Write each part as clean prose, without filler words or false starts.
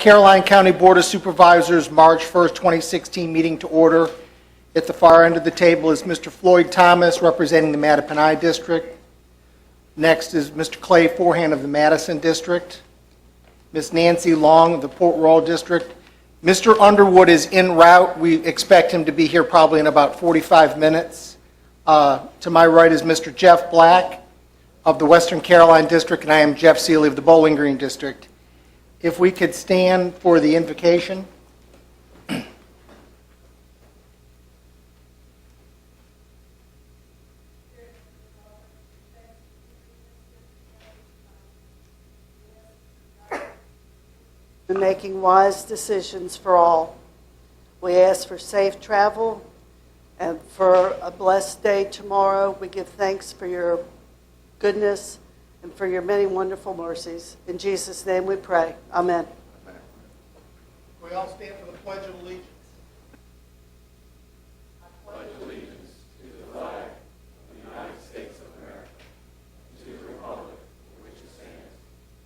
Caroline County Board of Supervisors, March 1st, 2016 meeting to order. At the far end of the table is Mr. Floyd Thomas, representing the Mattaponi District. Next is Mr. Clay Forehand of the Madison District. Ms. Nancy Long of the Port Royal District. Mr. Underwood is en route. We expect him to be here probably in about 45 minutes. To my right is Mr. Jeff Black of the Western Caroline District, and I am Jeff Seeley of the Bowling Green District. If we could stand for the invocation. And making wise decisions for all. We ask for safe travel and for a blessed day tomorrow. We give thanks for your goodness and for your many wonderful mercies. In Jesus' name we pray. Amen. Amen. We all stand for the Pledge of Allegiance. I pledge allegiance to the flag of the United States of America, and to the republic for which it stands,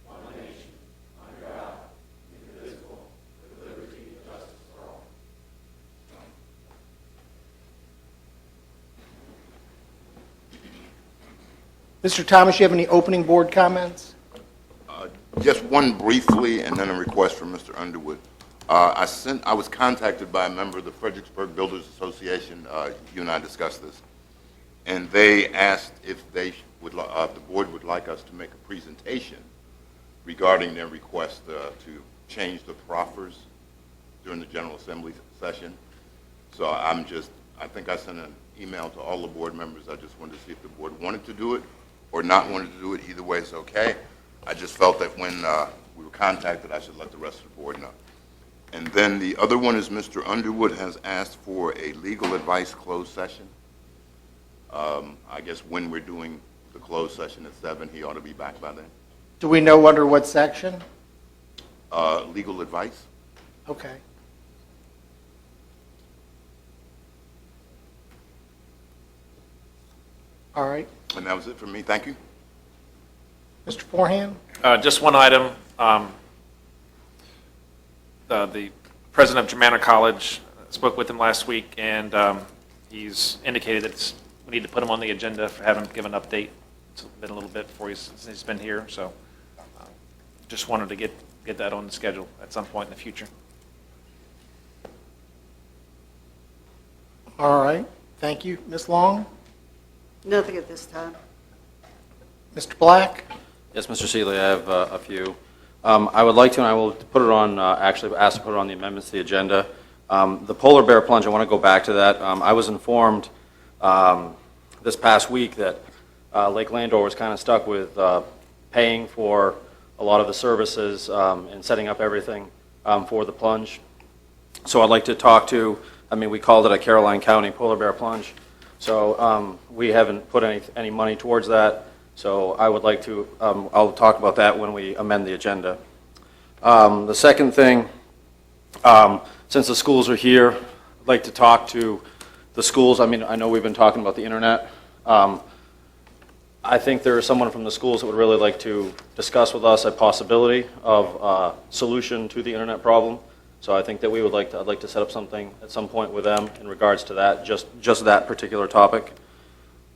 one nation, under God, indivisible, with liberty and justice for all. Mr. Thomas, you have any opening board comments? Just one briefly, and then a request from Mr. Underwood. I was contacted by a member of the Fredericksburg Builders Association. You and I discussed this, and they asked if they would, the board would like us to make a presentation regarding their request to change the proffers during the General Assembly session. So I think I sent an email to all the board members. I just wanted to see if the board wanted to do it or not wanted to do it. Either way is okay. I just felt that when we were contacted, I should let the rest of the board know. And then the other one is Mr. Underwood has asked for a legal advice closed session. I guess when we're doing the closed session at 7, he ought to be back by then. Do we know under what section? Legal advice? Okay. All right. And that was it for me. Thank you. Mr. Forehand? Just one item. The president of Germanna College spoke with him last week, and he's indicated that we need to put him on the agenda, have him give an update. It's been a little bit since he's been here, so just wanted to get that on the schedule at some point in the future. All right. Thank you. Ms. Long? Nothing at this time. Mr. Black? Yes, Mr. Seeley, I have a few. I would like to, and I will put it on, actually ask to put it on the amendments to the agenda. The polar bear plunge, I want to go back to that. I was informed this past week that Lake Landor was kind of stuck with paying for a lot of the services and setting up everything for the plunge. So I'd like to talk to, we called it a Caroline County polar bear plunge. So we haven't put any money towards that. So I would like to, I'll talk about that when we amend the agenda. The second thing, since the schools are here, I'd like to talk to the schools. I know we've been talking about the internet. I think there is someone from the schools that would really like to discuss with us a possibility of a solution to the internet problem. So I think that I'd like to set up something at some point with them in regards to that, just that particular topic.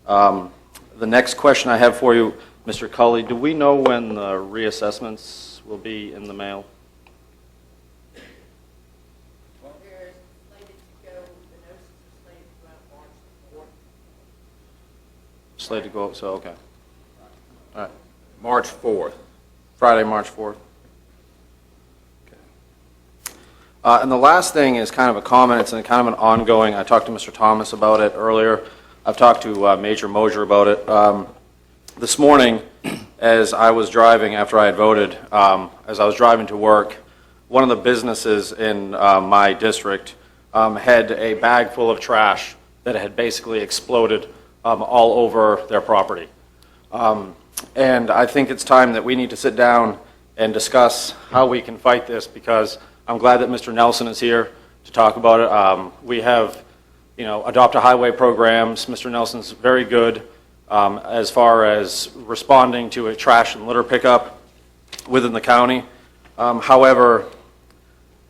The next question I have for you, Mr. Cully, do we know when the reassessments will be in the mail? Well, they're slated to go, the notices are slated to go out March 4th. Slated to go, so okay. All right. March 4th. Friday, March 4th. Okay. And the last thing is kind of a comment. It's kind of an ongoing, I talked to Mr. Thomas about it earlier. I've talked to Major Mosier about it. This morning, as I was driving after I had voted, as I was driving to work, one of the businesses in my district had a bag full of trash that had basically exploded all over their property. And I think it's time that we need to sit down and discuss how we can fight this, because I'm glad that Mr. Nelson is here to talk about it. We have adopt a highway programs. Mr. Nelson's very good as far as responding to a trash and litter pickup within the county. However,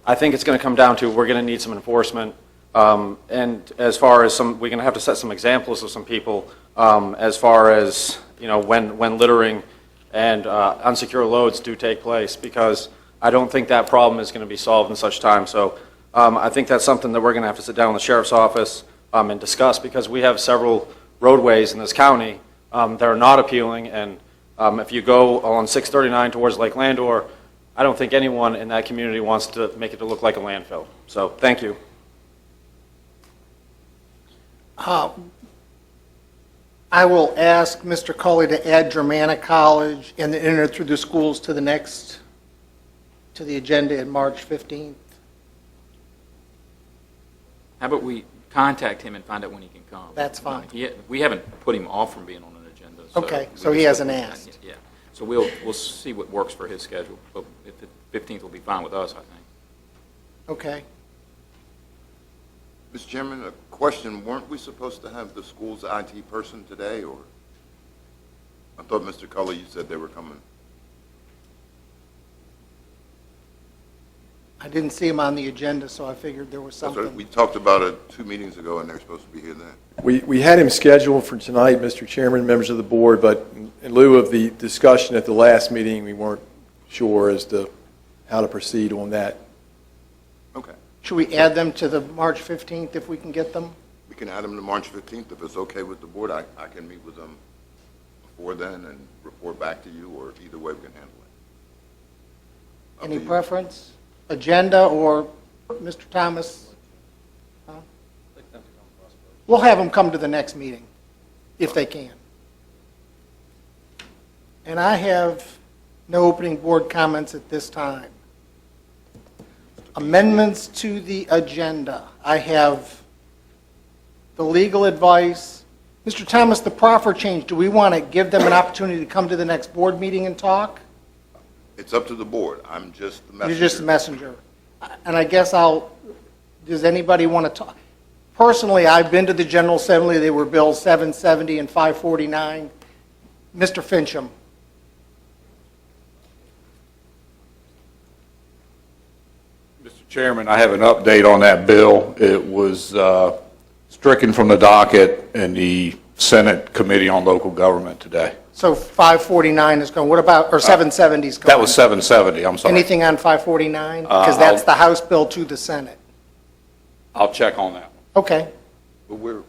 I think it's going to come down to we're going to need some enforcement. And as far as we're going to have to set some examples of some people as far as, when littering and unsecure loads do take place, because I don't think that problem is going to be solved in such time. So I think that's something that we're going to have to sit down with the sheriff's office and discuss, because we have several roadways in this county that are not appealing. And if you go on 639 towards Lake Landor, I don't think anyone in that community wants to make it to look like a landfill. So thank you. I will ask Mr. Cully to add Germanna College and the Inner Through the Schools to the agenda in March 15th. How about we contact him and find out when he can come? That's fine. We haven't put him off from being on an agenda. Okay, we so he just- hasn't asked. Yeah, so we'll see what works for his schedule, but if the 15th will be fine with us, I think. Okay. Mr. Chairman, a question, weren't we supposed to have the school's IT person today, or? I thought, Mr. Cully, you said they were coming. I didn't see him on the agenda, so I figured there was That's right. something. We talked about it 2 meetings ago, and they were supposed to be here then. We had him scheduled for tonight, Mr. Chairman, members of the board, but in lieu of the discussion at the last meeting, we weren't sure as to how to proceed on that. Okay. Should we add them to the March 15th if we can get them? We can add them to March 15th. If it's okay with the board, I can meet with them before then and report back to you, or either way we can handle it. Up Any to you. preference? Agenda or Mr. Thomas? Huh? We'll have them come to the next meeting, if they can. And I have no opening board comments at this time. Amendments to the agenda. I have the legal advice. Mr. Thomas, the proffer change, do we want to give them an opportunity to come to the next board meeting and talk? It's up to the board. I'm just the messenger. You're just a messenger. And I guess does anybody want to talk? Personally, I've been to the General Assembly. They were bills 770 and 549. Mr. Fincham. Mr. Chairman, I have an update on that bill. It was stricken from the docket in the Senate Committee on Local Government today. So 549 is going, what about, or 770 is going? That was 770, I'm sorry. Anything on 549? Because that's the House bill to the Senate. I'll check on that. Okay. But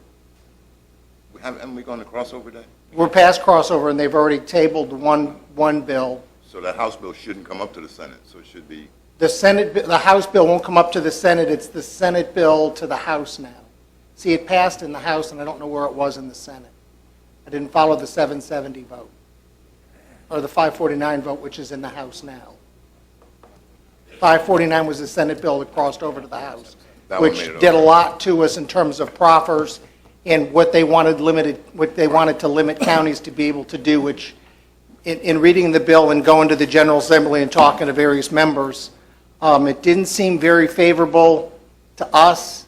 haven't we gone to crossover day? We're past crossover, and they've already tabled one bill. So that House bill shouldn't come up to the Senate, so it should be, The House bill won't come up to the Senate. It's the Senate bill to the House now. See, it passed in the House, and I don't know where it was in the Senate. I didn't follow the 770 vote, or the 549 vote, which is in the House now. 549 was the Senate bill that crossed over to the House, That one which made it did a over. lot to us in terms of proffers and what they wanted to limit counties to be able to do, which, in reading the bill and going to the General Assembly and talking to various members, it didn't seem very favorable to us,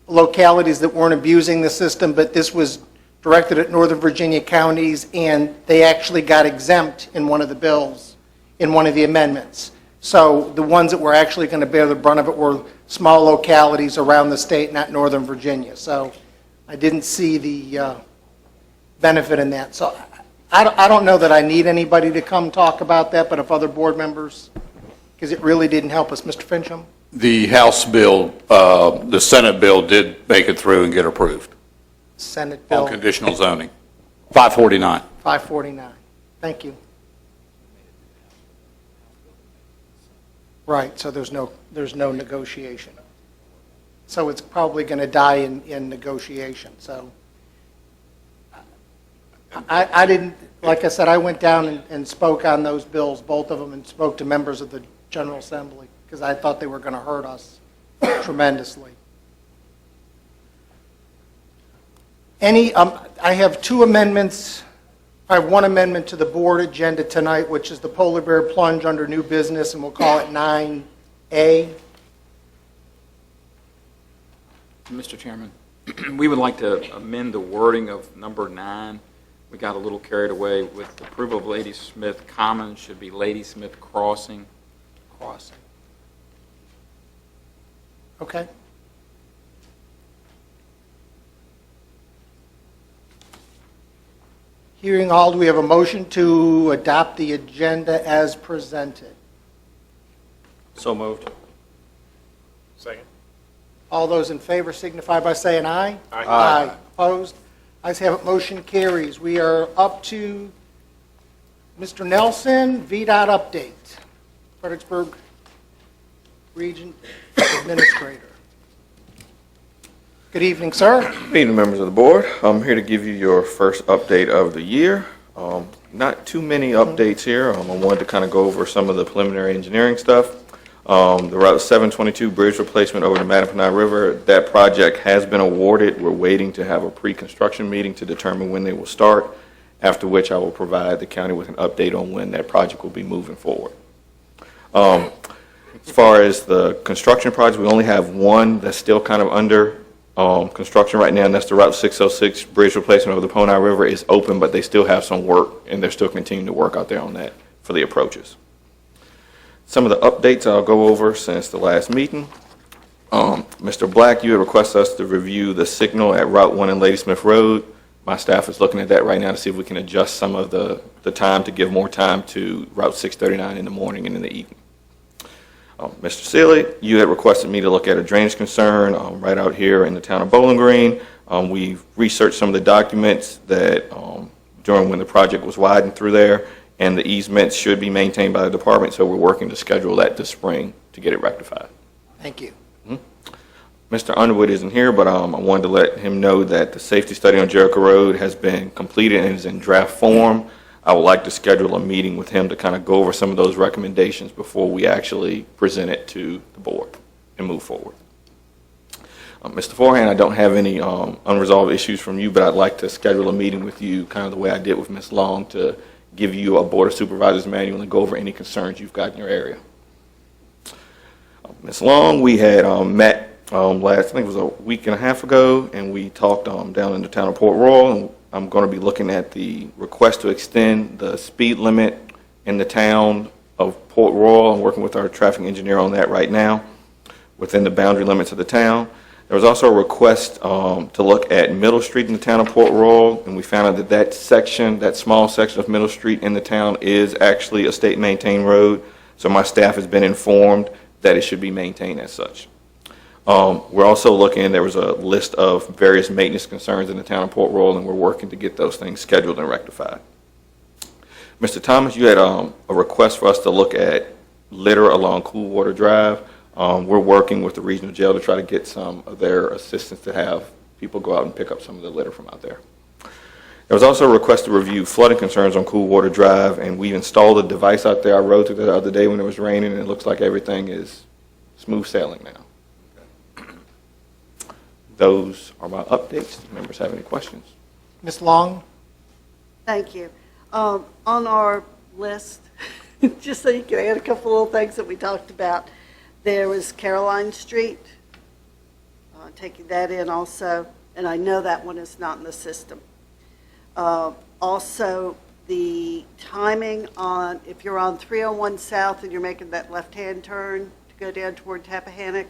localities that weren't abusing the system, but this was directed at Northern Virginia counties, and they actually got exempt in one of the bills, in one of the amendments. So the ones that were actually going to bear the brunt of it were small localities around the state, not Northern Virginia. So I didn't see the benefit in that. So I don't know that I need anybody to come talk about that, but if other board members, because it really didn't help us. Mr. Fincham? The House bill, the Senate bill did make it through and get approved Senate bill on conditional zoning. 549. 549. Thank you. Right, so there's no negotiation. So it's probably going to die in negotiation. So I didn't, like I said, I went down and spoke on those bills, both of them, and spoke to members of the General Assembly, because I thought they were going to hurt us tremendously. I have two amendments. I have one amendment to the board agenda tonight, which is the polar bear plunge under new business, and we'll call it 9A. Mr. Chairman, we would like to amend the wording of number 9. We got a little carried away with the approval of Lady Smith Commons should be Lady Smith Crossing. Crossing. Okay. Hearing all, do we have a motion to adopt the agenda as presented? So moved. Second. All those in favor signify by saying aye. Aye. Aye. Opposed? Ayes have it, motion carries. We are up to Mr. Nelson, VDOT update. Fredericksburg Region Administrator. Good evening, sir. Good evening, members of the board. I'm here to give you your first update of the year. Not too many updates here. I wanted to kind of go over some of the preliminary engineering stuff. The Route 722 bridge replacement over the Mattaponi River, that project has been awarded. We're waiting to have a pre-construction meeting to determine when they will start, after which I will provide the county with an update on when that project will be moving forward. As far as the construction project, we only have one that's still kind of under construction right now, and that's the Route 606 bridge replacement over the Pony River. Is open, but they still have some work, and they're still continuing to work out there on that for the approaches. Some of the updates I'll go over since the last meeting. Mr. Black, you had requested us to review the signal at Route 1 and Ladysmith Road. My staff is looking at that right now to see if we can adjust some of the time to give more time to Route 639 in the morning and in the evening. Mr. Seeley, you had requested me to look at a drainage concern right out here in the town of Bowling Green. We've researched some of the documents that during when the project was widened through there, and the easements should be maintained by the department, so we're working to schedule that this spring to get it rectified. Thank you. Mr. Underwood isn't here, but I wanted to let him know that the safety study on Jericho Road has been completed and is in draft form. I would like to schedule a meeting with him to kind of go over some of those recommendations before we actually present it to the board and move forward. Mr. Forehand, I don't have any unresolved issues from you, but I'd like to schedule a meeting with you kind of the way I did with Ms. Long to give you a Board of Supervisors manual and go over any concerns you've got in your area. Ms. Long, we had met last, I think it was a week and a half ago, and we talked down in the town of Port Royal, and I'm going to be looking at the request to extend the speed limit in the town of Port Royal. I'm working with our traffic engineer on that right now within the boundary limits of the town. There was also a request to look at Middle Street in the town of Port Royal, and we found out that that section, that small section of Middle Street in the town is actually a state-maintained road, so my staff has been informed that it should be maintained as such. We're also looking, there was a list of various maintenance concerns in the town of Port Royal, and we're working to get those things scheduled and rectified. Mr. Thomas, you had a request for us to look at litter along Coolwater Drive. We're working with the regional jail to try to get some of their assistance to have people go out and pick up some of the litter from out there. There was also a request to review flooding concerns on Coolwater Drive, and we installed a device out there. I rode through the other day when it was raining, and it looks like everything is smooth sailing now. Those are my updates. Do members have any questions? Ms. Long? Thank you. On our list, just so you can add a couple little things that we talked about, there was Caroline Street, taking that in also, and I know that one is not in the system. Also, the timing on, if you're on 301 South and you're making that left-hand turn to go down toward Tappahannock,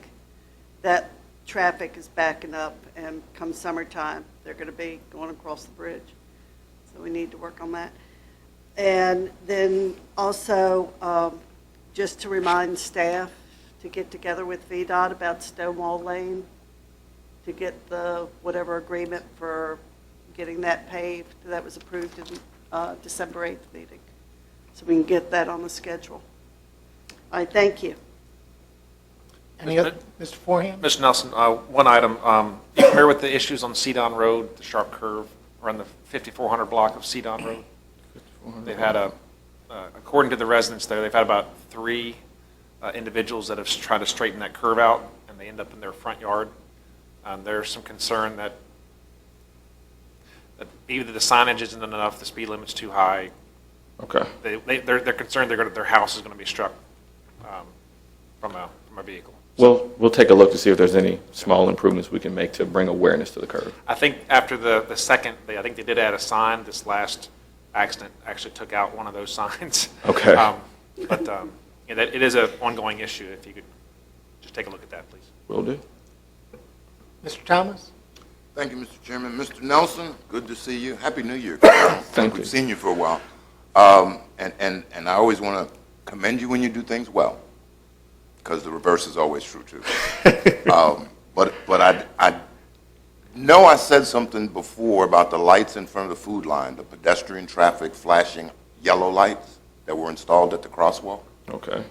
that traffic is backing up, and come summertime, they're going to be going across the bridge. So we need to work on that. And then also, just to remind staff to get together with VDOT about Stonewall Lane, to get the whatever agreement for getting that paved. That was approved in December 8th meeting. So we can get that on the schedule. All right, thank you. Any other, Mr. Forehand? Mr. Nelson, one item. You familiar with the issues on Cedon Road, the sharp curve around the 5400 block of Cedon Road? They've had according to the residents there, they've had about 3 individuals that have tried to straighten that curve out, and they end up in their front yard. There's some concern that either the signage isn't enough, the speed limit's too high. Okay. They're concerned their house is going to be struck from a vehicle. Well, we'll take a look to see if there's any small improvements we can make to bring awareness to the curve. I think after the second, I think they did add a sign. This last accident actually took out one of those signs. Okay. But it is an ongoing issue. If you could just take a look at that, please. Will do. Mr. Thomas? Thank you, Mr. Chairman. Mr. Nelson, good to see you. Happy New Year. Thank you. We've seen you for a while. And I always want to commend you when you do things well, because the reverse is always true, too. But I know I said something before about the lights in front of the food line, the pedestrian traffic flashing yellow lights that were installed at the crosswalk. Okay.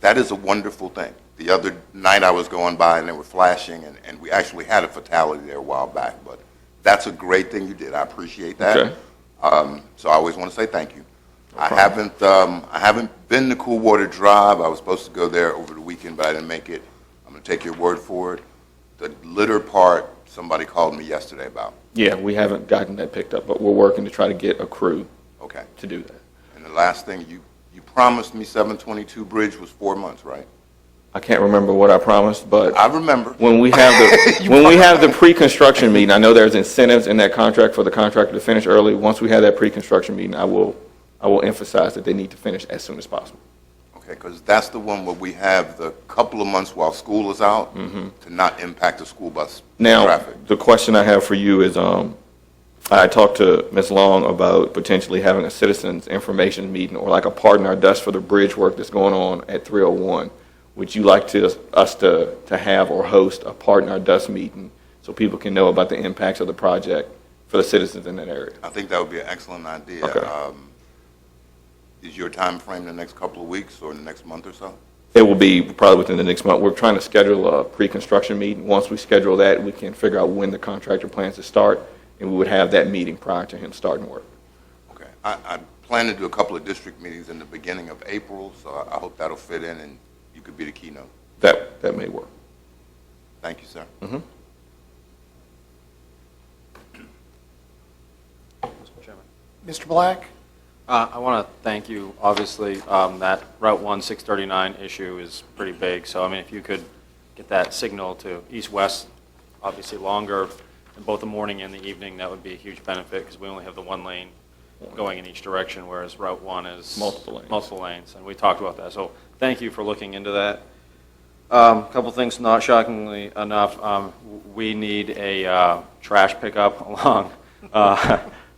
That is a wonderful thing. The other night I was going by and they were flashing, and we actually had a fatality there a while back, but that's a great thing you did. I appreciate that. Okay. So I always want to say thank you. I haven't been to Coolwater Drive. I was supposed to go there over the weekend, but I didn't make it. I'm going to take your word for it. The litter part, somebody called me yesterday about. Yeah, we haven't gotten that picked up, but we're working to try to get a crew Okay. to do that. And the last thing, you promised me 722 Bridge was 4 months, right? I can't remember what I promised, but I remember. when we have the pre-construction meeting, I know there's incentives in that contract for the contractor to finish early. Once we have that pre-construction meeting, I will emphasize that they need to finish as soon as possible. Okay, because that's the one where we have the couple of months while school is out to not impact the school bus Now, traffic. the question I have for you is, I talked to Ms. Long about potentially having a citizens information meeting or like a pardon our dust for the bridge work that's going on at 301. Would you like us to have or host a pardon our dust meeting so people can know about the impacts of the project for the citizens in that area? I think that would be an excellent idea. Okay. Is your time frame the next couple of weeks or the next month or so? It will be probably within the next month. We're trying to schedule a pre-construction meeting. Once we schedule that, we can figure out when the contractor plans to start, and we would have that meeting prior to him starting work. Okay. I plan to do a couple of district meetings in the beginning of April, so I hope that'll fit in and you could be the keynote. That may work. Thank you, sir. Mhm. Mr. Chairman. Mr. Black? I want to thank you. Obviously, that Route 1 639 issue is pretty big, so I mean, if you could get that signal to east-west, obviously longer, in both the morning and the evening, that would be a huge benefit, because we only have the one lane going in each direction, whereas Route 1 is Multiple lanes. and we talked about that. So thank you for looking into that. A couple things, not shockingly enough, we need a trash pickup along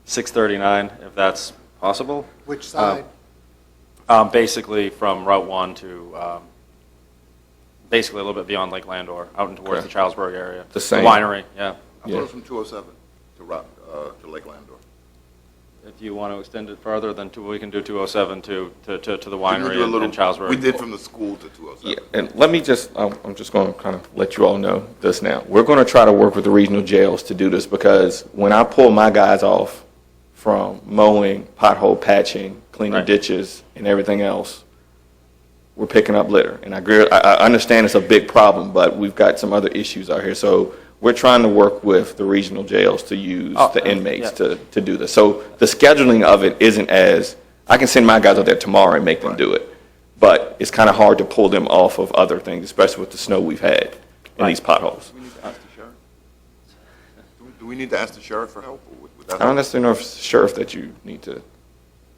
639, if that's possible. Which side? Basically from Route 1 to basically a little bit beyond Lake Landor, out and towards Okay. the Charlesburg area. The same. Winery, yeah. I thought it was from 207 to Lake Landor. If you want to extend it further, then we can do 207 to the Can we winery do a little- in Charlesburg. We did from the school to 207. Yeah, and let me just, I'm just going to kind of let you all know this now. We're going to try to work with the regional jails to do this, because when I pull my guys off from mowing, pothole patching, cleaning Right. ditches, and everything else, we're picking up litter. And I understand it's a big problem, but we've got some other issues out here. So we're trying to work with the regional jails to use the inmates yeah. to do this. So the scheduling of it isn't as, I can send my guys out there tomorrow and make them do it, but it's kind of hard to pull them off of other things, especially with the snow we've had in these potholes. Do we need to ask the sheriff? Do we need to ask the sheriff for help? Or would that I don't help? necessarily know if it's the sheriff that you need to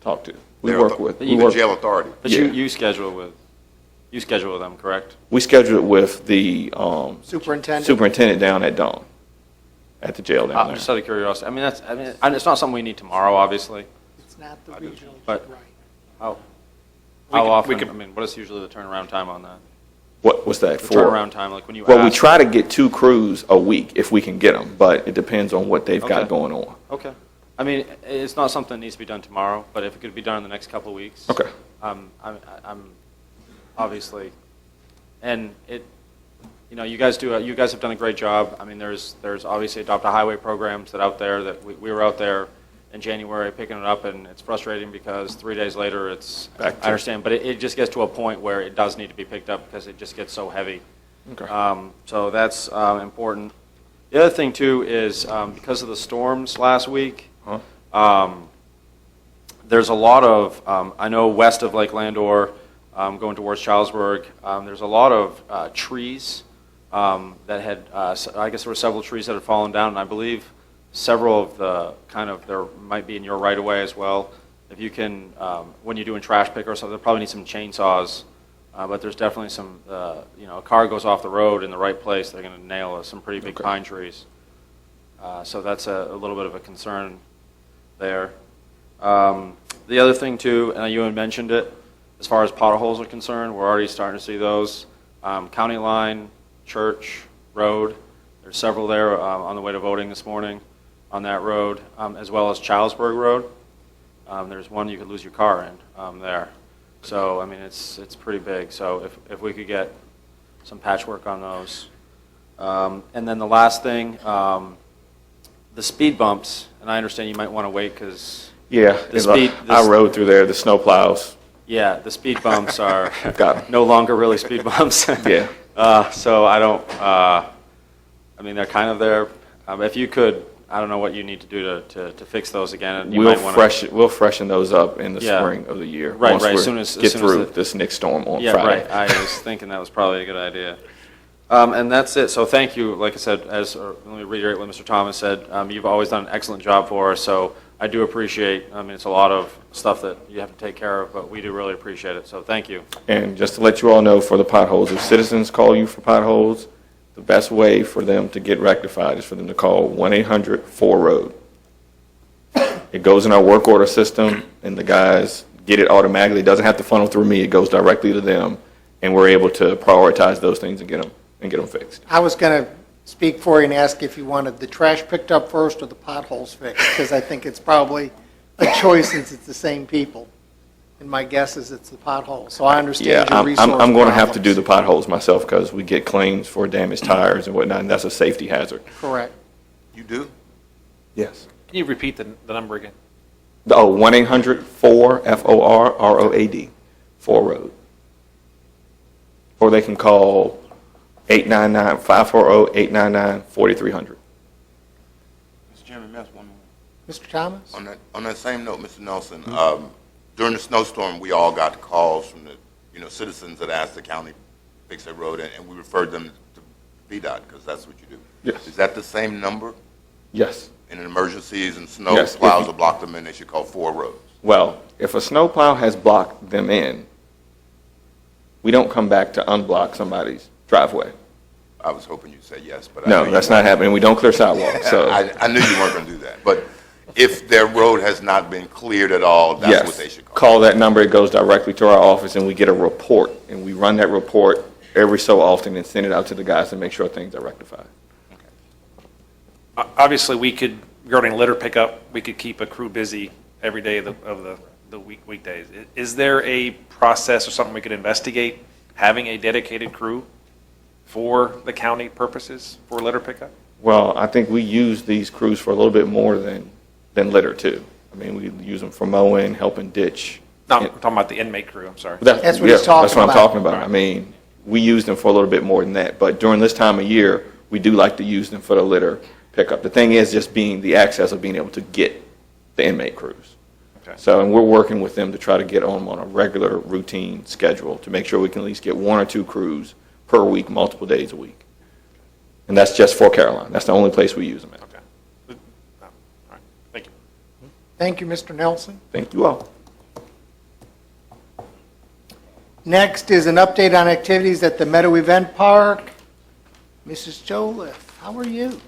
talk to. We Their work author- with, The jail authority. But Yeah. you schedule with them, correct? we schedule it with the Superintendent? superintendent down at Dawn, at the jail down there. Just out of curiosity. I mean, it's not something we need tomorrow, obviously. It's not the regional, But- right. How We can- often, we can- I mean, what is usually the turnaround time on that? What was that The for? turnaround time, like when you Well, we ask- try to get 2 crews a week if we can get them, but it depends on what they've got Okay. going on. Okay. I mean, it's not something that needs to be done tomorrow, but if it could be done in the next couple of weeks. Okay. I'm obviously, and you guys have done a great job. I mean, there's obviously Adopt a Highway programs that out there that we were out there in January picking it up, and it's frustrating because 3 days later it's, Back to- I understand, but it just gets to a point where it does need to be picked up because it just gets so heavy. Okay. So that's important. The other thing too is because of the storms last week, there's a lot of, I know west of Lake Landor, going towards Charlesburg, there's a lot of trees that had, I guess there were several trees that had fallen down, and I believe several of the there might be in your right of way as well. If you can, when you're doing trash pick or something, they'll probably need some chainsaws But there's definitely some, a car goes off the road in the right place, they're going to nail some pretty big pine trees. So that's a little bit of a concern there. The other thing too, and you had mentioned it, as far as potholes are concerned, we're already starting to see those. County Line, Church Road, there's several there on the way to voting this morning on that road, as well as Charlesburg Road. There's one you could lose your car in there. So, I mean, it's pretty big. So if we could get some patchwork on those. And then the last thing, the speed bumps, and I understand you might want to wait because Yeah, I rode through there, the snow plows. yeah, the speed bumps are Got 'em. no longer really speed bumps. Yeah. So I don't, I mean, they're kind of there. If you could, I don't know what you need to do to fix those again. And you We'll might want to. we'll freshen those up in the Yeah. spring of the year. Right, once right, we as soon as- get as soon as through the- this next storm on Yeah, Friday. right. I was thinking that was probably a good idea. And that's it. So thank you. Like I said, let me reiterate what Mr. Thomas said. You've always done an excellent job for us. So I do appreciate. I mean, it's a lot of stuff that you have to take care of, but we do really appreciate it. So thank you. And just to let you all know, for the potholes, if citizens call you for potholes, the best way for them to get rectified is for them to call 1-800-4ROAD. It goes in our work order system, and the guys get it automatically. It doesn't have to funnel through me. It goes directly to them, and we're able to prioritize those things and get them fixed. I was going to speak for you and ask if you wanted the trash picked up first or the potholes fixed, because I think it's probably a choice since it's the same people. And my guess is it's the potholes. So I understand Yeah, your resource I'm going to have to do problems. the potholes myself because we get claims for damaged tires and whatnot, and that's a safety hazard. Correct. You do? Yes. Can you repeat the number again? Oh, 1-800-4, F-O-R-R-O-A-D, 4ROAD. Or they can call 540-899-4300. Mr. Chairman, may I ask one more? Mr. Thomas? On that same note, Mr. Nelson, during the snowstorm, we all got calls from the, citizens that asked the county to fix their road, and we referred them to VDOT, because that's what you do. Yes. Is that the same number? Yes. In emergencies and snow Yes, plows will block them in, they should call 4 roads. Well, if a snowplow has blocked them in, we don't come back to unblock somebody's driveway. I was hoping you'd say yes, but I No, knew that's you not happening. We don't clear sidewalks, so. I knew you weren't going to do that. But if their road has not been cleared at all, that's what they should call. Call that number, it goes directly to our office, and we get a report, and we run that report every so often and send it out to the guys to make sure things are rectified. Obviously, we could, regarding litter pickup, we could keep a crew busy every day of the weekdays. Is there a process or something we could investigate, having a dedicated crew for the county purposes for litter pickup? Well, I think we use these crews for a little bit more than litter, too. I mean, we use them for mowing, helping ditch. No, I'm talking about the inmate crew, I'm sorry. That's what he's talking That's what I'm about. talking about. I mean, we use them for a little bit more than that, but during this time of year, we do like to use them for the litter pickup. The thing is just being the access of being able to get the inmate crews. Okay. So, and we're working with them to try to get them on a regular routine schedule to make sure we can at least get 1 or 2 crews per week, multiple days a week. And that's just for Caroline. That's the only place we use them at. Okay. All right, thank you. Thank you, Mr. Nelson. Thank you all. Next is an update on activities at the Meadow Event Park. Mrs. Joliffe, how are you?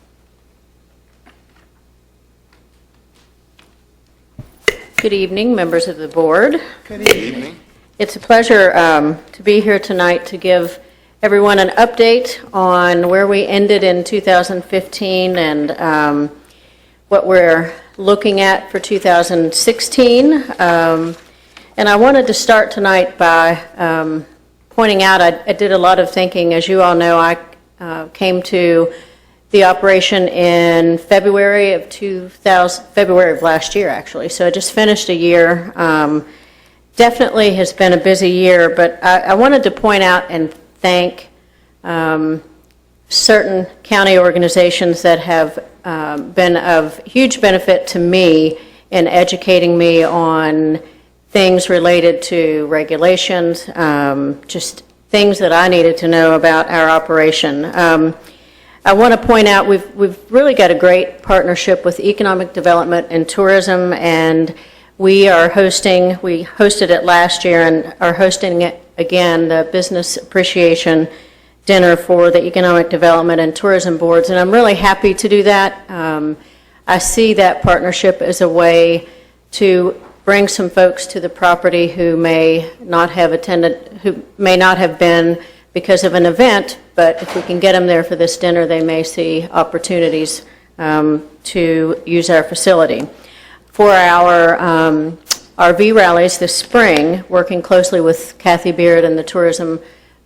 Good evening, members of the board. Good evening. It's a pleasure to be here tonight to give everyone an update on where we ended in 2015 and what we're looking at for 2016. And I wanted to start tonight by pointing out I did a lot of thinking. As you all know, I came to the operation in February of last year, actually. So I just finished a year. Definitely has been a busy year, but I wanted to point out and thank certain county organizations that have been of huge benefit to me in educating me on things related to regulations, just things that I needed to know about our operation. I want to point out we've really got a great partnership with Economic Development and Tourism, and we hosted it last year and are hosting it again, the Business Appreciation Dinner for the Economic Development and Tourism Boards, and I'm really happy to do that. I see that partnership as a way to bring some folks to the property who may not have attended, who may not have been because of an event, but if we can get them there for this dinner, they may see opportunities to use our facility. For our RV rallies this spring, working closely with Kathy Beard and the tourism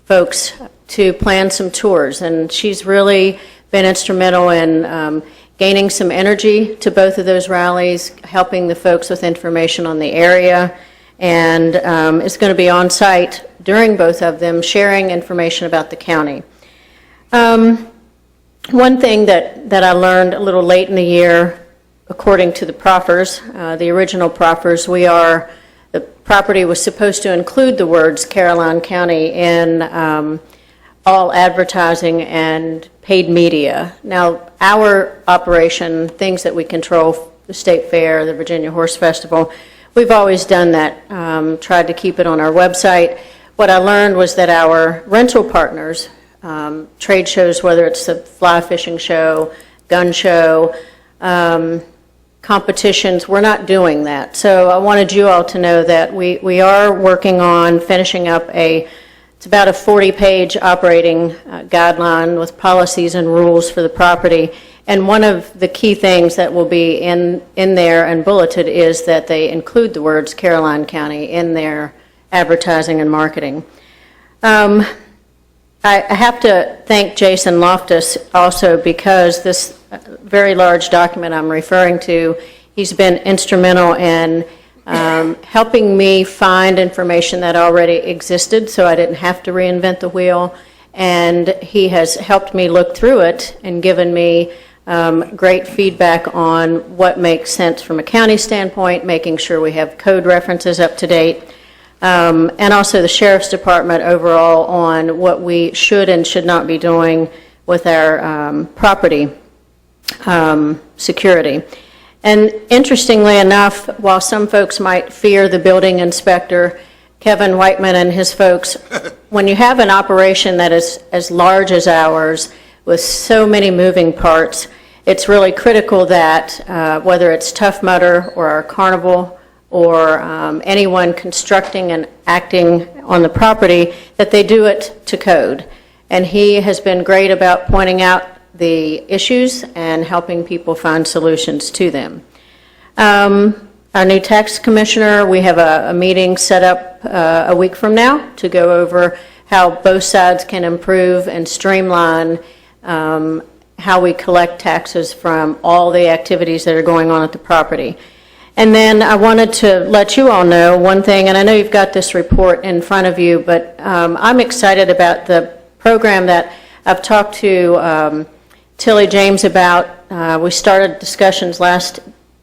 folks to plan some tours, and she's really been instrumental in gaining some energy to both of those rallies, helping the folks with information on the area, and is going to be on site during both of them, sharing information about the county. One thing that I learned a little late in the year, according to the proffers, the original proffers, the property was supposed to include the words Caroline County in all advertising and paid media. Now, our operation, things that we control, the State Fair, the Virginia Horse Festival, we've always done that, tried to keep it on our website. What I learned was that our rental partners, trade shows, whether it's the fly fishing show, gun show, competitions, we're not doing that. So I wanted you all to know that we are working on finishing up it's about a 40-page operating guideline with policies and rules for the property. And one of the key things that will be in there and bulleted is that they include the words Caroline County in their advertising and marketing. I have to thank Jason Loftus also, because this very large document I'm referring to, he's been instrumental in helping me find information that already existed so I didn't have to reinvent the wheel, and he has helped me look through it and given me great feedback on what makes sense from a county standpoint, making sure we have code references up to date, and also the Sheriff's Department overall on what we should and should not be doing with our property security. And interestingly enough, while some folks might fear the building inspector, Kevin Whiteman and his folks, when you have an operation that is as large as ours with so many moving parts, it's really critical that whether it's Tough Mudder or our carnival or anyone constructing and acting on the property, that they do it to code. And he has been great about pointing out the issues and helping people find solutions to them. Our new tax commissioner, we have a meeting set up a week from now to go over how both sides can improve and streamline how we collect taxes from all the activities that are going on at the property. And then I wanted to let you all know one thing, and I know you've got this report in front of you, but I'm excited about the program that I've talked to Tilly James about. We started discussions last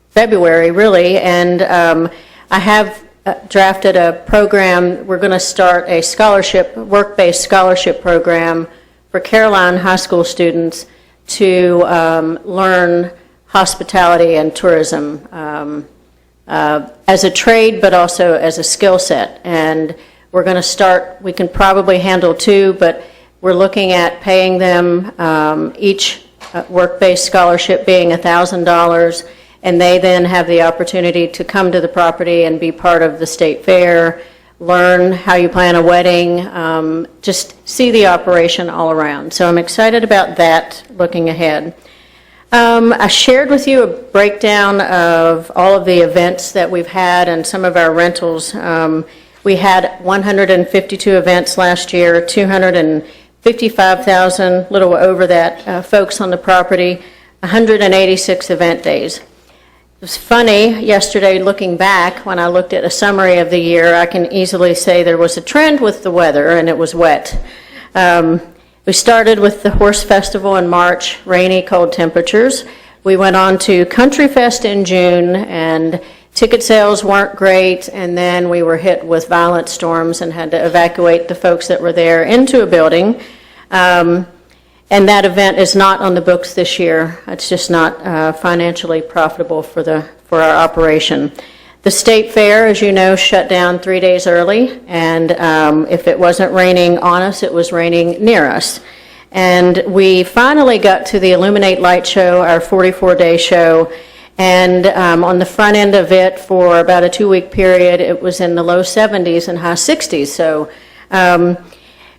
February, really, and I have drafted a program. We're going to start a scholarship, work-based scholarship program for Caroline High School students to learn hospitality and tourism as a trade, but also as a skill set. And we're going to start, we can probably handle 2, but we're looking at paying them each work-based scholarship being $1,000, and they then have the opportunity to come to the property and be part of the state fair, learn how you plan a wedding, just see the operation all around. So I'm excited about that looking ahead. I shared with you a breakdown of all of the events that we've had and some of our rentals. We had 152 events last year, 255,000, little over that, folks on the property, 186 event days. It was funny, yesterday looking back, when I looked at a summary of the year, I can easily say there was a trend with the weather, and it was wet. We started with the Horse Festival in March, rainy, cold temperatures. We went on to Country Fest in June, and ticket sales weren't great, and then we were hit with violent storms and had to evacuate the folks that were there into a building. And that event is not on the books this year. It's just not financially profitable for our operation. The State Fair, as you know, shut down 3 days early, and if it wasn't raining on us, it was raining near us. And we finally got to the Illuminate Light Show, our 44-day show, and on the front end of it, for about a 2-week period, it was in the low 70s and high 60s. So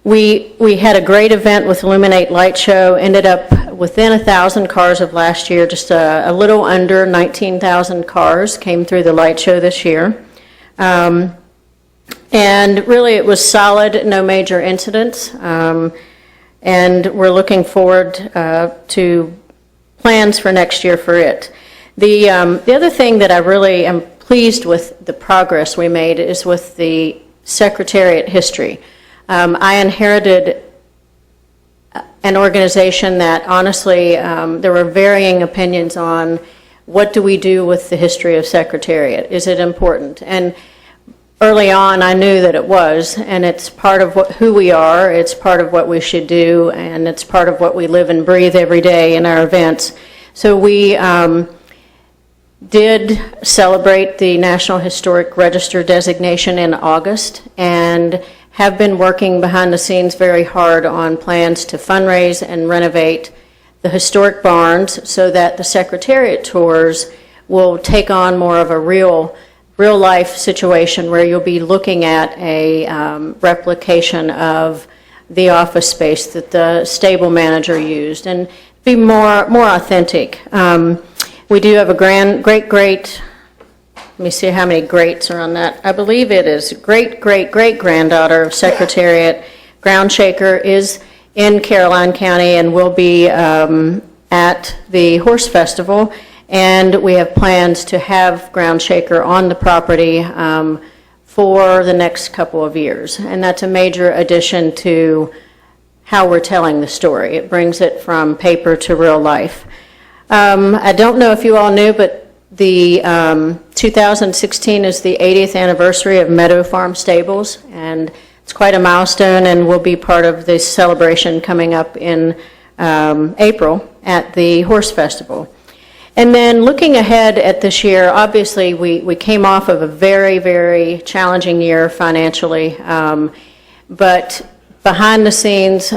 we had a great event with Illuminate Light Show, ended up within 1,000 cars of last year, just a little under 19,000 cars came through the light show this year. And really it was solid, no major incidents. And we're looking forward to plans for next year for it. The other thing that I really am pleased with the progress we made is with the Secretariat history. I inherited an organization that honestly there were varying opinions on what do we do with the history of Secretariat. Is it important? And early on I knew that it was, and it's part of who we are, it's part of what we should do, and it's part of what we live and breathe every day in our events. So we did celebrate the National Historic Register designation in August, and have been working behind the scenes very hard on plans to fundraise and renovate the historic barns so that the Secretariat tours will take on more of a real life situation where you'll be looking at a replication of the office space that the stable manager used and be more authentic. We do have a great, let me see how many greats are on that. I believe it is great-great-great-granddaughter of Secretariat. Groundshaker is in Caroline County and will be at the Horse Festival. And we have plans to have Groundshaker on the property for the next couple of years. And that's a major addition to how we're telling the story. It brings it from paper to real life. I don't know if you all knew, but the 2016 is the 80th anniversary of Meadow Farm Stables, and it's quite a milestone and will be part of the celebration coming up in April at the Horse Festival. And then looking ahead at this year, obviously we came off of a very, very challenging year financially, but behind the scenes,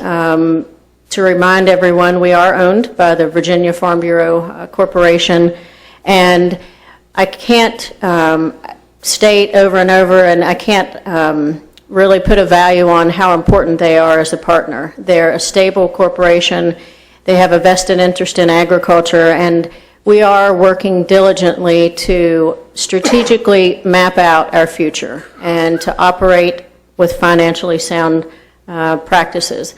to remind everyone, we are owned by the Virginia Farm Bureau Corporation, and I can't state over and over, and I can't really put a value on how important they are as a partner. They're a stable corporation. They have a vested interest in agriculture, and we are working diligently to strategically map out our future and to operate with financially sound practices.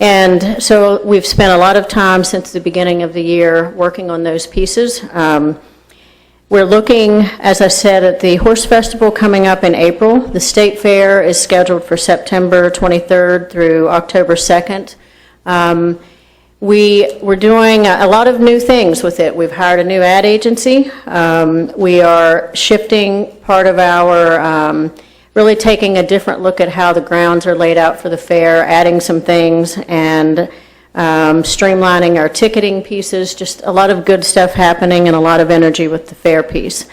And so we've spent a lot of time since the beginning of the year working on those pieces. We're looking, as I said, at the Horse Festival coming up in April. The State Fair is scheduled for September 23rd through October 2nd. We're doing a lot of new things with it. We've hired a new ad agency. We are shifting part of our really taking a different look at how the grounds are laid out for the fair, adding some things, and streamlining our ticketing pieces. Just a lot of good stuff happening and a lot of energy with the fair piece.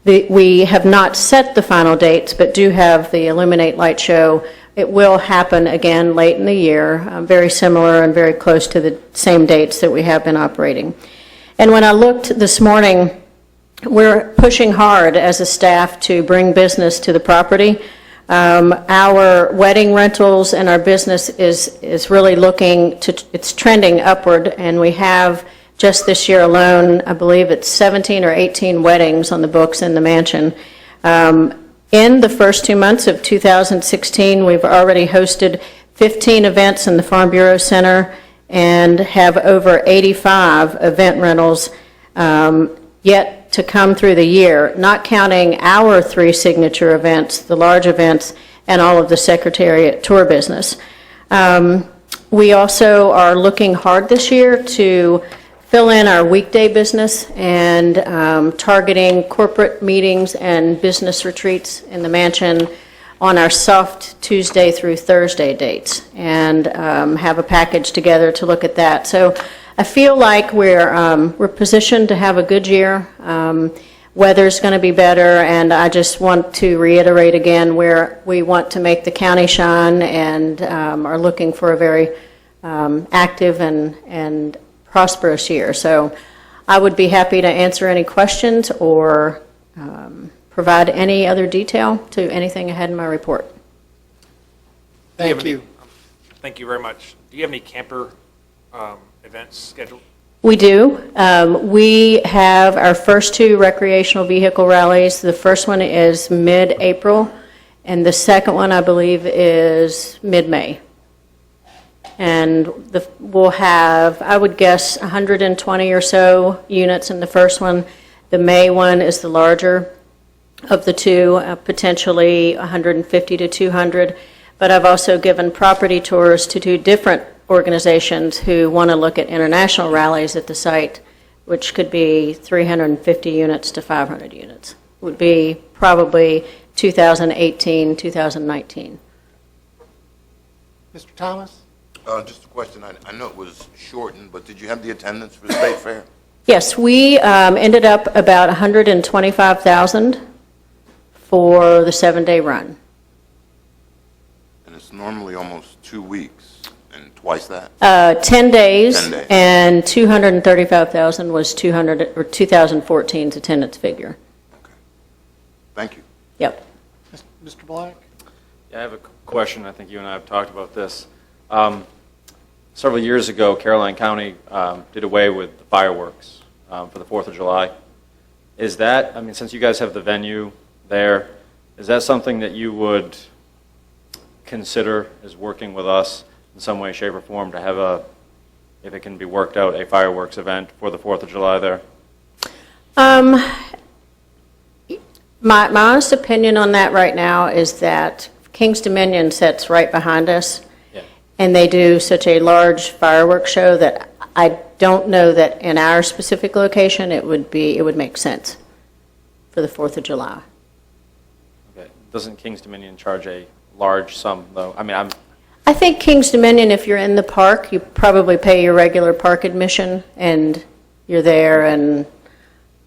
We have not set the final dates, but do have the Illuminate Light Show. It will happen again late in the year, very similar and very close to the same dates that we have been operating. And when I looked this morning, we're pushing hard as a staff to bring business to the property. Our wedding rentals and our business is really it's trending upward, and we have just this year alone, I believe it's 17 or 18 weddings on the books in the mansion. In the first 2 months of 2016, we've already hosted 15 events in the Farm Bureau Center and have over 85 event rentals yet to come through the year, not counting our 3 signature events, the large events, and all of the Secretariat tour business. We also are looking hard this year to fill in our weekday business and targeting corporate meetings and business retreats in the mansion on our soft Tuesday through Thursday dates, and have a package together to look at that. So I feel like we're positioned to have a good year. weather's going to be better, and I just want to reiterate again where we want to make the county shine and are looking for a very active and prosperous year. So I would be happy to answer any questions or provide any other detail to anything ahead in my report. Thank you. Thank you very much. Do you have any camper events scheduled? We do. We have our first 2 recreational vehicle rallies. The first one is mid-April, and the second one, I believe, is mid-May. And we'll have, I would guess, 120 or so units in the first one. The May one is the larger of the 2, potentially 150 to 200. But I've also given property tours to 2 different organizations who want to look at international rallies at the site, which could be 350 units to 500 units. Would be probably 2018, 2019. Mr. Thomas? Just a question. I know it was shortened, but did you have the attendance for the state fair? Yes, we ended up about 125,000 for the 7-day run. And it's normally almost 2 weeks, and twice that? 10 days, 10 days. And 235,000 was 2014's attendance figure. Okay. Thank you. Yep. Mr. Black? Yeah, I have a question. I think you and I have talked about this. Several years ago, Caroline County did away with the fireworks for the 4th of July. Is that, I mean, since you guys have the venue there, is that something that you would consider as working with us in some way, shape, or form to have a, if it can be worked out, a fireworks event for the 4th of July there? My honest opinion on that right now is that King's Dominion sits right behind us, Yeah. and they do such a large fireworks show that I don't know that in our specific location it would make sense for the 4th of July. Okay. Doesn't King's Dominion charge a large sum, though? I mean, I think King's Dominion, if you're in the park, you probably pay your regular park admission, and you're there,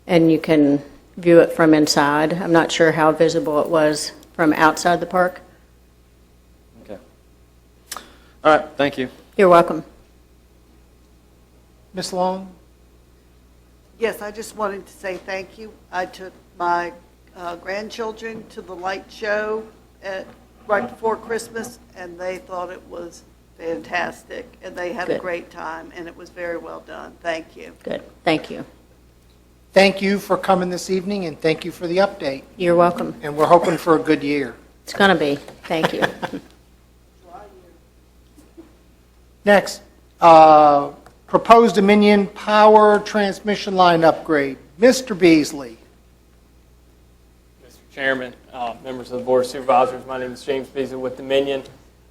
and you can view it from inside. I'm not sure how visible it was from outside the park. okay. All right, thank you. You're welcome. Ms. Long? Yes, I just wanted to say thank you. I took my grandchildren to the light show right before Christmas, and they thought it was fantastic, and they had a Good. great time, and it was very well done. Thank you. Good. Thank you. Thank you for coming this evening, and thank you for the update. You're welcome. And we're hoping for a good year. It's going to be. Thank you. Next, proposed Dominion Power Transmission Line Upgrade. Mr. Beasley. Mr. Chairman, members of the Board of Supervisors, my name is James Beasley with Dominion.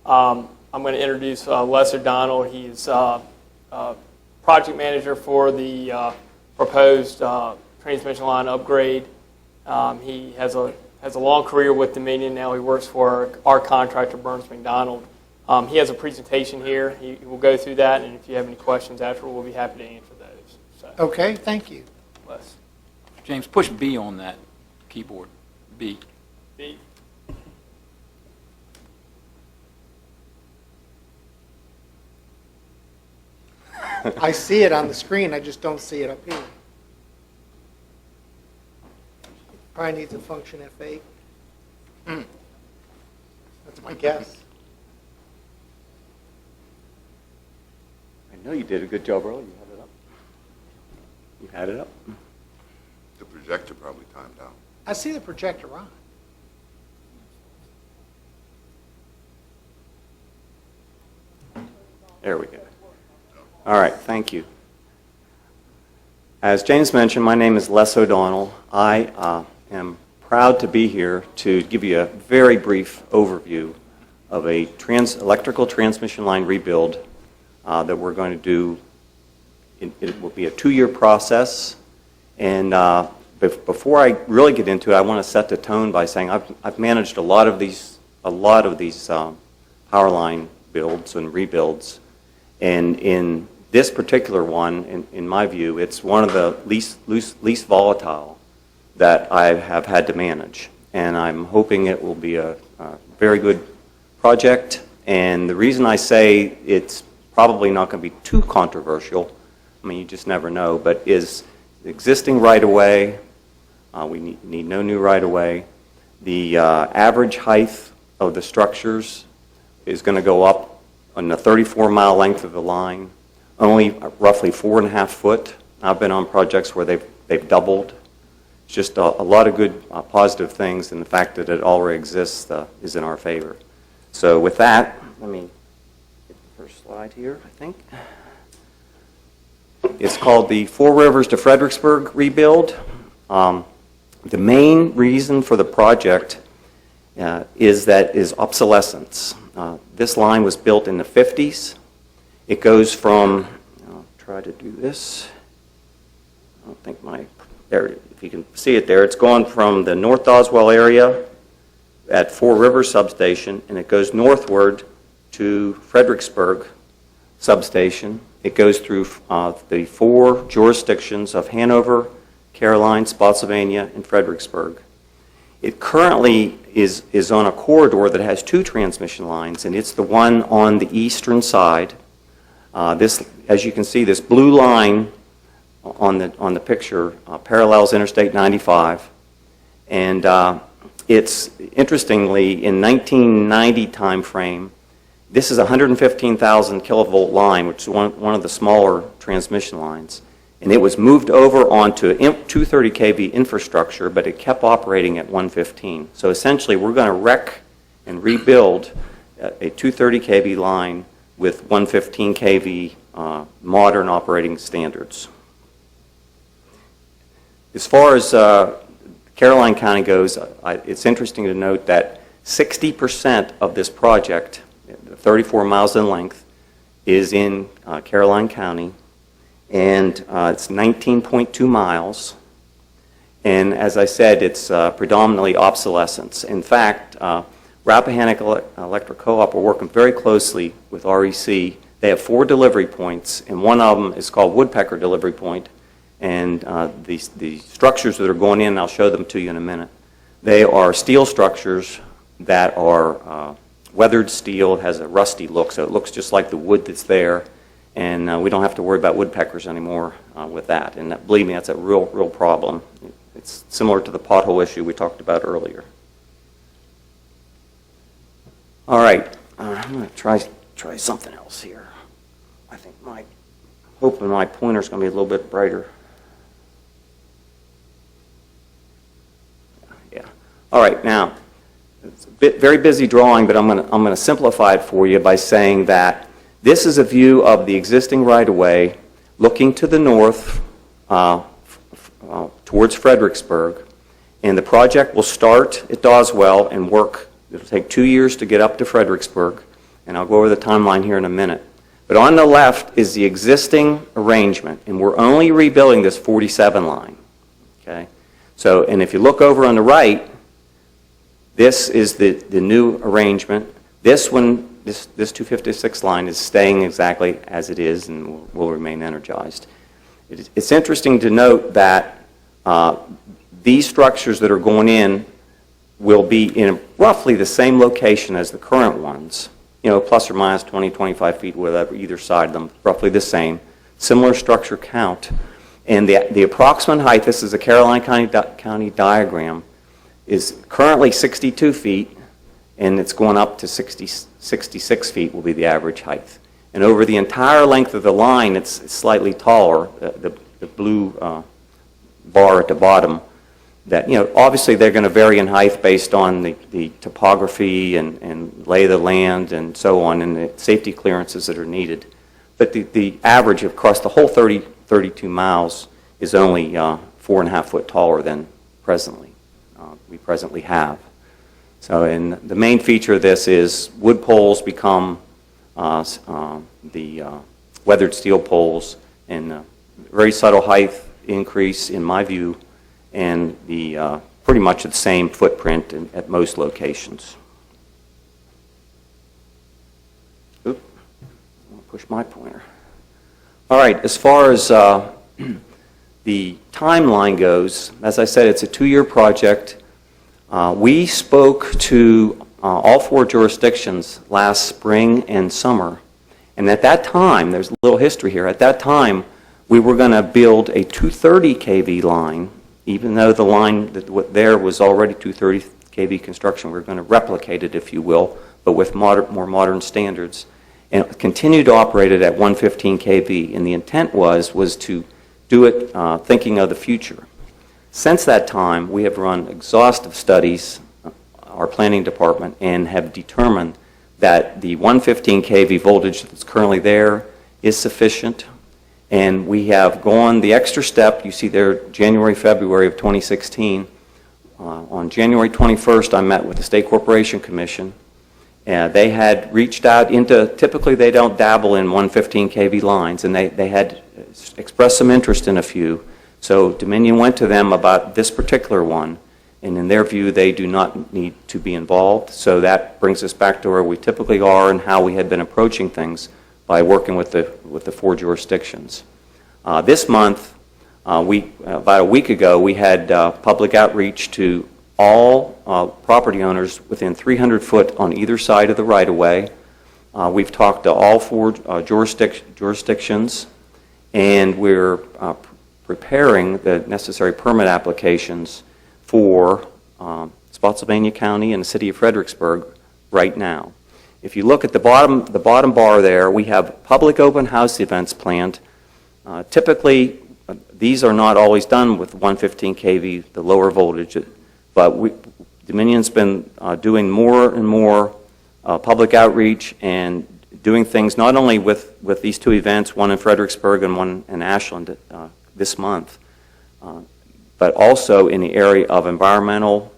I'm going to introduce Les O'Donnell. He's project manager for the proposed transmission line upgrade. He has a long career with Dominion. Now he works for our contractor, Burns McDonald. He has a presentation here. He will go through that, and if you have any questions after, we'll be happy to answer those. So, Okay, thank you. Les. James, push B on that keyboard. B. B. I see it on the screen, I just don't see it up here. Probably needs a function F8. That's my guess. I know you did a good job earlier. You had it up. You had it up. The projector probably timed out. I see the projector on. There we go. All right, thank you. As James mentioned, my name is Les O'Donnell. I am proud to be here to give you a very brief overview of a electrical transmission line rebuild that we're going to do. It will be a 2-year process, and before I really get into it, I want to set the tone by saying I've managed a lot of these power line builds and rebuilds, and in this particular one, in my view, it's one of the least volatile that I have had to manage. And I'm hoping it will be a very good project. And the reason I say it's probably not going to be too controversial, I mean, you just never know, but is the existing right-of-way, we need no new right-of-way. The average height of the structures is going to go up on the 34-mile length of the line, only roughly 4.5 foot. I've been on projects where they've doubled. It's just a lot of good positive things, and the fact that it already exists is in our favor. So with that, let me get the first slide here, I think. It's called the Four Rivers to Fredericksburg rebuild. The main reason for the project is obsolescence. This line was built in the 50s. It goes from, I'll try to do this. I don't think there, if you can see it there, it's gone from the North Doswell area at Four Rivers substation, and it goes northward to Fredericksburg substation. It goes through the 4 jurisdictions of Hanover, Caroline, Spotsylvania, and Fredericksburg. It currently is on a corridor that has 2 transmission lines, and it's the one on the eastern side. This, as you can see, this blue line on the picture parallels Interstate 95, and it's interestingly in 1990 time frame. This is a 115,000 kilovolt line, which is one of the smaller transmission lines. And it was moved over onto 230 kV infrastructure, but it kept operating at 115. So essentially, we're going to wreck and rebuild a 230 kV line with 115 kV modern operating standards. As far as Caroline County goes, it's interesting to note that 60% of this project, 34 miles in length, is in Caroline County, and it's 19.2 miles. And as I said, it's predominantly obsolescence. In fact, Rappahannock Electric Co-op are working very closely with REC. They have 4 delivery points, and one of them is called Woodpecker Delivery Point. And the structures that are going in, I'll show them to you in a minute. They are steel structures that are weathered steel. It has a rusty look, so it looks just like the wood that's there. And we don't have to worry about woodpeckers anymore with that. And believe me, that's a real problem. It's similar to the pothole issue we talked about earlier. All right, I'm going to try something else here. I think hoping my pointer's going to be a little bit brighter. Yeah. All right, now it's a very busy drawing, but I'm going to simplify it for you by saying that this is a view of the existing right-of-way looking to the north towards Fredericksburg, and the project will start at Doswell and work. It'll take 2 years to get up to Fredericksburg, and I'll go over the timeline here in a minute. But on the left is the existing arrangement, and we're only rebuilding this 47 line. Okay, so and if you look over on the right, this is the new arrangement. This one. This 256 line is staying exactly as it is and will remain energized. It's interesting to note that these structures that are going in will be in roughly the same location as the current ones, plus or minus 20, 25 feet, whatever, either side of them, roughly the same, similar structure count. And the approximate height, this is a Caroline County diagram, is currently 62 feet, and it's going up to 66 feet will be the average height. And over the entire length of the line, it's slightly taller, the blue bar at the bottom. That, obviously they're going to vary in height based on the topography and lay of the land and so on, and the safety clearances that are needed. But the average across the whole 32 miles is only 4.5 foot taller than we presently have. So, and the main feature of this is wood poles become the weathered steel poles, and very subtle height increase in my view, and the pretty much the same footprint at most locations. Oop, I'll push my pointer. All right, as far as the timeline goes, as I said, it's a 2-year project. We spoke to all 4 jurisdictions last spring and summer, and at that time, there's a little history here, at that time, we were going to build a 230 kV line, even though the line that there was already 230 kV construction. We were going to replicate it, if you will, but with more modern standards, and continue to operate it at 115 kV. And the intent was to do it thinking of the future. Since that time, we have run exhaustive studies, our planning department, and have determined that the 115 kV voltage that's currently there is sufficient. And we have gone the extra step. You see there, January, February of 2016. On January 21st, I met with the State Corporation Commission. They had reached out into, typically they don't dabble in 115 kV lines, and they had expressed some interest in a few. So Dominion went to them about this particular one, and in their view, they do not need to be involved. So that brings us back to where we typically are and how we had been approaching things by working with the 4 jurisdictions. This month, about a week ago, we had public outreach to all property owners within 300 foot on either side of the right-of-way. We've talked to all 4 jurisdictions, and we're preparing the necessary permit applications for Spotsylvania County and the city of Fredericksburg right now. If you look at the bottom bar there, we have public open house events planned. Typically, these are not always done with 115 kV, the lower voltage, but Dominion's been doing more and more public outreach and doing things not only with these 2 events, one in Fredericksburg and one in Ashland this month, but also in the area of environmental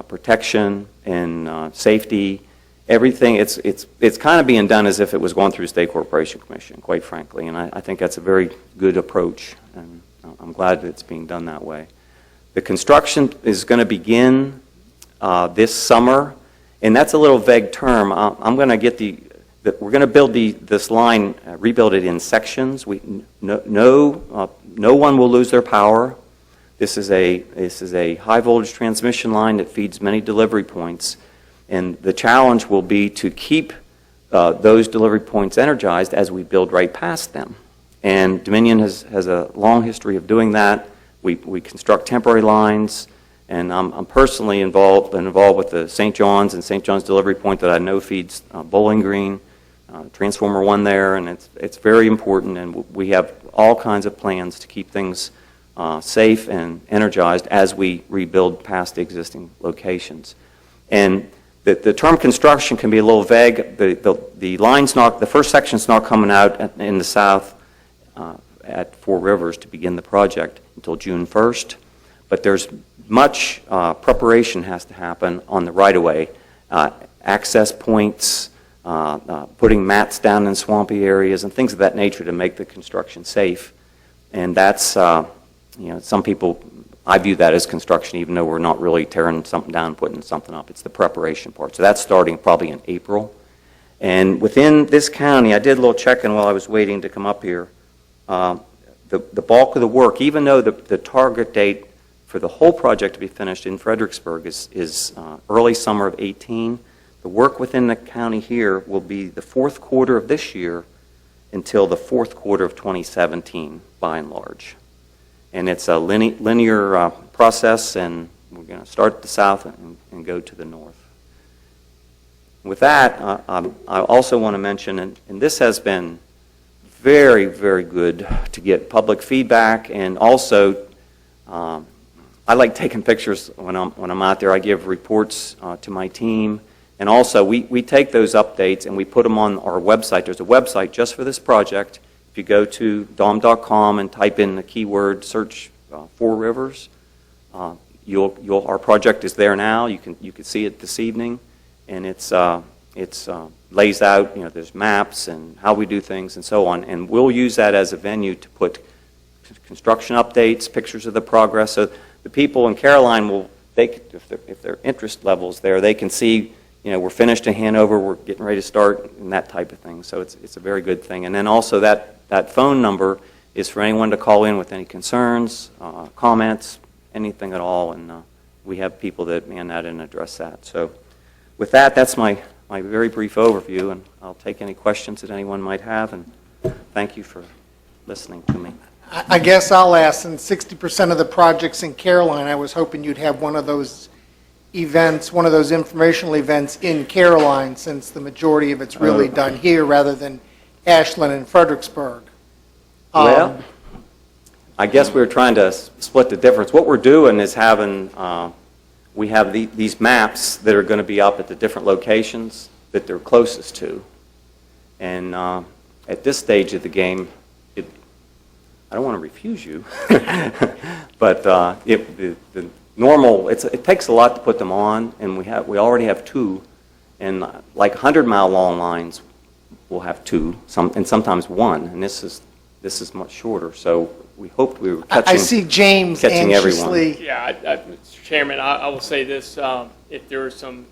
protection and safety. Everything, it's kind of being done as if it was going through State Corporation Commission, quite frankly, and I think that's a very good approach, and I'm glad that it's being done that way. The construction is going to begin this summer, and that's a little vague term. I'm going to get we're going to build this line, rebuild it in sections. No one will lose their power. This is a high voltage transmission line that feeds many delivery points. And the challenge will be to keep those delivery points energized as we build right past them. And Dominion has a long history of doing that. We construct temporary lines, and I'm personally involved with the St. John's and St. John's delivery point that I know feeds Bowling Green, Transformer 1 there, and it's very important, and we have all kinds of plans to keep things safe and energized as we rebuild past the existing locations. And the term construction can be a little vague. The line's not, the first section's not coming out in the south at 4 Rivers to begin the project until June 1st, but there's much preparation has to happen on the right-of-way, access points, putting mats down in swampy areas and things of that nature to make the construction safe. And that's, some people, I view that as construction, even though we're not really tearing something down and putting something up. It's the preparation part. So that's starting probably in April. And within this county, I did a little checking while I was waiting to come up here. The bulk of the work, even though the target date for the whole project to be finished in Fredericksburg is early summer of 18, the work within the county here will be the 4th quarter of this year until the 4th quarter of 2017, by and large. And it's a linear process, and we're going to start at the south and go to the north. With that, I also want to mention, and this has been very, very good to get public feedback, and also I like taking pictures when I'm out there. I give reports to my team, and also we take those updates and we put them on our website. There's a website just for this project. If you go to dom.com and type in the keyword search 4 Rivers, our project is there now. You can see it this evening, and it's lays out. There's maps and how we do things and so on. And we'll use that as a venue to put construction updates, pictures of the progress. So the people in Caroline if their interest level's there, they can see. We're finished in Hanover. We're getting ready to start, and that type of thing. So it's a very good thing. And then also that phone number is for anyone to call in with any concerns, comments, anything at all, and we have people that man that and address that. So with that, that's my very brief overview, and I'll take any questions that anyone might have, and thank you for listening to me. I guess I'll ask, since 60% of the projects in Caroline, I was hoping you'd have one of those events, one of those informational events in Caroline, since the majority of it's really done here rather than Ashland and Fredericksburg. Well, I guess we were trying to split the difference. What we're doing is having, we have these maps that are going to be up at the different locations that they're closest to. And at this stage of the game, I don't want to refuse you, but the normal, it takes a lot to put them on, and we already have two, and like 100-mile long lines, we'll have two, and sometimes one, and this is much shorter. So we hoped we were I see James catching anxiously. everyone. Yeah, Mr. Chairman, I will say this, if there is some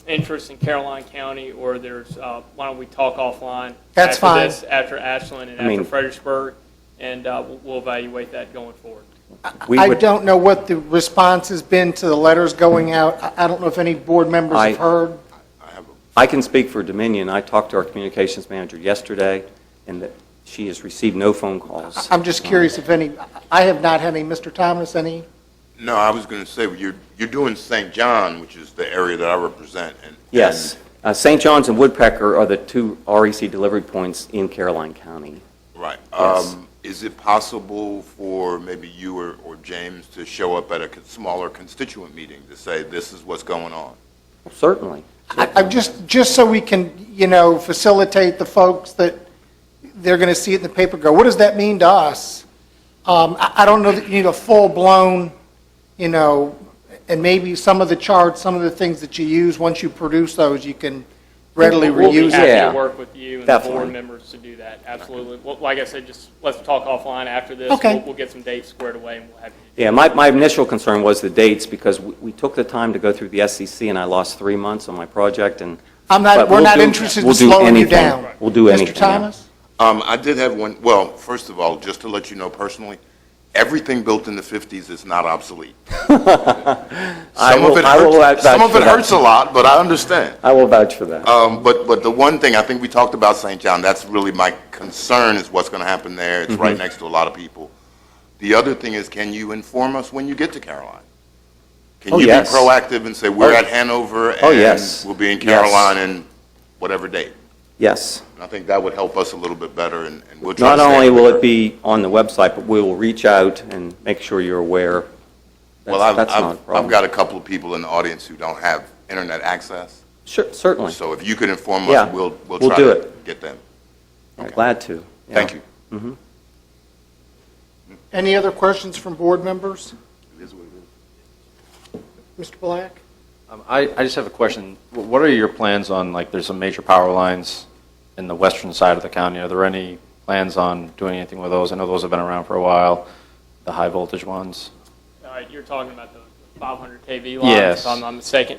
interest in Caroline County, or there's, why don't we talk offline? That's fine. After Ashland and after Fredericksburg, and we'll evaluate that going forward. I don't know what the response has been to the letters going out. I don't know if any board members have heard. I can speak for Dominion. I talked to our communications manager yesterday, and that she has received no phone calls. I'm just curious if any, I have not had any. Mr. Thomas, any? No, I was going to say, you're doing St. John, which is the area that I represent. Yes. St. John's and Woodpecker are the two REC delivery points in Caroline County. Right. Yes. Is it possible for maybe you or James to show up at a smaller constituent meeting to say, this is what's going on? Well, certainly. I'm just so we can, facilitate the folks that they're going to see it in the paper go, what does that mean to us? I don't know that you need a full-blown, and maybe some of the charts, some of the things that you use, once you produce those, you can readily We'll be reuse happy it. to work with you and Definitely. the board members to do that, absolutely. Well, like I said, just let's talk offline after this. Okay. We'll get some dates squared away, and we'll have you. Yeah, my initial concern was the dates, because we took the time to go through the SEC, and I lost 3 months on my project, and but We're we'll not do- interested in we'll do slowing you anything. down. We'll do anything. Mr. Thomas? I did have one. Well, first of all, just to let you know personally, everything built in the 50s is not obsolete. Some of it hurts a lot, but I understand. I will vouch for that. But the one thing, I think we talked about St. John, that's really my concern, is what's going to happen there. It's right next to a lot of people. The other thing is, can you inform us when you get to Caroline? Can you yes. be proactive and say, we're at Hanover, and yes. we'll be in Caroline in whatever date? Yes. And I think that would help us a little bit better, and we'll try Not to stay only will aware. it be on the website, but we will reach out and make sure you're aware. Well, That's not a I've problem. got a couple of people in the audience who don't have internet access. Sure, certainly. So if you could inform Yeah, us, we'll we'll try do to it. get them. I'm Okay. glad to. Yeah. Thank you. Mhm. Any other questions from board members? It is what it is. Mr. Black? I just have a question. What are your plans on, like, there's some major power lines in the western side of the county. Are there any plans on doing anything with those? I know those have been around for a while, the high voltage ones. You're talking about the 500 kV lines, Yes. if I'm not mistaken.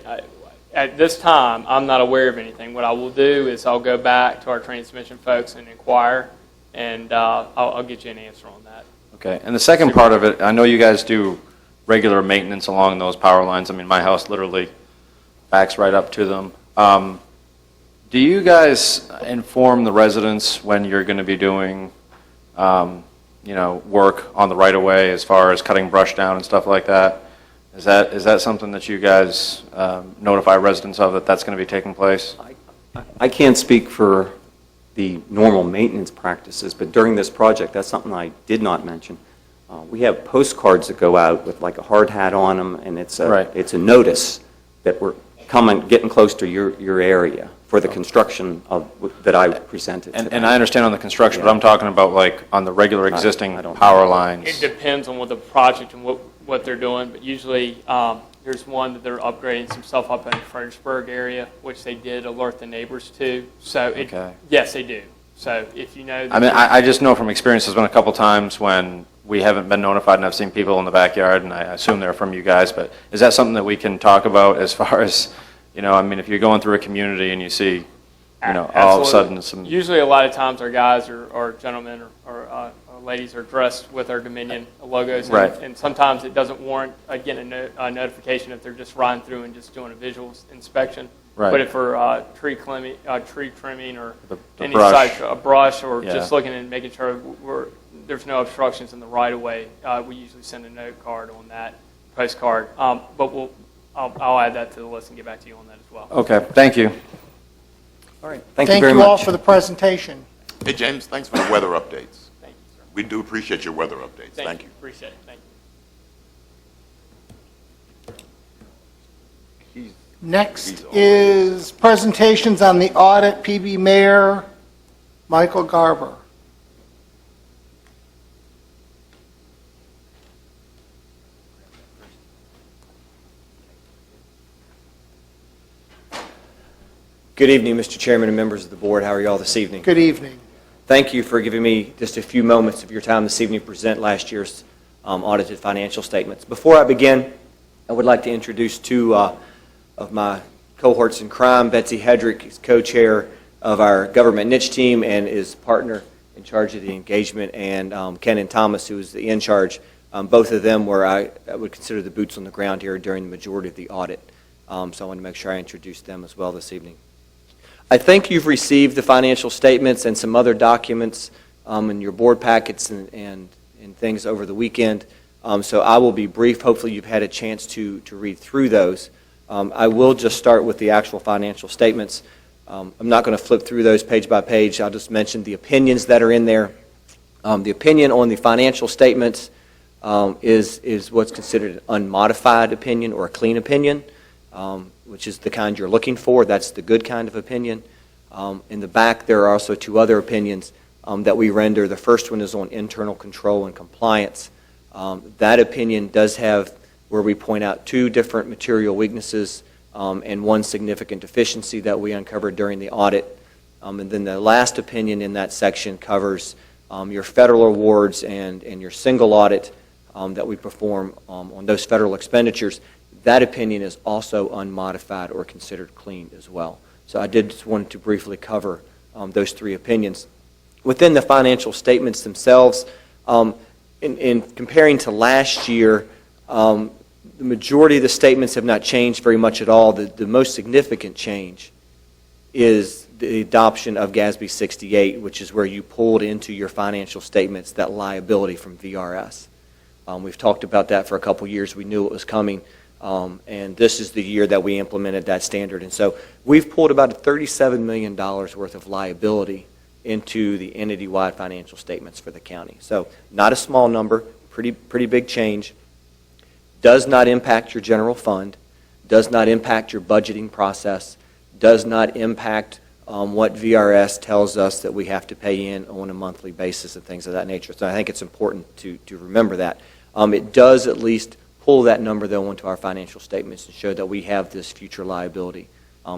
At this time, I'm not aware of anything. What I will do is I'll go back to our transmission folks and inquire, and I'll get you an answer on that. Okay, and the second part of it, I know you guys do regular maintenance along those power lines. I mean, my house literally backs right up to them. Do you guys inform the residents when you're going to be doing, work on the right-of-way as far as cutting brush down and stuff like that? Is that something that you guys notify residents of, that that's going to be taking place? I can't speak for the normal maintenance practices, but during this project, that's something I did not mention. We have postcards that go out with like a hard hat on them, and it's a notice that we're getting close to your area for the construction that I presented. And I understand on the construction, but I'm talking about like on the regular existing power lines. It depends on what the project and what they're doing, but usually there's one that they're upgrading some stuff up in the Fredericksburg area, which they did alert the neighbors to. So yes, they do. So if you know. I mean, I just know from experience, there's been a couple times when we haven't been notified, and I've seen people in the backyard, and I assume they're from you guys, but is that something that we can talk about as far as, I mean, if you're going through a community and you see, all of a sudden some... Usually a lot of times our guys or gentlemen or ladies are dressed with our Dominion logos. Right. And sometimes it doesn't warrant getting a notification if they're just riding through and just doing a visual inspection. Right. But if for tree trimming or The any brush. side, a brush, or Yeah. just looking and making sure there's no obstructions in the right of way, we usually send a note card on that postcard. But I'll add that to the list and get back to you on that as well. Okay, thank you. All right, thank you Thank very you all much. for the presentation. Hey, James, thanks for the weather updates. Thank you, sir. We do appreciate your weather updates. Thank you. Appreciate it. Thank you. Next is presentations on the audit, PB Mayor Michael Garber. Good evening, Mr. Chairman and members of the board. How are you all this evening? Good evening. Thank you for giving me just a few moments of your time this evening to present last year's audited financial statements. Before I begin, I would like to introduce two of my cohorts in crime. Betsy Hedrick is co-chair of our government niche team and is partner in charge of the engagement, and Ken Thomas, who is the in charge. Both of them were, I would consider, the boots on the ground here during the majority of the audit. So I want to make sure I introduce them as well this evening. I think you've received the financial statements and some other documents in your board packets and things over the weekend. So I will be brief. Hopefully you've had a chance to read through those. I will just start with the actual financial statements. I'm not going to flip through those page by page. I'll just mention the opinions that are in there. The opinion on the financial statements is what's considered an unmodified opinion or a clean opinion, which is the kind you're looking for. That's the good kind of opinion. In the back, there are also two other opinions that we render. The first one is on internal control and compliance. That opinion does have where we point out two different material weaknesses and one significant deficiency that we uncovered during the audit. And then the last opinion in that section covers your federal awards and your single audit that we perform on those federal expenditures. That opinion is also unmodified or considered clean as well. So I did just want to briefly cover those three opinions. Within the financial statements themselves, in comparing to last year, the majority of the statements have not changed very much at all. The most significant change is the adoption of GASB 68, which is where you pulled into your financial statements that liability from VRS. We've talked about that for a couple years. We knew it was coming. And this is the year that we implemented that standard. And so we've pulled about $37 million worth of liability into the entity-wide financial statements for the county. So not a small number, pretty big change. Does not impact your general fund, does not impact your budgeting process, does not impact what VRS tells us that we have to pay in on a monthly basis and things of that nature. So I think it's important to remember that. It does at least pull that number, though, into our financial statements and show that we have this future liability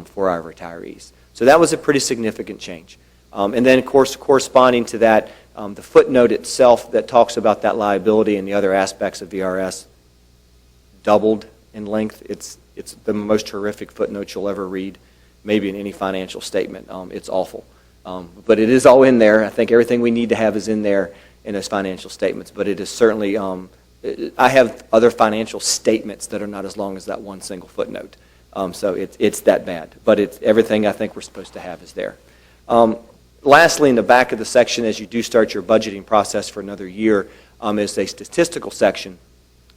for our retirees. So that was a pretty significant change. And then, of course, corresponding to that, the footnote itself that talks about that liability and the other aspects of VRS doubled in length. It's the most horrific footnote you'll ever read, maybe in any financial statement. It's awful. But it is all in there. I think everything we need to have is in there in those financial statements. But it is certainly... I have other financial statements that are not as long as that one single footnote. So it's that bad. But it's everything I think we're supposed to have is there. Lastly, in the back of the section, as you do start your budgeting process for another year, is a statistical section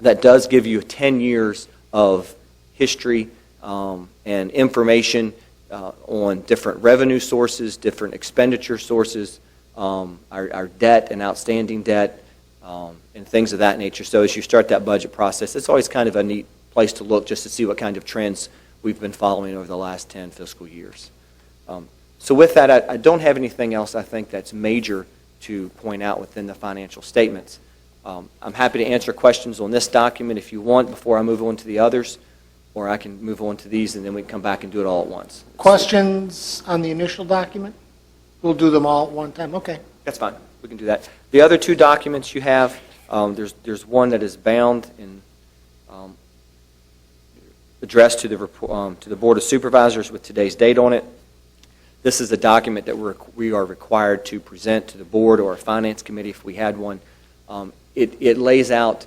that does give you 10 years of history and information on different revenue sources, different expenditure sources, our debt and outstanding debt, and things of that nature. So as you start that budget process, it's always kind of a neat place to look just to see what kind of trends we've been following over the last 10 fiscal years. So with that, I don't have anything else I think that's major to point out within the financial statements. I'm happy to answer questions on this document if you want before I move on to the others, or I can move on to these and then we can come back and do it all at once. Questions on the initial document? We'll do them all at one time. Okay. That's fine. We can do that. The other two documents you have, there's one that is bound and addressed to the Board of Supervisors with today's date on it. This is a document that we are required to present to the board or a finance committee if we had one. It lays out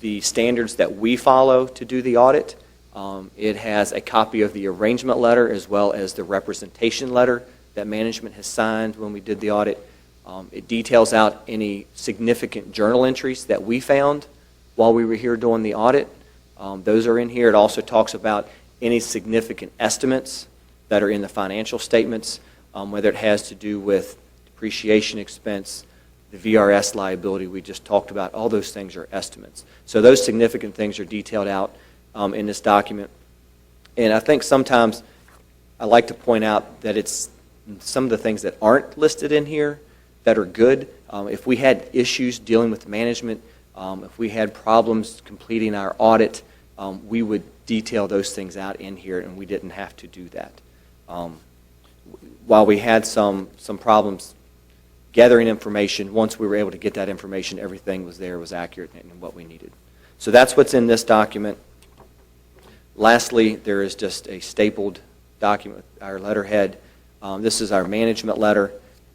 the standards that we follow to do the audit. It has a copy of the arrangement letter as well as the representation letter that management has signed when we did the audit. It details out any significant journal entries that we found while we were here doing the audit. Those are in here. It also talks about any significant estimates that are in the financial statements, whether it has to do with depreciation expense, the VRS liability we just talked about. All those things are estimates. So those significant things are detailed out in this document. And I think sometimes I like to point out that it's some of the things that aren't listed in here that are good. If we had issues dealing with management, if we had problems completing our audit, we would detail those things out in here, and we didn't have to do that. While we had some problems gathering information, once we were able to get that information, everything was there, was accurate, and what we needed. So that's what's in this document. Lastly, there is just a stapled document with our letterhead. This is our management letter,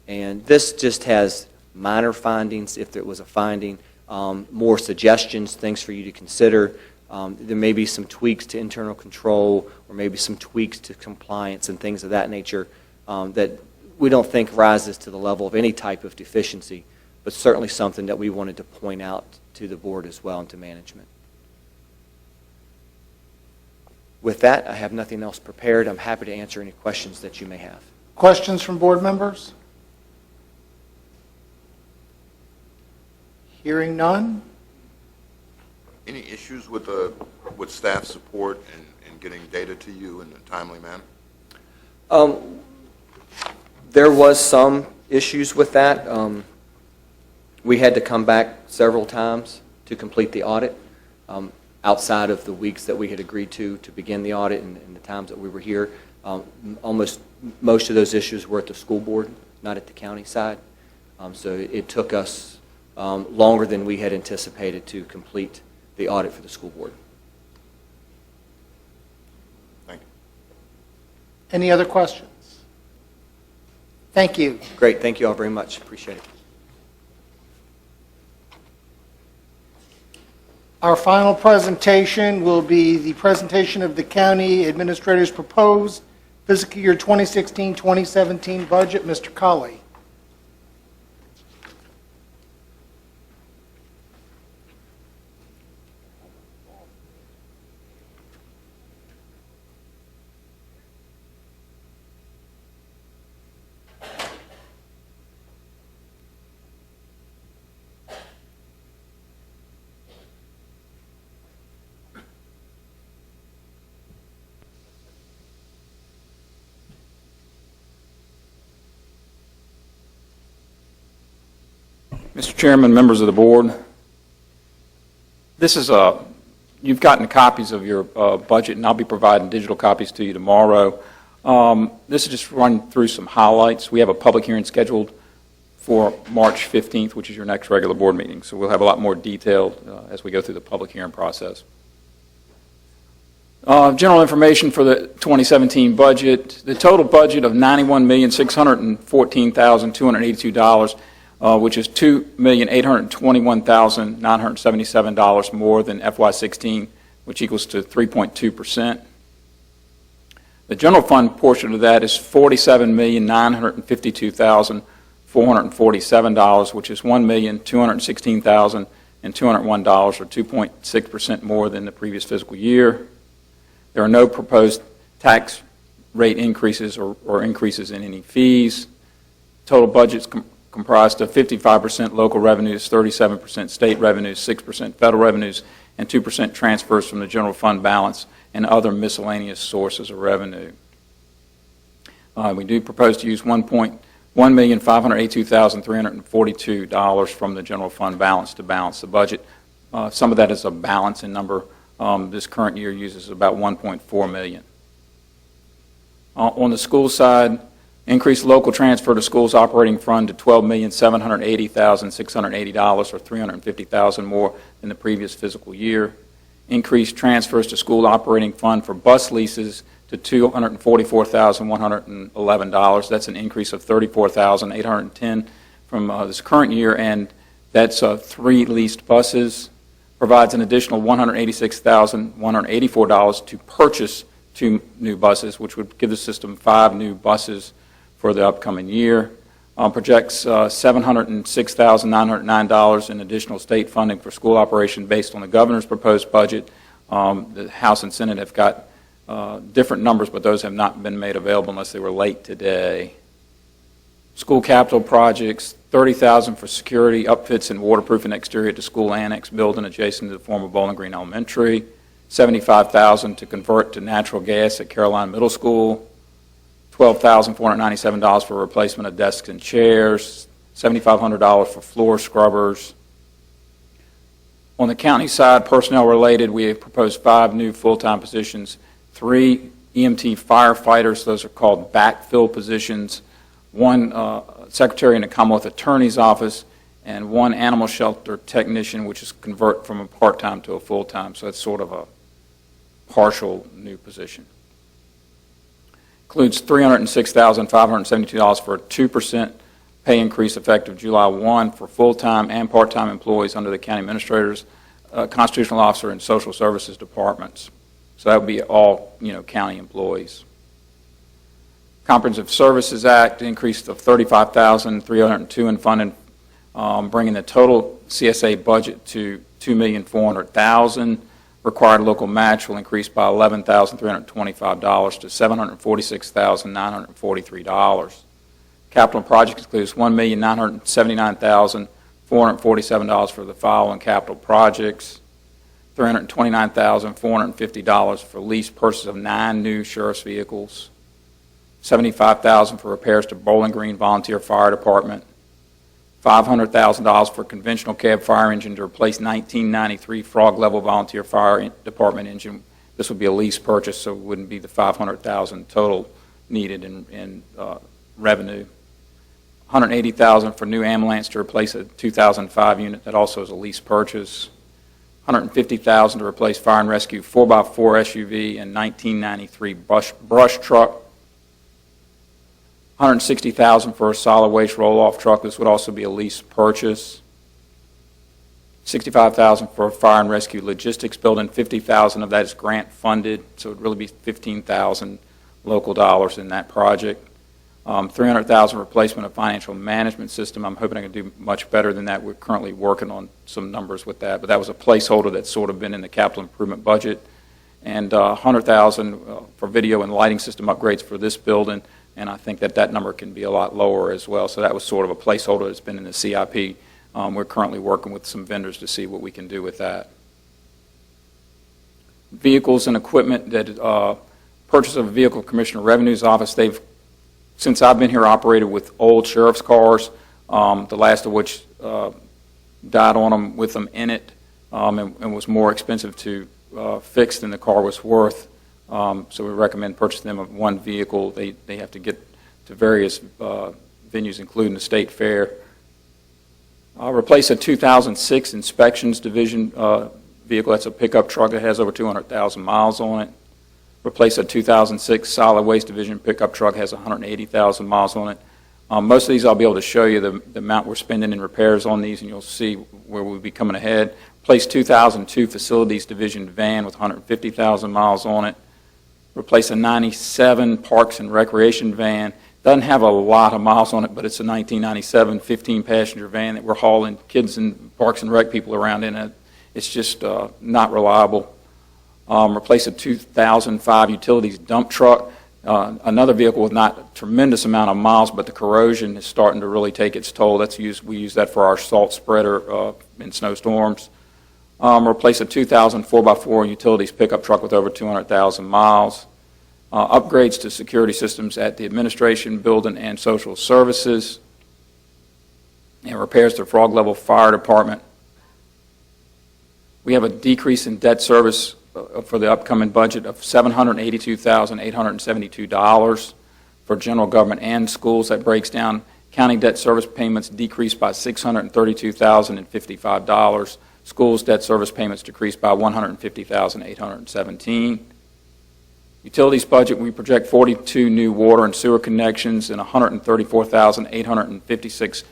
and this just has minor findings, if there was a finding, more suggestions, things for you to consider. There may be some tweaks to internal control or maybe some tweaks to compliance and things of that nature that we don't think rises to the level of any type of deficiency, but certainly something that we wanted to point out to the board as well and to management. With that, I have nothing else prepared. I'm happy to answer any questions that you may have. Questions from board members? Hearing none? Any issues with staff support and getting data to you in a timely manner? There was some issues with that. We had to come back several times to complete the audit outside of the weeks that we had agreed to begin the audit and the times that we were here. Most of those issues were at the school board, not at the county side. So it took us longer than we had anticipated to complete the audit for the school board. Thank you. Any other questions? Thank you. Great. Thank you all very much. Appreciate it. Our final presentation will be the presentation of the county administrator's proposed fiscal year 2016-2017 budget. Mr. Colley. Mr. Chairman, members of the board, this is you've gotten copies of your budget, and I'll be providing digital copies to you tomorrow. This is just run through some highlights. We have a public hearing scheduled for March 15th, which is your next regular board meeting. So we'll have a lot more detail as we go through the public hearing process. General information for the 2017 budget. The total budget of $91,614,282, which is $2,821,977 more than FY16, which equals to 3.2%. The general fund portion of that is $47,952,447, which is $1,216,201, or 2.6% more than the previous fiscal year. There are no proposed tax rate increases or increases in any fees. Total budget's comprised of 55% local revenues, 37% state revenues, 6% federal revenues, and 2% transfers from the general fund balance and other miscellaneous sources of revenue. We do propose to use $1,582,342 from the general fund balance to balance the budget. Some of that is a balancing number. This current year uses about $1.4 million. On the school side, increased local transfer to schools operating fund to $12,780,680, or $350,000 more than the previous fiscal year. Increased transfers to school operating fund for bus leases to $244,111. That's an increase of $34,810 from this current year, and that's 3 leased buses. Provides an additional $186,184 to purchase 2 new buses, which would give the system 5 new buses for the upcoming year. Projects $706,909 in additional state funding for school operation based on the governor's proposed budget. The House and Senate have got different numbers, but those have not been made available unless they were late today. School capital projects, $30,000 for security, upfits, and waterproofing exterior at the school annex building adjacent to the former Bowling Green Elementary. $75,000 to convert to natural gas at Caroline Middle School. $12,497 for replacement of desks and chairs. $7,500 for floor scrubbers. On the county side, personnel related, we have proposed 5 new full-time positions, 3 EMT firefighters, those are called backfill positions, 1 secretary in the Commonwealth Attorney's Office, and 1 animal shelter technician, which is convert from a part-time to a full-time, so it's sort of a partial new position. Includes $306,572 for a 2% pay increase effective July 1 for full-time and part-time employees under the county administrators, constitutional officer, and social services departments. So that would be all, county employees. Comprehensive Services Act increase of $35,302 in funding, bringing the total CSA budget to $2,400,000. Required local match will increase by $11,325 to $746,943. Capital projects includes $1,979,447 for the following capital projects: $329,450 for lease purchase of 9 new sheriff's vehicles, $75,000 for repairs to Bowling Green Volunteer Fire Department, $500,000 for conventional cab fire engine to replace 1993 Frog Level Volunteer Fire Department engine. This would be a lease purchase, so it wouldn't be the $500,000 total needed in revenue. $180,000 for new ambulance to replace a 2005 unit. That also is a lease purchase. $150,000 to replace fire and rescue 4x4 SUV and 1993 brush truck. $160,000 for a solid waste roll-off truck. This would also be a lease purchase. $65,000 for a fire and rescue logistics building. $50,000 of that is grant funded, so it would really be $15,000 local dollars in that project. $300,000 replacement of financial management system. I'm hoping I can do much better than that. We're currently working on some numbers with that, but that was a placeholder that's sort of been in the capital improvement budget. And $100,000 for video and lighting system upgrades for this building. And I think that number can be a lot lower as well. So that was sort of a placeholder that's been in the CIP. We're currently working with some vendors to see what we can do with that. Vehicles and equipment that purchase of a vehicle, Commissioner Revenue's office, since I've been here, operated with old sheriff's cars, the last of which died on them with them in it, and was more expensive to fix than the car was worth. So we recommend purchasing them of 1 vehicle. They have to get to various venues, including the state fair. Replace a 2006 Inspections Division vehicle. That's a pickup truck that has over 200,000 miles on it. Replace a 2006 Solid Waste Division pickup truck, has 180,000 miles on it. Most of these I'll be able to show you the amount we're spending in repairs on these, and you'll see where we'll be coming ahead. Replace 2002 Facilities Division van with 150,000 miles on it. Replace a 97 Parks and Recreation van. Doesn't have a lot of miles on it, but it's a 1997 15-passenger van that we're hauling kids and Parks and Rec people around in it. It's just not reliable. Replace a 2005 Utilities dump truck. Another vehicle with not a tremendous amount of miles, but the corrosion is starting to really take its toll. We use that for our salt spreader in snowstorms. Replace a 2000 4x4 Utilities pickup truck with over 200,000 miles. Upgrades to security systems at the administration building and social services. And repairs to Frog Level Fire Department. We have a decrease in debt service for the upcoming budget of $782,872 for general government and schools. That breaks down county debt service payments decreased by $632,055. Schools debt service payments decreased by $150,817. Utilities budget, we project 42 new water and sewer connections and $134,856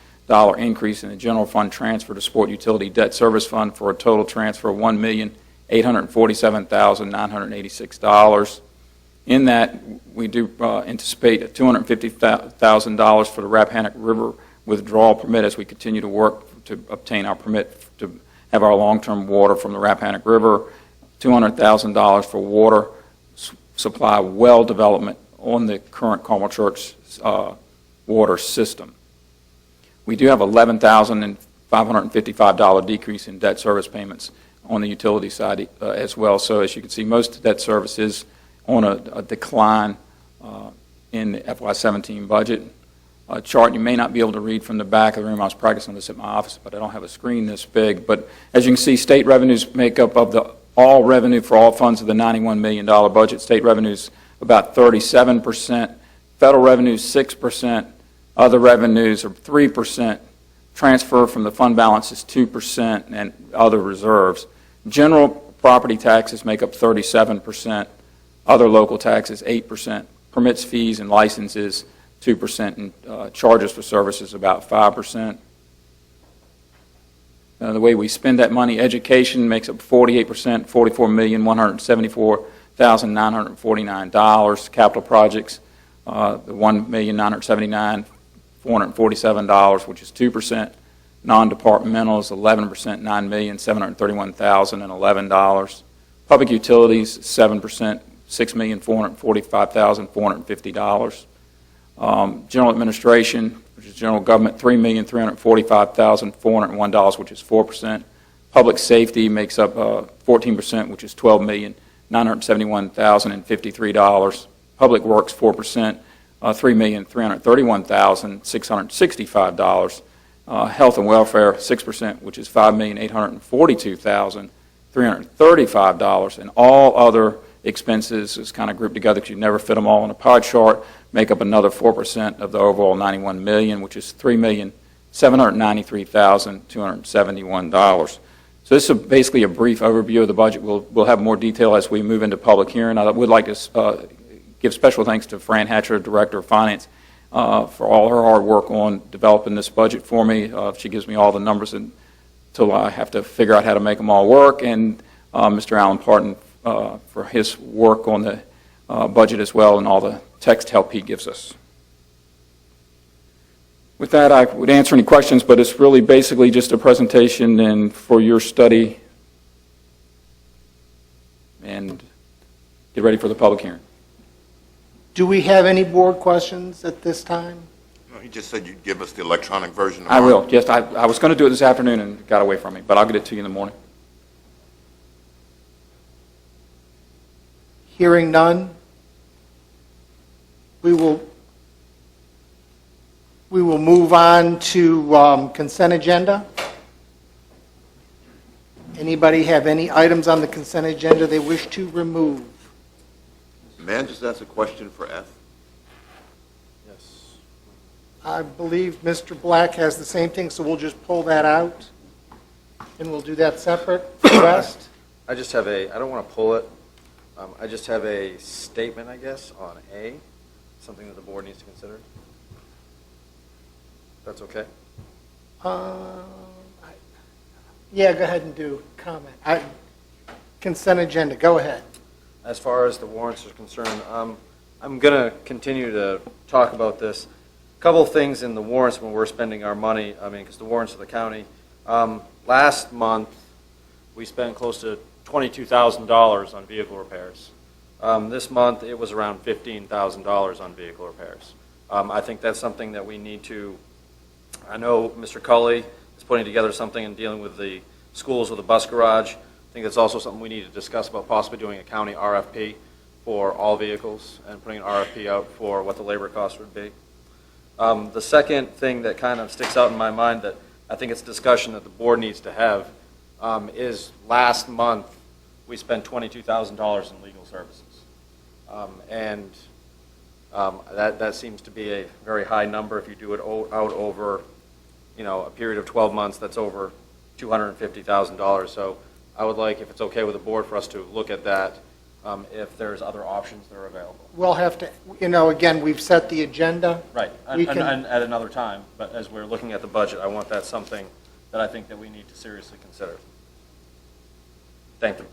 increase in the general fund transfer to support utility debt service fund for a total transfer of $1,847,986. In that, we do anticipate $250,000 for the Rappahannock River withdrawal permit as we continue to work to obtain our permit to have our long-term water from the Rappahannock River, $200,000 for water supply well development on the current Carmel Church water system. We do have $11,555 decrease in debt service payments on the utility side as well. So as you can see, most debt service is on a decline in the FY17 budget. A chart you may not be able to read from the back of the room. I was practicing this at my office, but I don't have a screen this big. But as you can see, state revenues make up of the all revenue for all funds of the $91 million budget. State revenues about 37%, federal revenues 6%, other revenues are 3%, transfer from the fund balance is 2%, and other reserves. General property taxes make up 37%, other local taxes 8%, permits, fees, and licenses 2%, and charges for services about 5%. The way we spend that money, education makes up 48%, $44,174,949. Capital projects, the $1,979,447, which is 2%. Non-departmentals, 11%, $9,731,011. Public utilities, 7%, $6,445,450. General administration, which is general government, $3,345,401, which is 4%. Public safety makes up 14%, which is $12,971,053. Public works, 4%, $3,331,665. Health and welfare, 6%, which is $5,842,335. And all other expenses is kind of grouped together because you never fit them all in a pie chart, make up another 4% of the overall $91 million, which is $3,793,271. So this is basically a brief overview of the budget. We'll have more detail as we move into public hearing. I would like to give special thanks to Fran Hatcher, Director of Finance, for all her hard work on developing this budget for me. She gives me all the numbers until I have to figure out how to make them all work, and Mr. Alan Parton for his work on the budget as well and all the text help he gives us. With that, I would answer any questions, but it's really basically just a presentation and for your study, and get ready for the public hearing. Do we have any board questions at this time? No, he just said you'd give us the electronic version. I will. Yes, I was going to do it this afternoon and it got away from me, but I'll get it to you in the morning. Hearing none, we will move on to consent agenda. Anybody have any items on the consent agenda they wish to remove? May I just ask a question for F? Yes. I believe Mr. Black has the same thing, so we'll just pull that out, and we'll do that separate for the rest. I just have I don't want to pull it. I just have a statement, I guess, on A, something that the board needs to consider. That's okay? Yeah, go ahead and do comment. Consent agenda, go ahead. As far as the warrants are concerned, I'm going to continue to talk about this. A couple of things in the warrants when we're spending our money, because the warrants of the county. Last month, we spent close to $22,000 on vehicle repairs. This month, it was around $15,000 on vehicle repairs. I think that's something that we need to, I know Mr. Culley is putting together something and dealing with the schools with a bus garage. I think that's also something we need to discuss about possibly doing a county RFP for all vehicles and putting an RFP out for what the labor cost would be. The second thing that kind of sticks out in my mind that I think it's a discussion that the board needs to have is last month we spent $22,000 in legal services. That seems to be a very high number. If you do it out over, a period of 12 months, that's over $250,000. So I would like, if it's okay with the board, for us to look at that if there's other options that are available. We'll have to, again, we've set the agenda. Right, We and can- and at another time, but as we're looking at the budget, I want that something that I think that we need to seriously consider. Thank you.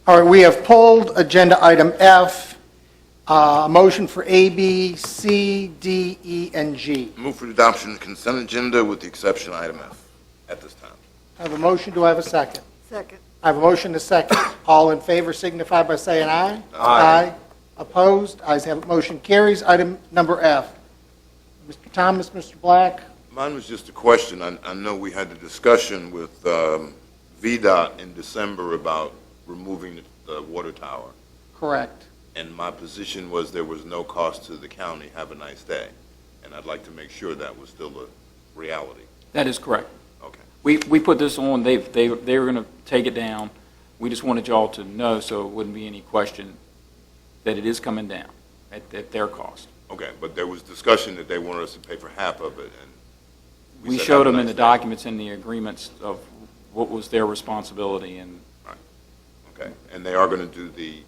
All right, we have pulled agenda item F, a motion for A, B, C, D, E, and G. Move for the adoption of the consent agenda with the exception of item F at this time. I have a motion, do I have a second? Second. I have a motion and a second. All in favor signify by saying aye. Aye. Opposed? Ayes have it, motion carries. Item number F. Mr. Thomas, Mr. Black? Mine was just a question. I know we had a discussion with VDOT in December about removing the water tower, Correct. and my position was there was no cost to the county. Have a nice day. And I'd like to make sure that was still a reality. That is correct. Okay. We put this on, they were going to take it down. We just wanted y'all to know so it wouldn't be any question that it is coming down at their cost. Okay, but there was discussion that they wanted us to pay for half of it, and We said, showed "Have a them in nice the day." documents and the agreements of what was their responsibility, and Okay, and they are going to do the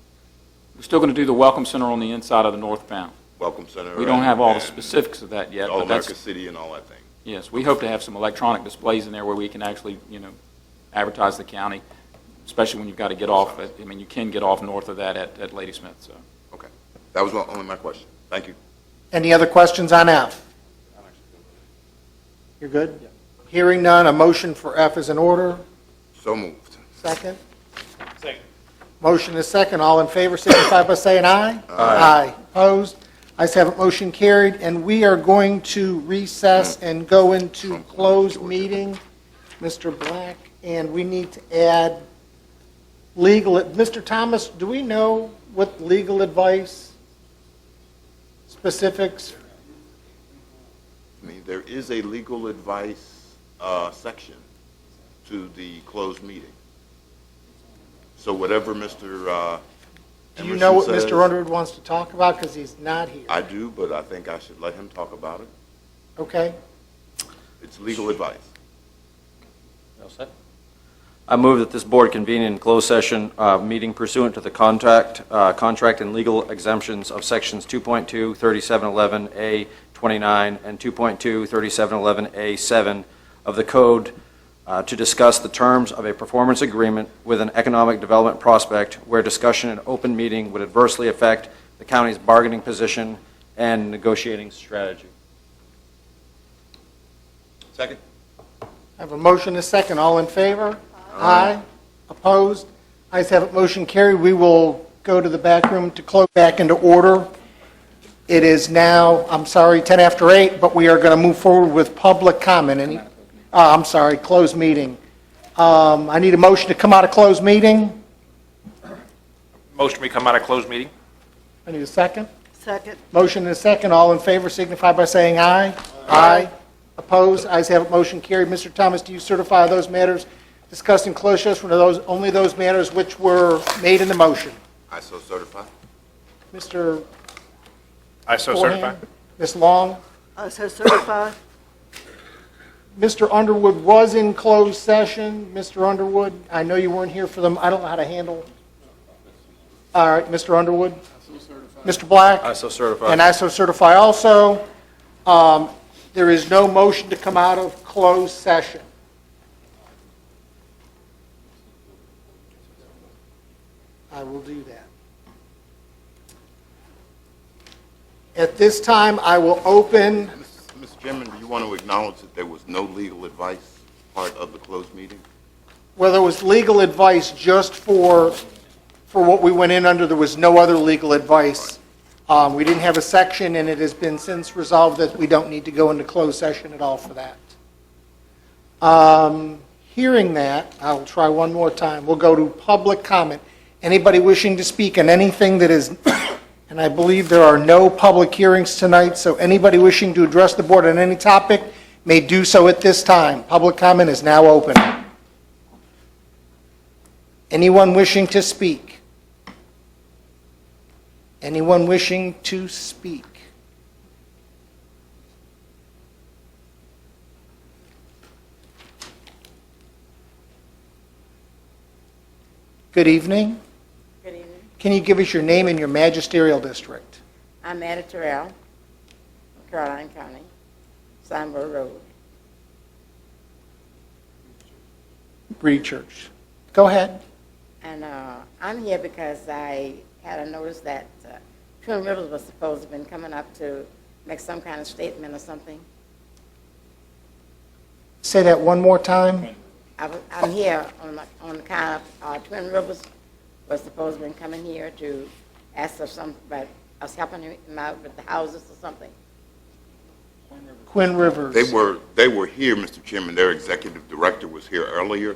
we're still going to do the Welcome Center on the inside of the northbound. Welcome Center. We don't have all the and specifics of that yet, All but America that's, City and all that thing. yes, we hope to have some electronic displays in there where we can actually, advertise the county, especially when you've got to get off, you can get off north of that at Ladysmith, so. Okay, that was only my question. Thank you. Any other questions on F? You're good? Hearing none, a motion for F is in order. So moved. Second? Second. Motion is second. All in favor signify by saying aye. Aye. Opposed? Ayes have it, motion carried. And we are going to recess and go into closed meeting, Mr. Black, and we need to add legal, Mr. Thomas, do we know what legal advice specifics? I mean, there is a legal advice section to the closed meeting. So whatever Mr. Do you know what Emerson says, Mr. Underwood wants to talk about? Because he's not here. I do, but I think I should let him talk about it. Okay? It's legal advice. All set? I move that this board convene in closed session meeting pursuant to the contract and legal exemptions of sections 2.2, 3711A 29 and 2.2, 3711A 7 of the code to discuss the terms of a performance agreement with an economic development prospect where discussion in open meeting would adversely affect the county's bargaining position and negotiating strategy. Second. I have a motion and a second. All in favor? Aye. Opposed? Ayes have it, motion carried. We will go to the back room to close back into order. It is now, 10 after 8, but we are going to move forward with public comment. Closed meeting. I need a motion to come out of closed meeting. Motion we come out of closed meeting? I need a second. Second. Motion and a second. All in favor signify by saying aye. Aye. Opposed? Ayes have it, motion carried. Mr. Thomas, do you certify those matters discussed in closed session are only those matters which were made in the motion? I so certify. Mr. I so Forehand? certify. Ms. Long? So certified. Mr. Underwood was in closed session. Mr. Underwood, I know you weren't here for them. I don't know how to handle. All right, Mr. Underwood? Mr. Black? I so certify. And I so certify also. There is no motion to come out of closed session. I will do that. At this time, I will open. Mr. Chairman, do you want to acknowledge that there was no legal advice part of the closed meeting? Well, there was legal advice just for what we went in under. There was no other legal advice. We didn't have a section, and it has been since resolved that we don't need to go into closed session at all for that. Hearing that, I'll try one more time. We'll go to public comment. Anybody wishing to speak on anything that is, and I believe there are no public hearings tonight, so anybody wishing to address the board on any topic may do so at this time. Public comment is now open. Anyone wishing to speak? Anyone wishing to speak? Good evening. Good Can you give us your name and your magisterial district? I'm Addie Terrell, Caroline County, Signboard Road. Breed Church. Go ahead. And I'm here because I had a notice that Twin Rivers was supposed to have been coming up to make some kind of statement or something. Say that one more time. I'm here on account of Twin Rivers was supposed to have been coming here to ask us something about us helping him out with the houses or something. Quinn Rivers. They were here, Mr. Chairman. Their executive director was here earlier,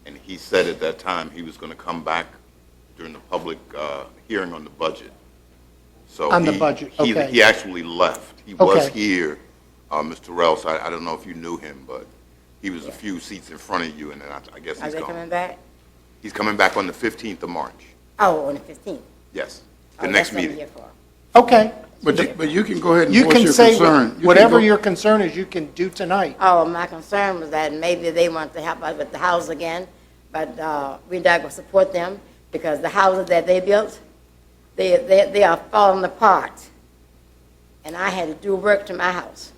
and he said at that time he was going to come back during the public hearing on the budget. So On the budget, okay. He actually left. He was Okay. here, Mr. Rels. I don't know if you knew him, but he was a few seats in front of you, and then I guess Are he's they gone. coming back? He's coming back on the 15th of March. Oh, on the 15th. Yes, Oh, the next that's what I'm meeting. here for. Okay. But you can go ahead and You voice can your say concern. You can whatever go- your concern is, you can do tonight. Oh, my concern was that maybe they want to help us with the house again, but we're not going to support them because the houses that they built, they are falling apart. And I had to do work to my house.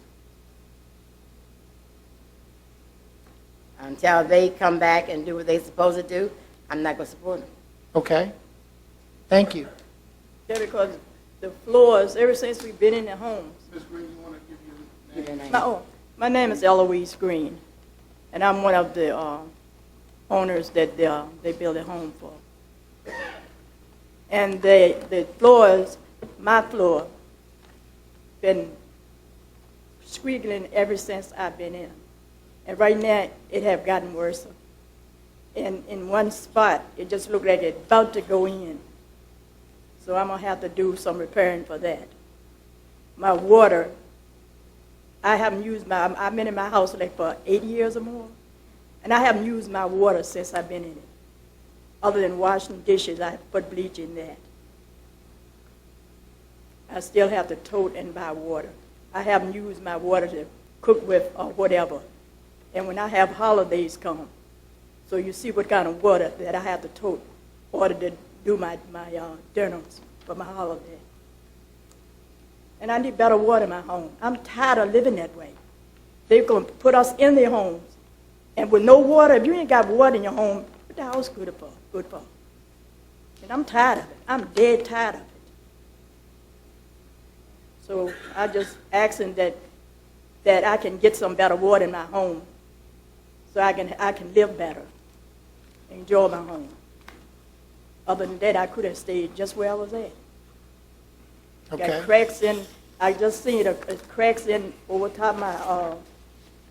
Until they come back and do what they're supposed to do, I'm not going to support them. Okay. Thank you. Yeah, because the floors, ever since we've been in the homes. Ms. Green, you want to give your Give your name. My name is Eloise Green, and I'm one of the owners that they built a home for. And the floors, my floor, been squiggling ever since I've been in. And right now, it have gotten worse. In one spot, it just looked like it's about to go in. So I'm going to have to do some repairing for that. My water, I've been in my house like for 8 years or more, and I haven't used my water since I've been in it. Other than washing dishes, I put bleach in that. I still have to tote and buy water. I haven't used my water to cook with or whatever. And when I have holidays come, so you see what kind of water that I have to tote in order to do my dinners for my holiday. And I need better water in my home. I'm tired of living that way. They're going to put us in their homes, and with no water, if you ain't got water in your home, what the house good for? And I'm tired of it. I'm dead tired of it. So I just asking that I can get some better water in my home, so I can live better, enjoy my home. Other than that, I could have stayed just where I was at. Okay. Got cracks in. I just seen cracks in over top my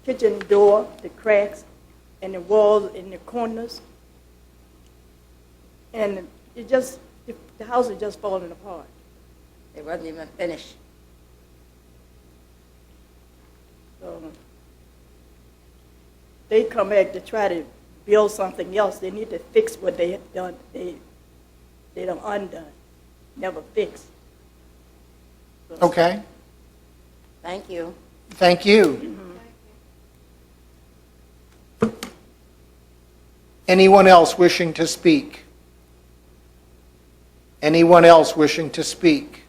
kitchen door, the cracks, and the walls in the corners, and the house is just falling apart. It wasn't even finished. So they come back to try to build something else. They need to fix what they have done. They done undone, never fixed. So, Okay. Thank you. Thank you. Anyone else wishing to speak? Anyone else wishing to speak?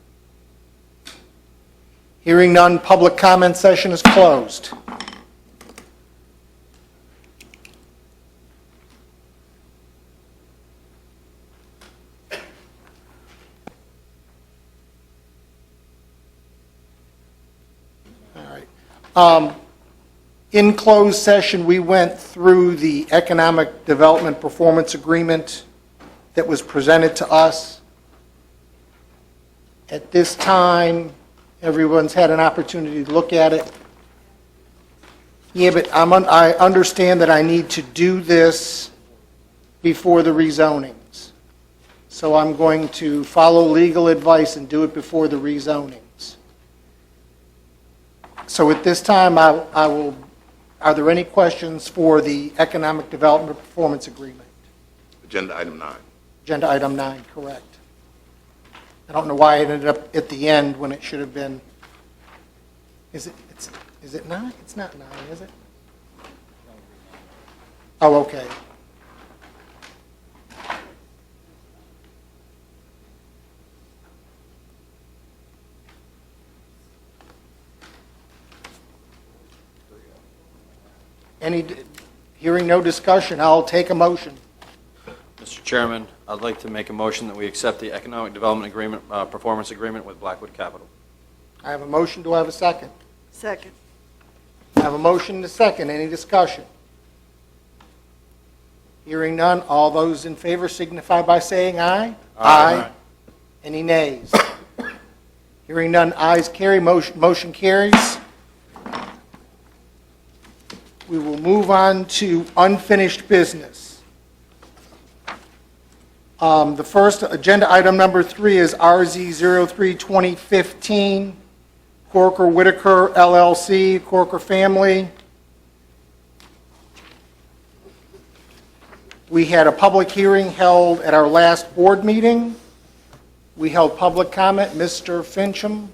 Hearing none, public comment session is closed. All right. In closed session, we went through the Economic Development Performance Agreement that was presented to us. At this time, everyone's had an opportunity to look at it. Yeah, but I understand that I need to do this before the rezonings. So I'm going to follow legal advice and do it before the rezonings. So at this time, I will, are there any questions for the Economic Development Performance Agreement? Agenda item 9. Agenda item 9, correct. I don't know why it ended up at the end when it should have been. Is it 9? It's not 9, is it? Oh, okay. Hearing no discussion, I'll take a motion. Mr. Chairman, I'd like to make a motion that we accept the Economic Development Agreement, Performance Agreement with Blackwood Capital. I have a motion. Do I have a second? Second. I have a motion and a second. Any discussion? Hearing none, all those in favor signify by saying aye. Aye. Any nays? Hearing none, ayes carry, motion carries. We will move on to unfinished business. The first, agenda item number 3 is RZ 03-2015, Corker Whitaker LLC, Corker Family. We had a public hearing held at our last board meeting. We held public comment. Mr. Fincham,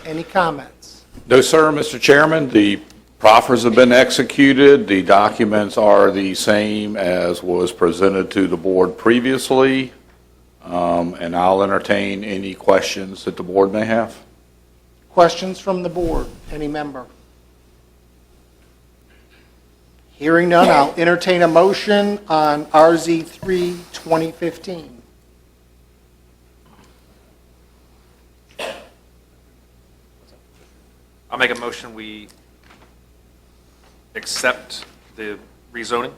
any comments? No, sir, Mr. Chairman. The proffers have been executed. The documents are the same as was presented to the board previously, and I'll entertain any questions that the board may have. Questions from the board? Any member? Hearing none, I'll entertain a motion on RZ 3-2015. I'll make a motion, we accept the rezoning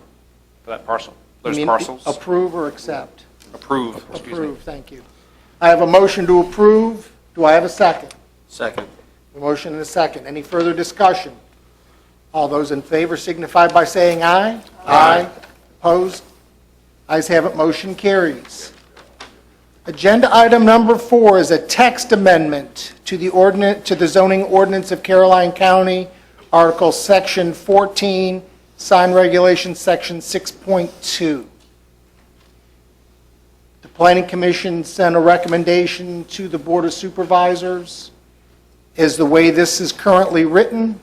for that parcel, those You mean parcels. Approve or accept? Approve, excuse me. Approve, thank you. I have a motion to approve. Do I have a second? Second. A motion and a second. Any further discussion? All those in favor signify by saying aye. Aye. Opposed? Ayes have it, motion carries. Agenda item number 4 is a text amendment to the zoning ordinance of Caroline County, Article Section 14, Sign Regulations, Section 6.2. The Planning Commission sent a recommendation to the Board of Supervisors. Is the way this is currently written.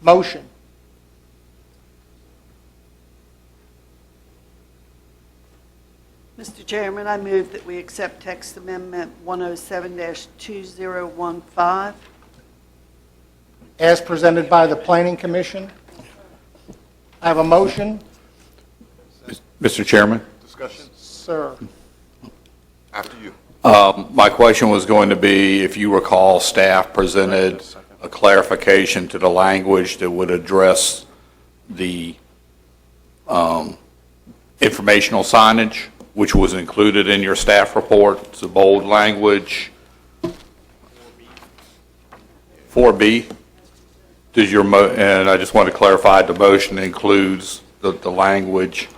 Motion. Mr. Chairman, I move that we accept text amendment 107-2015. As presented by the Planning Commission. I have a motion. Mr. Chairman? Discussion? Sir. After you. My question was going to be, if you recall, staff presented a clarification to the language that would address the informational signage, which was included in your staff report. It's a bold language. 4B. Does your and I just want to clarify, the motion includes the language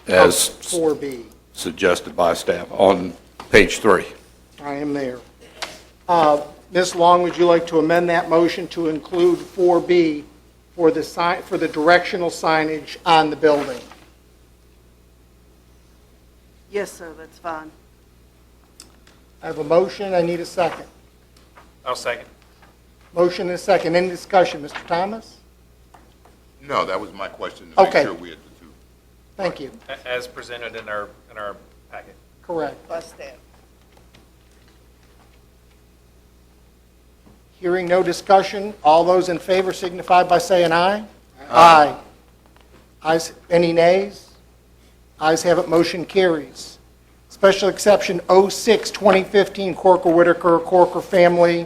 as 4B. suggested by staff on page 3. I am there. Ms. Long, would you like to amend that motion to include 4B for the directional signage on the building? Yes, sir, that's fine. I have a motion. I need a second. I'll second. Motion and a second. Any discussion? Mr. Thomas? No, that was my question, to make Okay. sure we had the two. Thank you. As presented in our packet. Correct. By staff. Hearing no discussion, all those in favor signify by saying aye. Aye. Ayes, any nays? Ayes have it, motion carries. Special exception 06-2015, Corker Whitaker, Corker Family,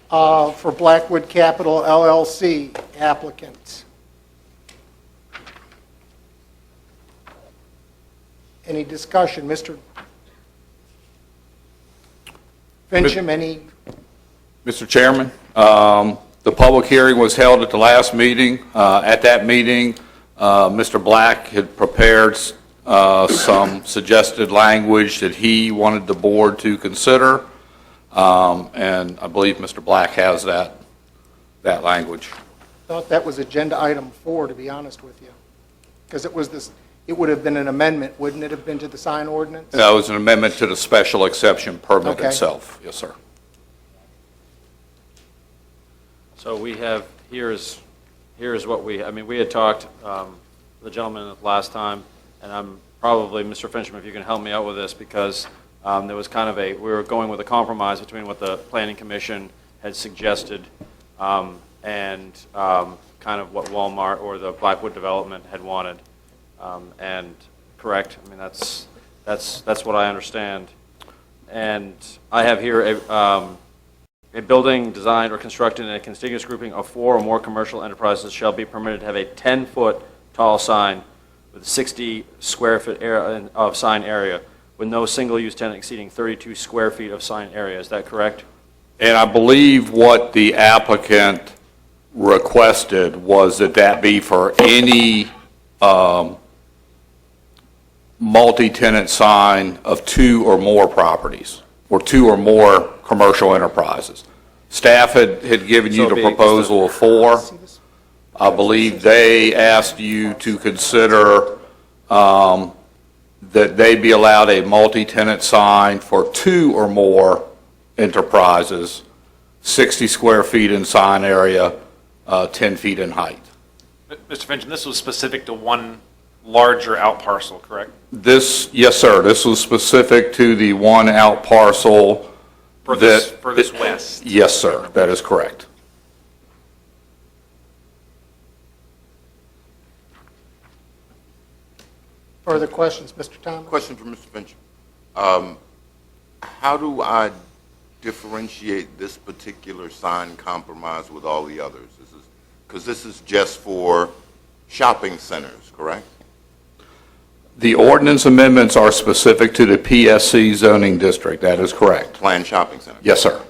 for Blackwood Capital LLC applicant. Any discussion? Mr. Fincham, any? Mr. Chairman, the public hearing was held at the last meeting. At that meeting, Mr. Black had prepared some suggested language that he wanted the board to consider, and I believe Mr. Black has that language. Thought that was agenda item 4, to be honest with you, because it would have been an amendment, wouldn't it have been to the sign ordinance? That was an amendment to the special exception permit Okay. itself. Yes, sir. So we have, here's what we had talked, the gentleman last time, and I'm probably, Mr. Fincham, if you can help me out with this, because There was kind of we were going with a compromise between what the Planning Commission had suggested and kind of what Walmart or the Blackwood Development had wanted. And correct, I mean, that's what I understand. And I have here a building designed or constructed in a contiguous grouping of 4 or more commercial enterprises shall be permitted to have a 10-foot tall sign with 60 square foot area of sign area, with no single-use tenant exceeding 32 square feet of sign area. Is that correct? And I believe what the applicant requested was that that be for any multi-tenant sign of 2 or more properties, or 2 or more commercial enterprises. Staff had given you the proposal of 4. I believe they asked you to consider that they be allowed a multi-tenant sign for 2 or more enterprises, 60 square feet in sign area, 10 feet in height. Mr. Fincham, this was specific to one larger out parcel, correct? This, yes, sir, this was specific to the one out parcel. Furthest west. Yes, sir, that is correct. Further questions, Mr. Thomas? Question for Mr. Fincham. How do I differentiate this particular sign compromise with all the others? Because this is just for shopping centers, correct? The ordinance amendments are specific to the PSC zoning district, that is correct. Planned shopping centers? Yes, sir.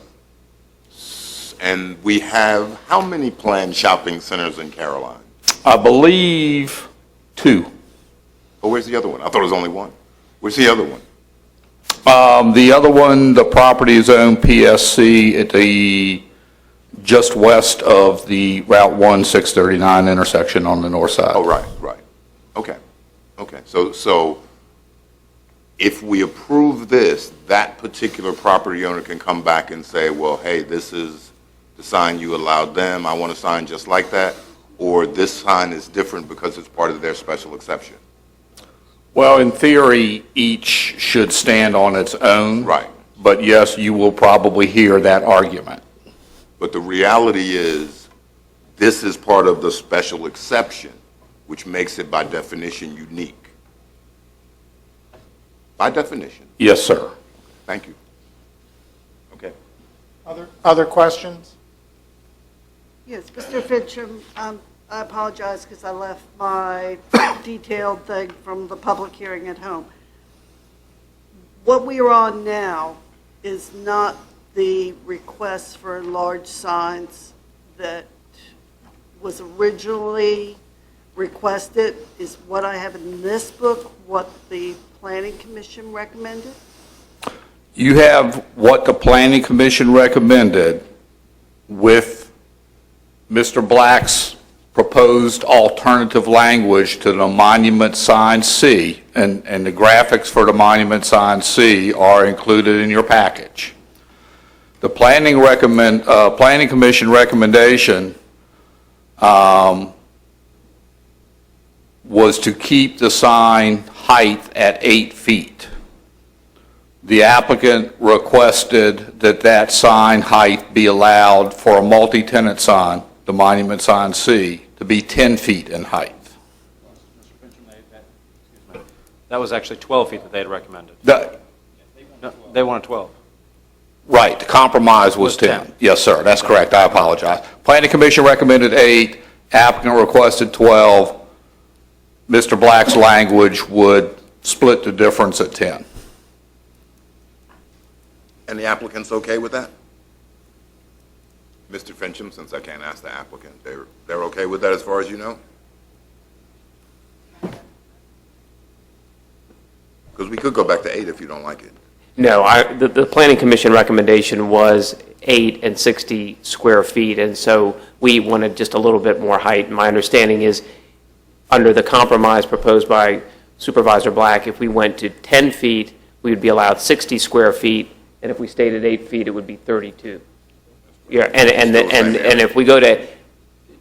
And we have how many planned shopping centers in Caroline? I believe 2. Oh, where's the other one? I thought it was only 1. Where's the other one? The other one, the property is owned PSC at the just west of the Route 1/639 intersection on the north side. Oh, right. Okay. So if we approve this, that particular property owner can come back and say, well, hey, this is the sign you allowed them. I want a sign just like that. Or this sign is different because it's part of their special exception. Well, in theory, each should stand on its own. Right. But yes, you will probably hear that argument. But the reality is, this is part of the special exception, which makes it by definition unique. By definition. Yes, sir. Thank you. Okay. Other questions? Yes, Mr. Fincham, I apologize because I left my detailed thing from the public hearing at home. What we are on now is not the request for large signs that was originally requested. Is what I have in this book what the Planning Commission recommended? You have what the Planning Commission recommended with Mr. Black's proposed alternative language to the monument sign C, and the graphics for the monument sign C are included in your package. The Planning Commission recommendation was to keep the sign height at 8 feet. The applicant requested that that sign height be allowed for a multi-tenant sign, the monument sign C, to be 10 feet in height. That was actually 12 feet that they had recommended. The- No, they wanted 12. Right, the compromise was 10. Yes, sir, that's correct, I apologize. Planning Commission recommended 8, applicant requested 12. Mr. Black's language would split the difference at 10. And the applicant's okay with that? Mr. Fincham, since I can't ask the applicant, they're okay with that as far as you know? Because we could go back to 8 if you don't like it. No, the Planning Commission recommendation was 8 and 60 square feet, and so we wanted just a little bit more height. My understanding is, under the compromise proposed by Supervisor Black, if we went to 10 feet, we would be allowed 60 square feet, and if we stayed at 8 feet, it would be 32. Yeah, and if we go to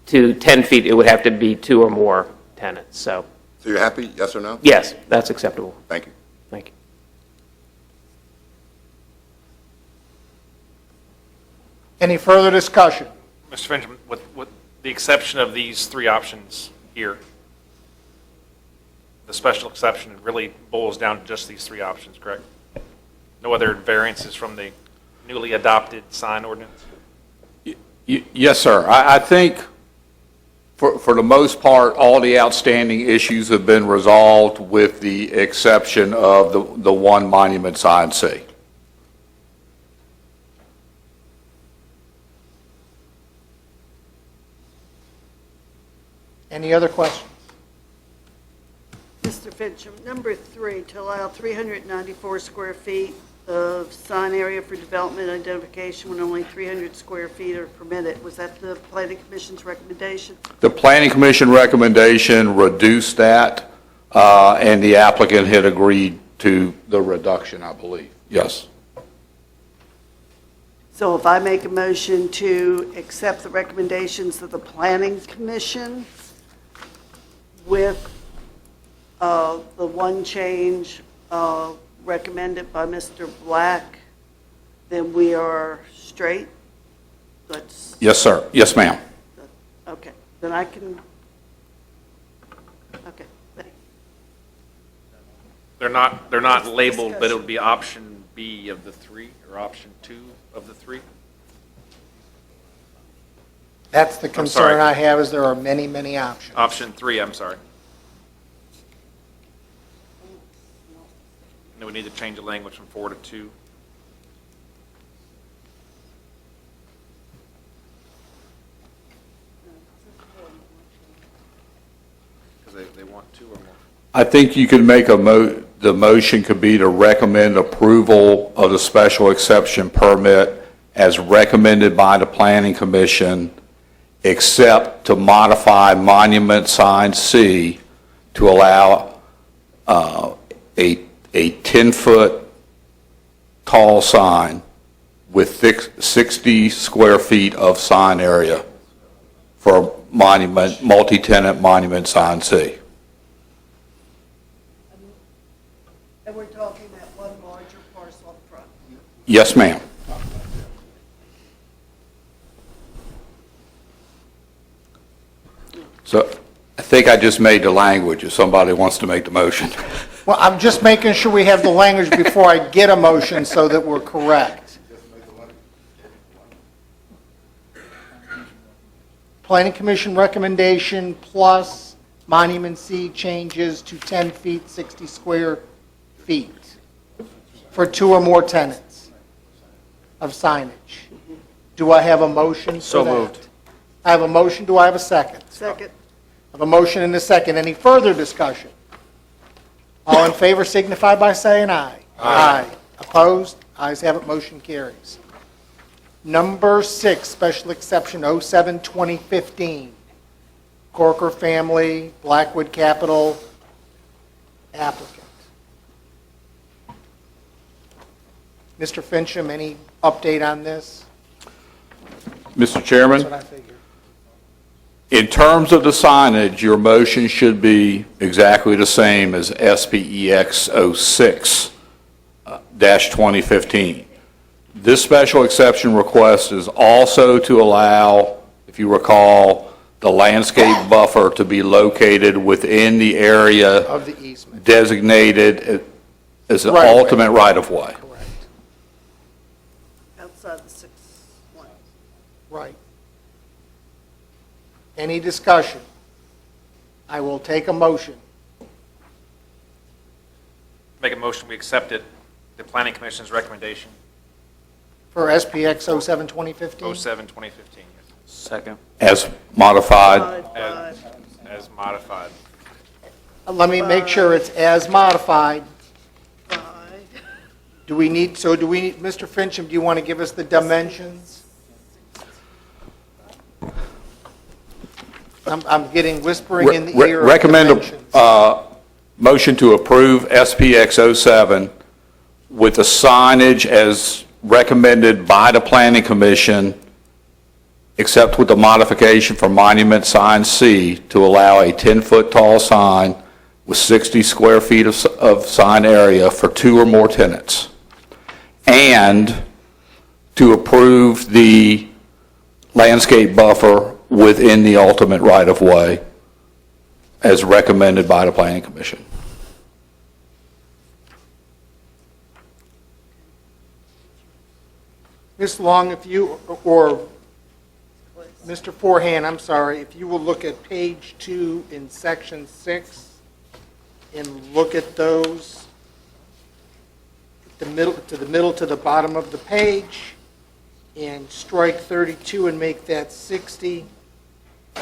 10 feet, it would have to be 2 or more tenants, so. So you're happy, yes or no? Yes, that's acceptable. Thank you. Thank you. Any further discussion? Mr. Fincham, with the exception of these three options here, the special exception really boils down to just these three options, correct? No other variances from the newly adopted sign ordinance? Yes, sir. I think for the most part, all the outstanding issues have been resolved with the exception of the one monument sign C. Any other questions? Mr. Fincham, number 3, to allow 394 square feet of sign area for development identification when only 300 square feet are permitted. Was that the Planning Commission's recommendation? The Planning Commission recommendation reduced that, and the applicant had agreed to the reduction, I believe. Yes. So if I make a motion to accept the recommendations of the Planning Commission with the one change recommended by Mr. Black, then we are straight? Let's, Yes, sir. Yes, ma'am. okay, then I can, okay. They're not labeled, but it would be option B of the three, or option 2 of the three? That's the I'm sorry. concern I have, is there are many, many options. Option 3, I'm sorry. And then we need to change the language from 4 to 2. Because they want 2 or more. I think you could make the motion could be to recommend approval of the special exception permit as recommended by the Planning Commission, except to modify monument sign C to allow a 10-foot tall sign with 60 square feet of sign area for a monument, multi-tenant monument sign C. And we're talking that one larger parcel up front. Yes, ma'am. So I think I just made the language, if somebody wants to make the motion. Well, I'm just making sure we have the language before I get a motion so that we're correct. Planning Commission recommendation plus Monument C changes to 10 feet, 60 square feet for 2 or more tenants of signage. Do I have a motion for So that? moved. I have a motion. Do I have a second? Second. I have a motion and a second. Any further discussion? All in favor signify by saying aye. Aye. Opposed? Ayes have it, motion carries. Number 6, special exception 07-2015. Corker family, Blackwood Capital applicant. Mr. Fincham, any update on this? Mr. Chairman? That's what I figured. In terms of the signage, your motion should be exactly the same as SPEX 06-2015. This special exception request is also to allow, if you recall, the landscape buffer to be located within the area Of the easement. designated as an Right-of-way. ultimate right-of-way. Correct. Outside the 6 lanes. Right. Any discussion? I will take a motion. Make a motion, we accept it, the Planning Commission's recommendation, For SPX 07-2015? 07-2015, Second. As modified. as modified. Let me make sure it's as modified. Do we need, Mr. Fincham, do you want to give us the dimensions? I'm getting whispering in the ear of Recommend dimensions. a motion to approve SPX 07 with the signage as recommended by the Planning Commission, except with the modification for monument sign C to allow a 10-foot tall sign with 60 square feet of sign area for 2 or more tenants. And to approve the landscape buffer within the ultimate right-of-way as recommended by the Planning Commission. Ms. Long, if you, or Mr. Forehand, I'm sorry, if you will look at page 2 in section 6 and look at those, to the middle to the bottom of the page, and strike 32 and make that 60,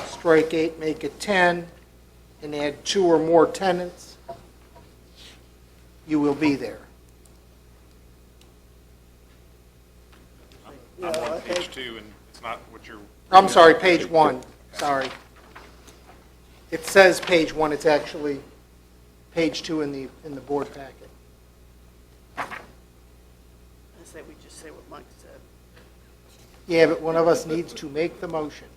strike 8, make it 10, and add 2 or more tenants, you will be there. I'm on page 2, and it's not what you're... I'm sorry, page 1, sorry. It says page 1, it's actually page 2 in the board packet. I say we just say what Mike said. Yeah, but one of us needs to make the motion.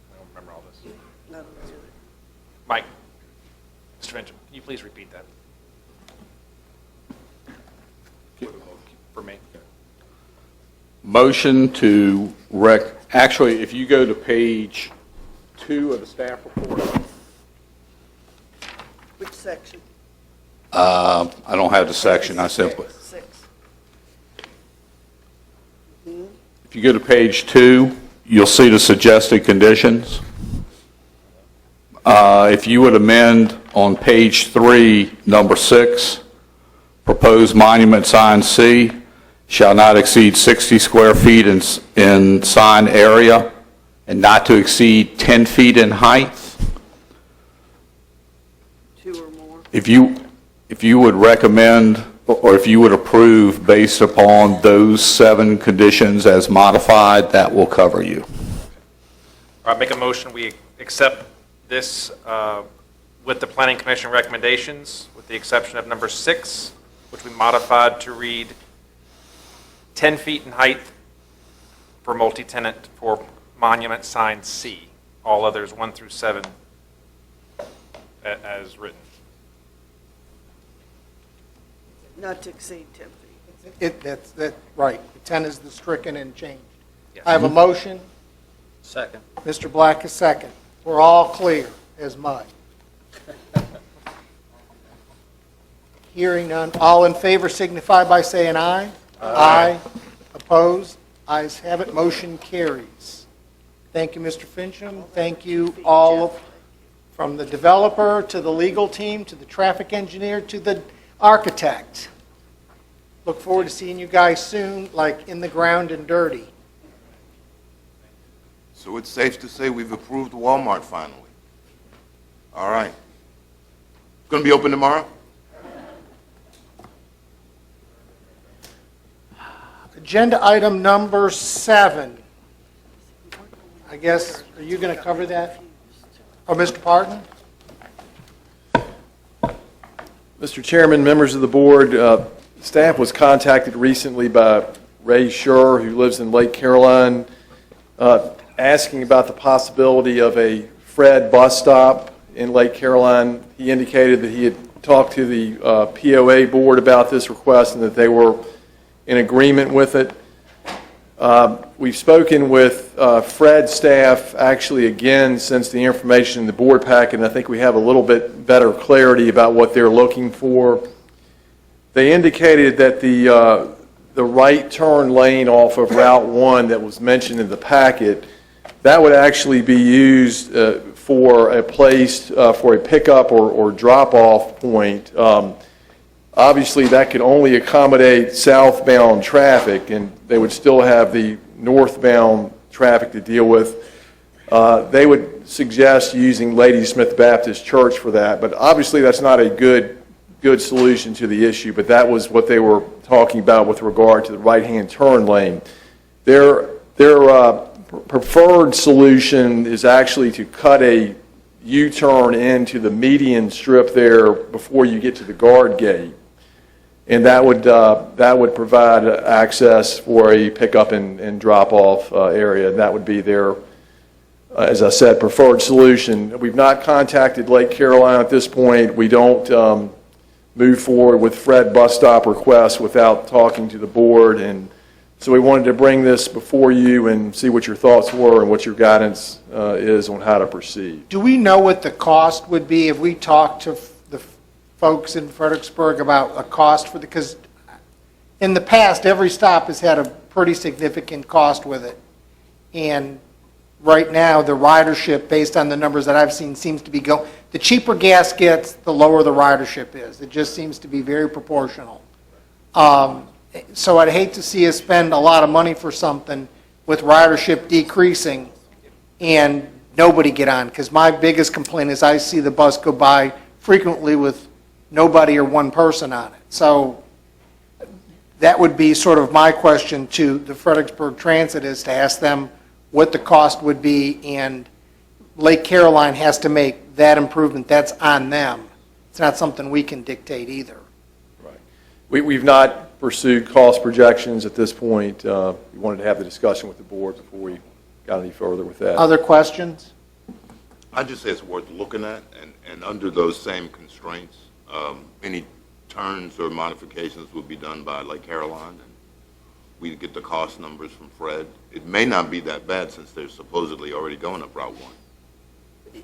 I don't remember all this. No, no, no. Mike, Mr. Fincham, can you please repeat that? For me. Motion to actually, if you go to page 2 of the staff report, Which section? I don't have the section, I simply, 6. if you go to page 2, you'll see the suggested conditions. If you would amend on page 3, number 6, proposed monument sign C shall not exceed 60 square feet in sign area and not to exceed 10 feet in height. 2 or more. If you would recommend, or if you would approve based upon those 7 conditions as modified, that will cover you. All right, make a motion, we accept this with the Planning Commission recommendations, with the exception of number 6, which we modified to read 10 feet in height for multi-tenant for monument sign C. All others 1 through 7 as written. Not to exceed 10 feet. That's right. The 10 is the stricken and changed. Yes. I have a motion. Second. Mr. Black is second. We're all clear as mud. Hearing none. All in favor signify by saying aye. Aye. Opposed? Ayes have it. Motion carries. Thank you, Mr. Fincham. Thank you all, from the developer to the legal team to the traffic engineer to the architect. Look forward to seeing you guys soon, like in the ground and dirty. So it's safe to say we've approved Walmart finally. All right. Going to be open tomorrow? Agenda item number 7. I guess, are you going to cover that? Oh, Mr. Parton? Mr. Chairman, members of the board, staff was contacted recently by Ray Schur, who lives in Lake Caroline, asking about the possibility of a Fred bus stop in Lake Caroline. He indicated that he had talked to the POA board about this request and that they were in agreement with it. We've spoken with Fred's staff actually again since the information in the board packet, and I think we have a little bit better clarity about what they're looking for. They indicated that the right turn lane off of Route 1 that was mentioned in the packet, that would actually be used for a place for a pickup or drop-off point. Obviously, that could only accommodate southbound traffic, and they would still have the northbound traffic to deal with. They would suggest using Ladysmith Baptist Church for that, but obviously that's not a good solution to the issue, but that was what they were talking about with regard to the right-hand turn lane. Their preferred solution is actually to cut a U-turn into the median strip there before you get to the guard gate. And that would provide access for a pickup and drop-off area. That would be their, as I said, preferred solution. We've not contacted Lake Caroline at this point. We don't move forward with Fred bus stop requests without talking to the board. And so we wanted to bring this before you and see what your thoughts were and what your guidance is on how to proceed. Do we know what the cost would be if we talked to the folks in Fredericksburg about a cost for because in the past, every stop has had a pretty significant cost with it. And right now, the ridership, based on the numbers that I've seen, seems to be going, the cheaper gas gets, the lower the ridership is. It just seems to be very proportional. So I'd hate to see us spend a lot of money for something with ridership decreasing and nobody get on. Because my biggest complaint is I see the bus go by frequently with nobody or one person on it. So that would be sort of my question to the Fredericksburg Transit, is to ask them what the cost would be, and Lake Caroline has to make that improvement. That's on them. It's not something we can dictate either. Right. We've not pursued cost projections at this point. We wanted to have the discussion with the board before we got any further with that. Other questions? I'd just say it's worth looking at, and under those same constraints, any turns or modifications would be done by Lake Caroline, and we'd get the cost numbers from Fred. It may not be that bad since they're supposedly already going up Route 1.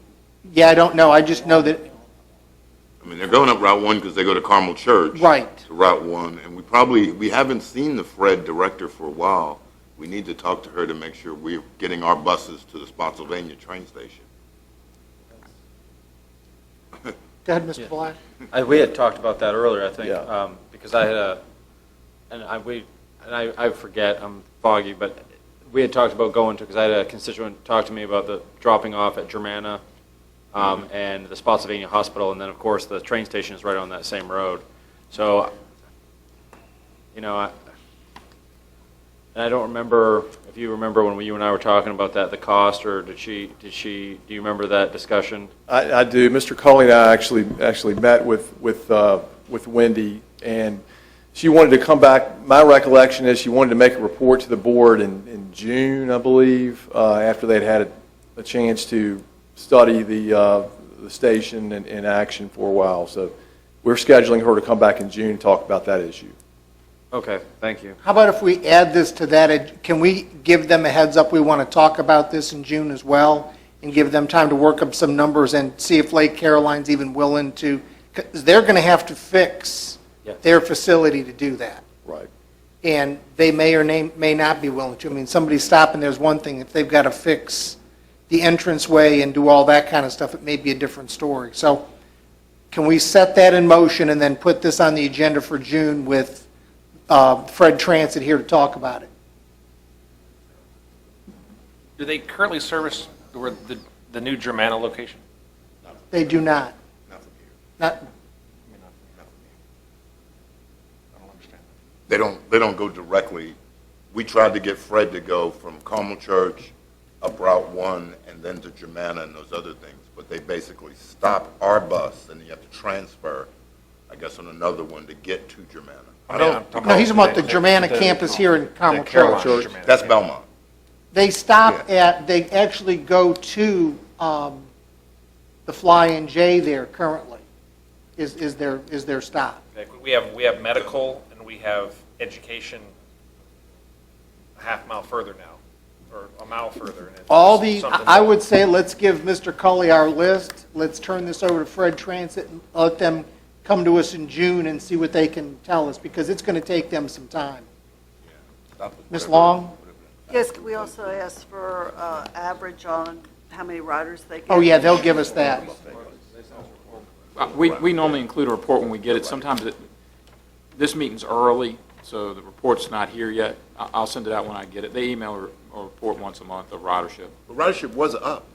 Yeah, I don't know. I just know that. I mean, they're going up Route 1 because they go to Carmel Church. Right. To Route 1, and we haven't seen the Fred director for a while. We need to talk to her to make sure we're getting our buses to the Spotsylvania train station. Go ahead, Mr. Black. We had talked about that earlier, I think, Yeah. because I had I forget, I'm foggy, but we had talked about going to, because I had a constituent talk to me about the dropping off at Germanna and the Spotsylvania Hospital, and then, of course, the train station is right on that same road. So, and I don't remember if you remember when you and I were talking about that, the cost, or do you remember that discussion? I do. Mr. Culley and I actually met with Wendy, and she wanted to come back. My recollection is she wanted to make a report to the board in June, I believe, after they'd had a chance to study the station in action for a while. So we're scheduling her to come back in June and talk about that issue. Okay, thank you. How about if we add this to that? Can we give them a heads up? We want to talk about this in June as well, and give them time to work up some numbers and see if Lake Caroline's even willing to, because they're going to have to fix their facility to do that. Right. And they may or may not be willing to. I mean, somebody stopping there's one thing. If they've got to fix the entranceway and do all that kind of stuff, it may be a different story. So can we set that in motion and then put this on the agenda for June with Fred Transit here to talk about it? Do they currently service the new Germanna location? They do not. Not. They don't go directly. We tried to get Fred to go from Carmel Church up Route 1 and then to Germanna and those other things, but they basically stop our bus and you have to transfer, I guess, on another one to get to Germanna. No, he's about the Germanna campus here in Carmel Church. That's Belmont. They stop they actually go to the Fly-In J there currently, is their stop. We have medical and we have education a half mile further now, or a mile further. And I would say let's give Mr. Culley our list. Let's turn this over to Fred Transit and let them come to us in June and see what they can tell us, because it's going to take them some time. Ms. Long? Yes, can we also ask for average on how many riders they get? Oh, yeah, they'll give us that. We normally include a report when we get it. Sometimes this meeting's early, so the report's not here yet. I'll send it out when I get it. They email a report once a month of ridership. The ridership was up.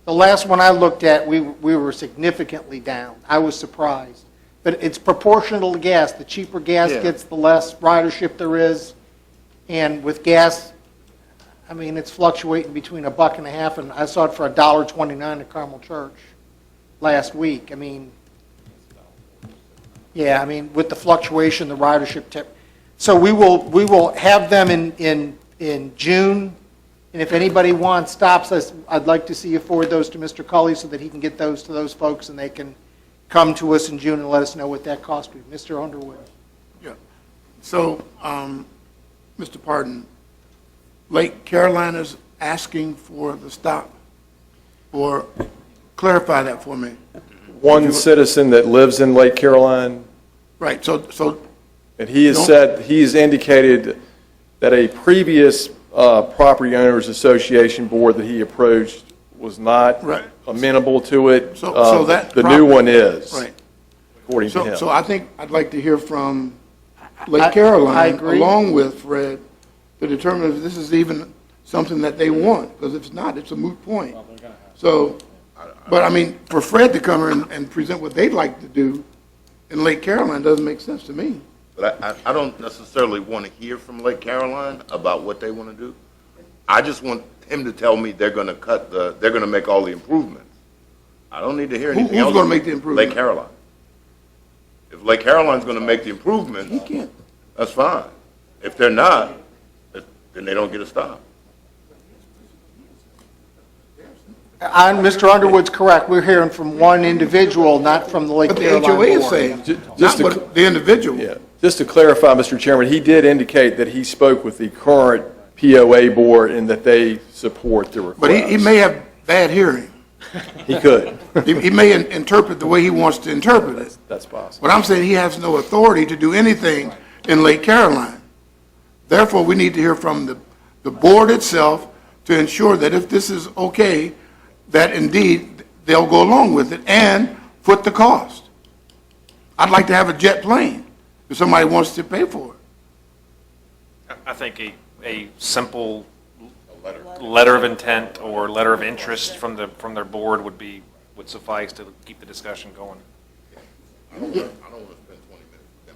The last one I looked at, we were significantly down. I was surprised. But it's proportional to gas. The cheaper gas gets, the less ridership there is. And with gas, I mean, it's fluctuating between $1.50, and I saw it for $1.29 at Carmel Church last week. I mean, yeah, I mean, with the fluctuation, the ridership tip. So we will have them in June, and if anybody stops us, I'd like to see you forward those to Mr. Cully so that he can get those to those folks, and they can come to us in June and let us know what that cost would be. Mr. Underwood. Yeah. So, Mr. Pardon, Lake Carolina's asking for the stop, or clarify that for me. One citizen that lives in Lake Caroline, Right, so and he has he's indicated that a previous property owners association board that he approached was not Right. amenable to it. So that the new one is, right. according to him. So I think I'd like to hear from Lake Caroline, I agree. along with Fred, to determine if this is even something that they want, because if it's not, it's a moot point. So, but I mean, for Fred to come here and present what they'd like to do in Lake Caroline doesn't make sense to me. But I don't necessarily want to hear from Lake Caroline about what they want to do. I just want him to tell me they're going to make all the improvements. I don't need to hear anything else. Who's going to make the improvement? Lake Caroline. If Lake Caroline's going to make the improvements, He can't. that's fine. If they're not, then they don't get a stop. Mr. Underwood's correct. We're hearing from one individual, not from the Lake But the Caroline HOA is board. saying, Just not to- what the individual. Yeah, just to clarify, Mr. Chairman, he did indicate that he spoke with the current POA board and that they support the request. But he may have bad hearing. He could. He may interpret the way he wants to interpret it. That's possible. But I'm saying he has no authority to do anything in Lake Caroline. Therefore, we need to hear from the board itself to ensure that if this is okay, that indeed they'll go along with it and foot the cost. I'd like to have a jet plane if somebody wants to pay for it. I think a simple letter of intent or letter of interest from their board would suffice to keep the discussion going. I don't want to spend 20 minutes with them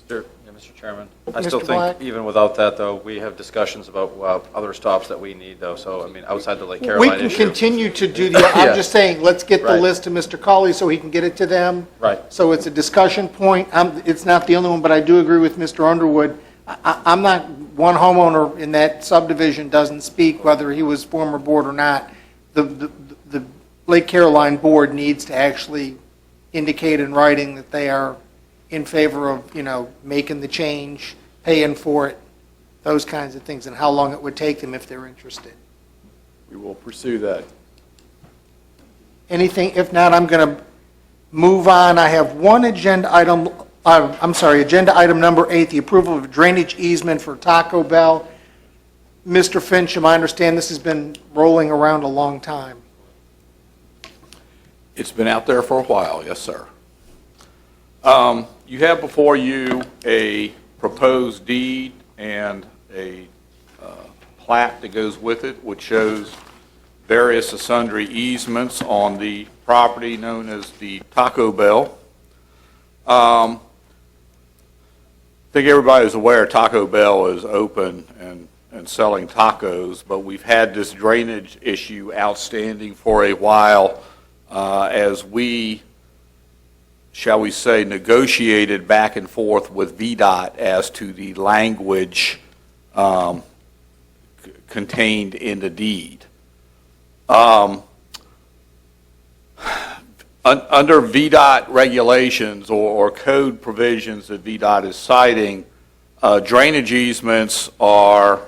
talking. Mr. Chairman, I Mr. still Black? think even without that, though, we have discussions about other stops that we need, though. So, I mean, outside the Lake We Caroline can issue. continue to do the, Yeah. I'm just saying, let's get the Right. list to Mr. Cully so he can get it to them. Right. So it's a discussion point. It's not the only one, but I do agree with Mr. Underwood. I'm not, one homeowner in that subdivision doesn't speak, whether he was former board or not. The Lake Caroline board needs to actually indicate in writing that they are in favor of, making the change, paying for it, those kinds of things, and how long it would take them if they're interested. We will pursue that. Anything, if not, I'm going to move on. I have one agenda item, agenda item number 8, the approval of drainage easement for Taco Bell. Mr. Fincham, I understand this has been rolling around a long time. It's been out there for a while, yes, sir. You have before you a proposed deed and a plat that goes with it, which shows various and sundry easements on the property known as the Taco Bell. I think everybody's aware Taco Bell is open and selling tacos, but we've had this drainage issue outstanding for a while as we, shall we say, negotiated back and forth with VDOT as to the language contained in the deed. Under VDOT regulations or code provisions that VDOT is citing, drainage easements are,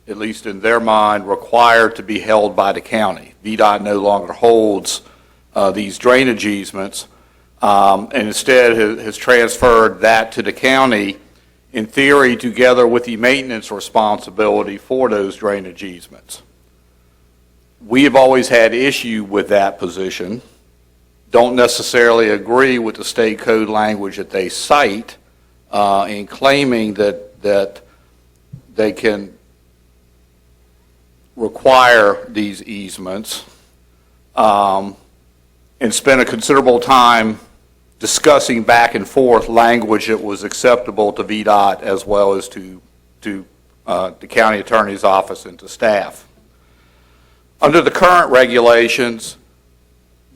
at least in their mind, required to be held by the county. VDOT no longer holds these drainage easements, and instead has transferred that to the county, in theory, together with the maintenance responsibility for those drainage easements. We have always had issue with that position, don't necessarily agree with the state code language that they cite in claiming that they can require these easements, and spent a considerable time discussing back and forth language that was acceptable to VDOT as well as to the county attorney's office and to staff. Under the current regulations,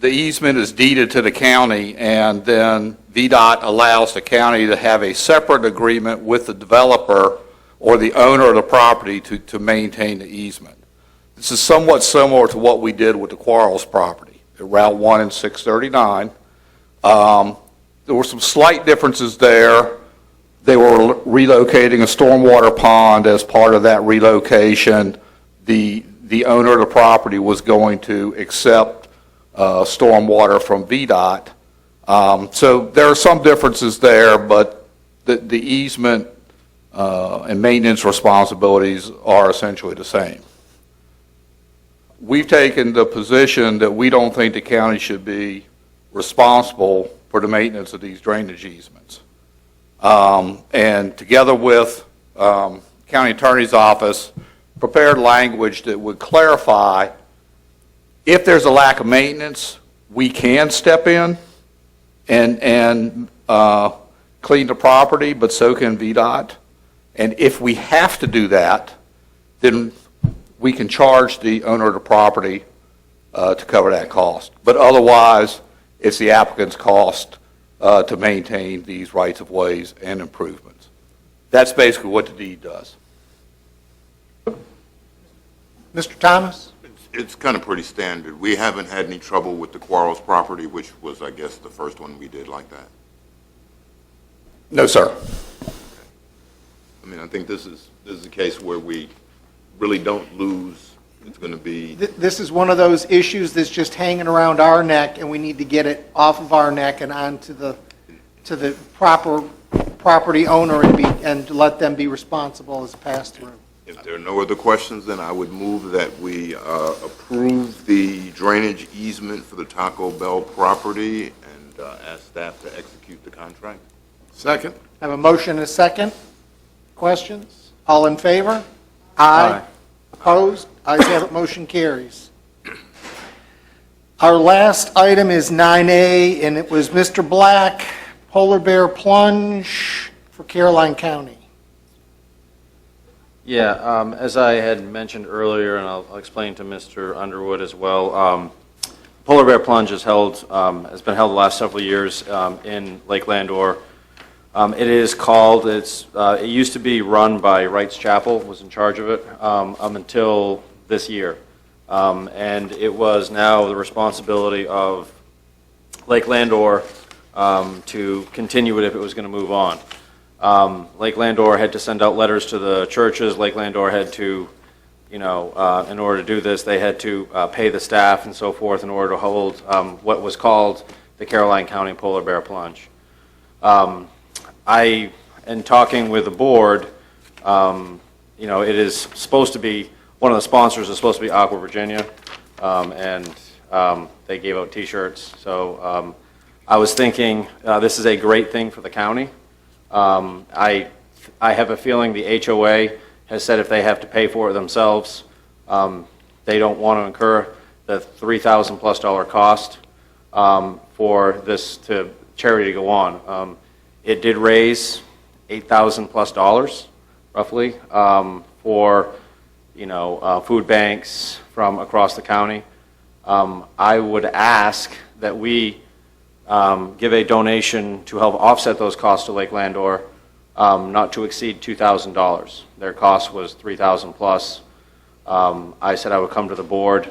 the easement is deeded to the county, and then VDOT allows the county to have a separate agreement with the developer or the owner of the property to maintain the easement. This is somewhat similar to what we did with the Quarles property at Route 1 and 639. There were some slight differences there. They were relocating a stormwater pond. As part of that relocation, the owner of the property was going to accept stormwater from VDOT. So there are some differences there, but the easement and maintenance responsibilities are essentially the same. We've taken the position that we don't think the county should be responsible for the maintenance of these drainage easements. And together with county attorney's office, prepared language that would clarify if there's a lack of maintenance, we can step in and clean the property, but so can VDOT. And if we have to do that, then we can charge the owner of the property to cover that cost. But otherwise, it's the applicant's cost to maintain these rights-of-ways and improvements. That's basically what the deed does. Mr. Thomas? It's kind of pretty standard. We haven't had any trouble with the Quarles property, which was, I guess, the first one we did like that. No, sir. I mean, I think this is a case where we really don't lose. It's going to be... This is one of those issues that's just hanging around our neck, and we need to get it off of our neck and onto the proper property owner and let them be responsible as a pass-through. If there are no other questions, then I would move that we approve the drainage easement for the Taco Bell property and ask staff to execute the contract. Second. I have a motion and a second. Questions? All in favor? Aye. Opposed? Ayes have it, motion carries. Our last item is 9A, and it was Mr. Black, Polar Bear Plunge for Caroline County. Yeah, as I had mentioned earlier, and I'll explain to Mr. Underwood as well, Polar Bear Plunge has been held the last several years in Lake Landor. It is called, it used to be run by Wright's Chapel, was in charge of it until this year. And it was now the responsibility of Lake Landor to continue it if it was going to move on. Lake Landor had to send out letters to the churches. Lake Landor had to, in order to do this, they had to pay the staff and so forth in order to hold what was called the Caroline County Polar Bear Plunge. In talking with the board, it is supposed to be, one of the sponsors is supposed to be Aqua Virginia, and they gave out T-shirts. So I was thinking this is a great thing for the county. I have a feeling the HOA has said if they have to pay for it themselves, they don't want to incur the $3,000+ cost for this charity to go on. It did raise $8,000+, roughly, for food banks from across the county. I would ask that we give a donation to help offset those costs to Lake Landor, not to exceed $2,000. Their cost was $3,000+. I said I would come to the board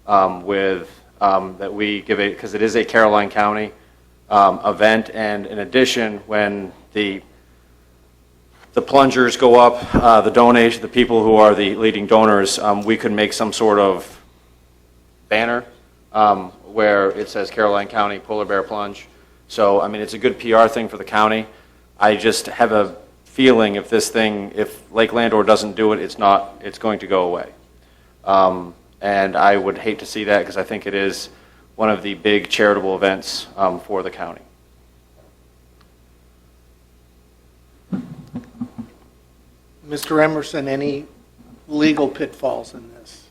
with that we give it, because it is a Caroline County event, and in addition, when the plungers go up, the people who are the leading donors, we could make some sort of banner where it says Caroline County Polar Bear Plunge. So, I mean, it's a good PR thing for the county. I just have a feeling if Lake Landor doesn't do it, it's going to go away. And I would hate to see that because I think it is one of the big charitable events for the county. Mr. Emerson, any legal pitfalls in this?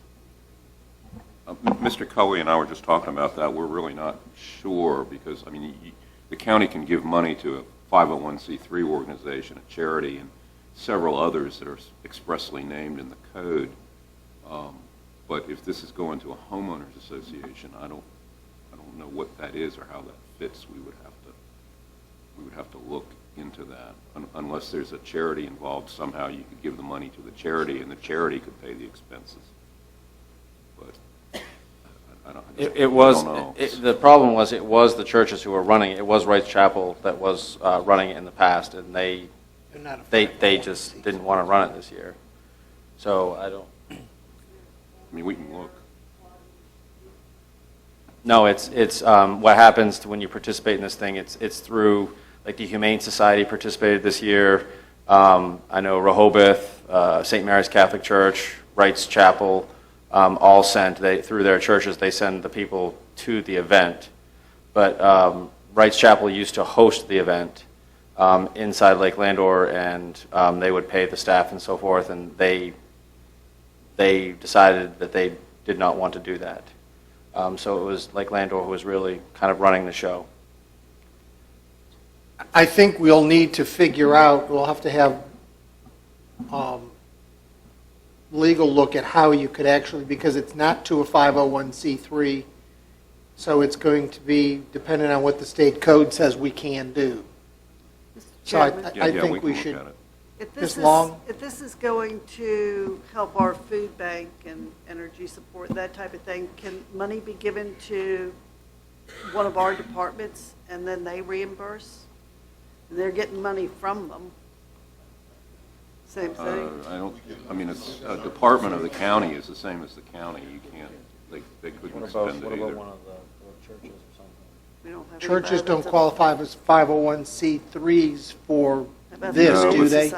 Mr. Cully and I were just talking about that. We're really not sure because, I mean, the county can give money to a 501c3 organization, a charity, several others that are expressly named in the code. But if this is going to a homeowners association, I don't know what that is or how that fits. We would have to look into that. Unless there's a charity involved, somehow you could give the money to the charity and the charity could pay the expenses. But I don't know. The problem was it was the churches who were running it. It was Wright's Chapel that was running it in the past, and they just didn't want to run it this year. So I don't. I mean, we can look. No, it's what happens when you participate in this thing. It's through, like, the Humane Society participated this year. I know Rehoboth, St. Mary's Catholic Church, Wright's Chapel, all sent, through their churches, they send the people to the event. But Wright's Chapel used to host the event inside Lake Landor, and they would pay the staff and so forth, and they decided that they did not want to do that. So it was Lake Landor who was really kind of running the show. I think we'll need to figure out, we'll have to have legal look at how you could actually, because it's not to a 501c3, so it's going to be dependent on what the state code says we can do. So I think we should. If Ms. this Long? if this is going to help our food bank and energy support, that type of thing, can money be given to one of our departments and then they reimburse? They're getting money from them. Same thing? I mean, it's a department of the county is the same as the county. You can't, they couldn't spend it either. One of the churches or something? We don't have any Churches don't violence qualify as 501c3s for this, No, do they?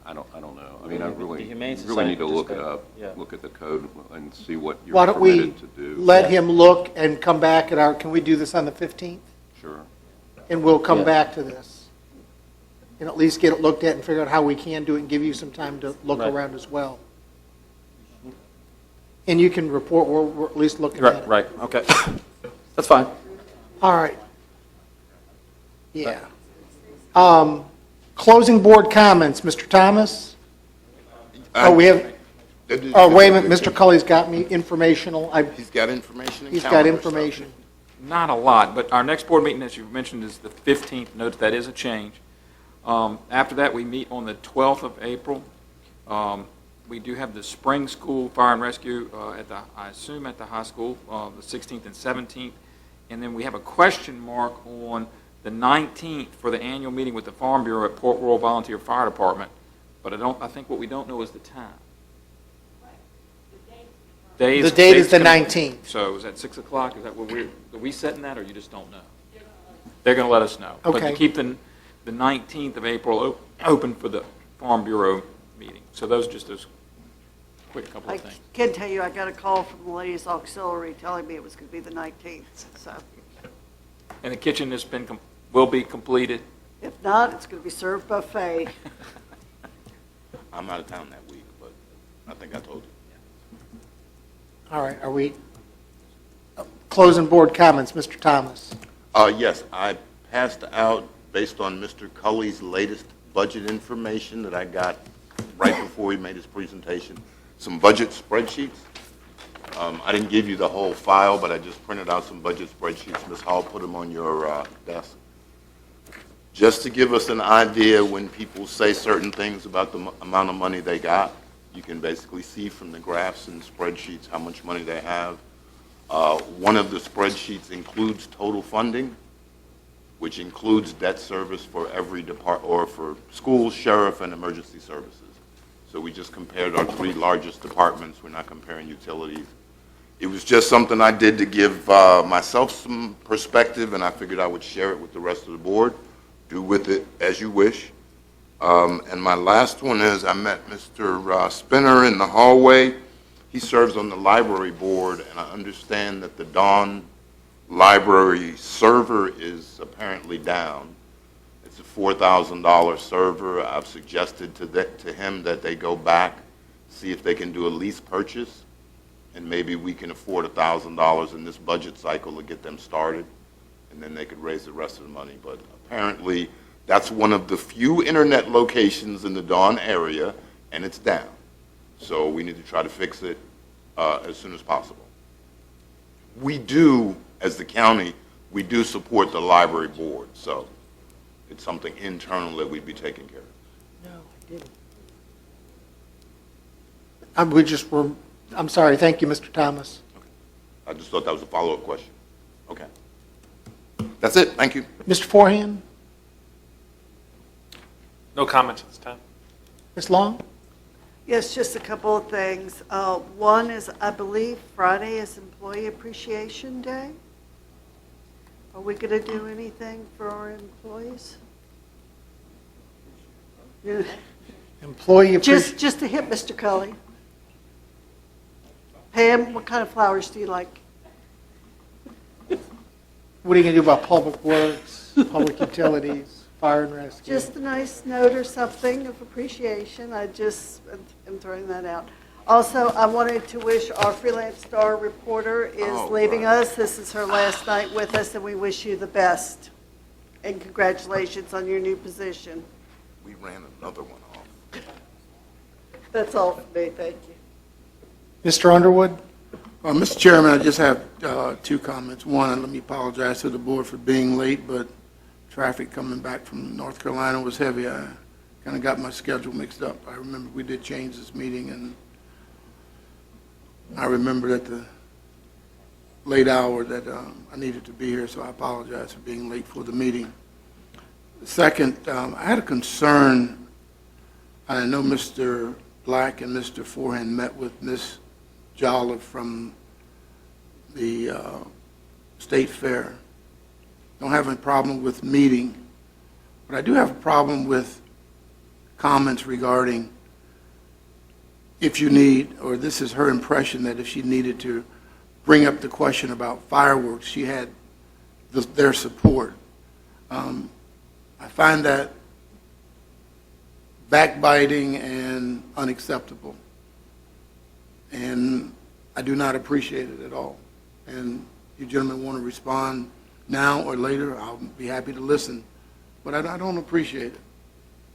I don't know. I mean, I The really Humane need Society to look it participated. up, look at the code and see what Why you're don't we permitted to do. let him look and come back at can we do this on the 15th? Sure. And we'll come Yeah. back to this. And at least get it looked at and figure out how we can do it and give you some time to look Right. around as well. And you can report, we're at least looking at it. Right, okay. That's fine. All right. Yeah. Closing board comments, Mr. Thomas? Oh, we have, oh, wait a minute, Mr. Cully's got me informational. He's got information and He's got calendar stuff. information. Not a lot, but our next board meeting, as you mentioned, is the 15th. Note that is a change. After that, we meet on the 12th of April. We do have the spring school fire and rescue I assume at the high school, the 16th and 17th. And then we have a question mark on the 19th for the annual meeting with the Farm Bureau at Port Royal Volunteer Fire Department. But I think what we don't know is the time. The date is the 19th. So is that 6 o'clock? Is that what are we setting that, or you just don't know? They're going to let us know. But Okay. to keep the 19th of April open for the Farm Bureau meeting. So those are just those quick couple I of things. can tell you, I got a call from the ladies auxiliary telling me it was going to be the 19th, so And the kitchen will be completed. if not, it's going to be served buffet. I'm out of town that week, but I think I told you. All right, are we closing board comments, Mr. Thomas? Yes, I passed out, based on Mr. Cully's latest budget information that I got right before he made his presentation, some budget spreadsheets. I didn't give you the whole file, but I just printed out some budget spreadsheets. Ms. Hall put them on your desk. Just to give us an idea when people say certain things about the amount of money they got, you can basically see from the graphs and spreadsheets how much money they have. One of the spreadsheets includes total funding, which includes debt service for every department, or for schools, sheriff, and emergency services. So we just compared our three largest departments. We're not comparing utilities. It was just something I did to give myself some perspective, and I figured I would share it with the rest of the board. Do with it as you wish. And my last one is I met Mr. Spinner in the hallway. He serves on the library board, and I understand that the Dawn library server is apparently down. It's a $4,000 server. I've suggested to him that they go back, see if they can do a lease purchase, and maybe we can afford $1,000 in this budget cycle to get them started, and then they could raise the rest of the money. But apparently, That's one of the few internet locations in the Dawn area, and it's down. So we need to try to fix it as soon as possible. We do, as the county, we do support the library board, so it's something internal that we'd be taking care of. I'm sorry, thank you, Mr. Thomas. I just thought that was a follow-up question. Okay. That's it, thank you. Mr. Forehand, No comments at this time. Ms. Long? Yes, just a couple of things. One is, I believe Friday is Employee Appreciation Day. Are we going to do anything for our employees? Yeah. Employee appreciation. Just to hit Mr. Cully. Pam, what kind of flowers do you like? What are you going to do about public works, public utilities, fire and rescue? Just a nice note or something of appreciation. I just am throwing that out. Also, I wanted to wish our freelance star reporter is leaving us. This is her last night with us, and we wish you the best. And congratulations on your new position. We ran another one off. That's all for me. Thank you. Mr. Underwood? Mr. Chairman, I just have two comments. One, let me apologize to the board for being late, but traffic coming back from North Carolina was heavy. I kind of got my schedule mixed up. I remember we did change this meeting, and I remembered at the late hour that I needed to be here, so I apologize for being late for the meeting. Second, I had a concern. I know Mr. Black and Mr. Forehand met with Ms. Jolliffe from the State Fair. Don't have any problem with meeting, but I do have a problem with comments regarding if you need, or this is her impression that if she needed to bring up the question about fireworks, she had their support. I find that backbiting and unacceptable. And I do not appreciate it at all. And if you gentlemen want to respond now or later, I'll be happy to listen. But I don't appreciate it.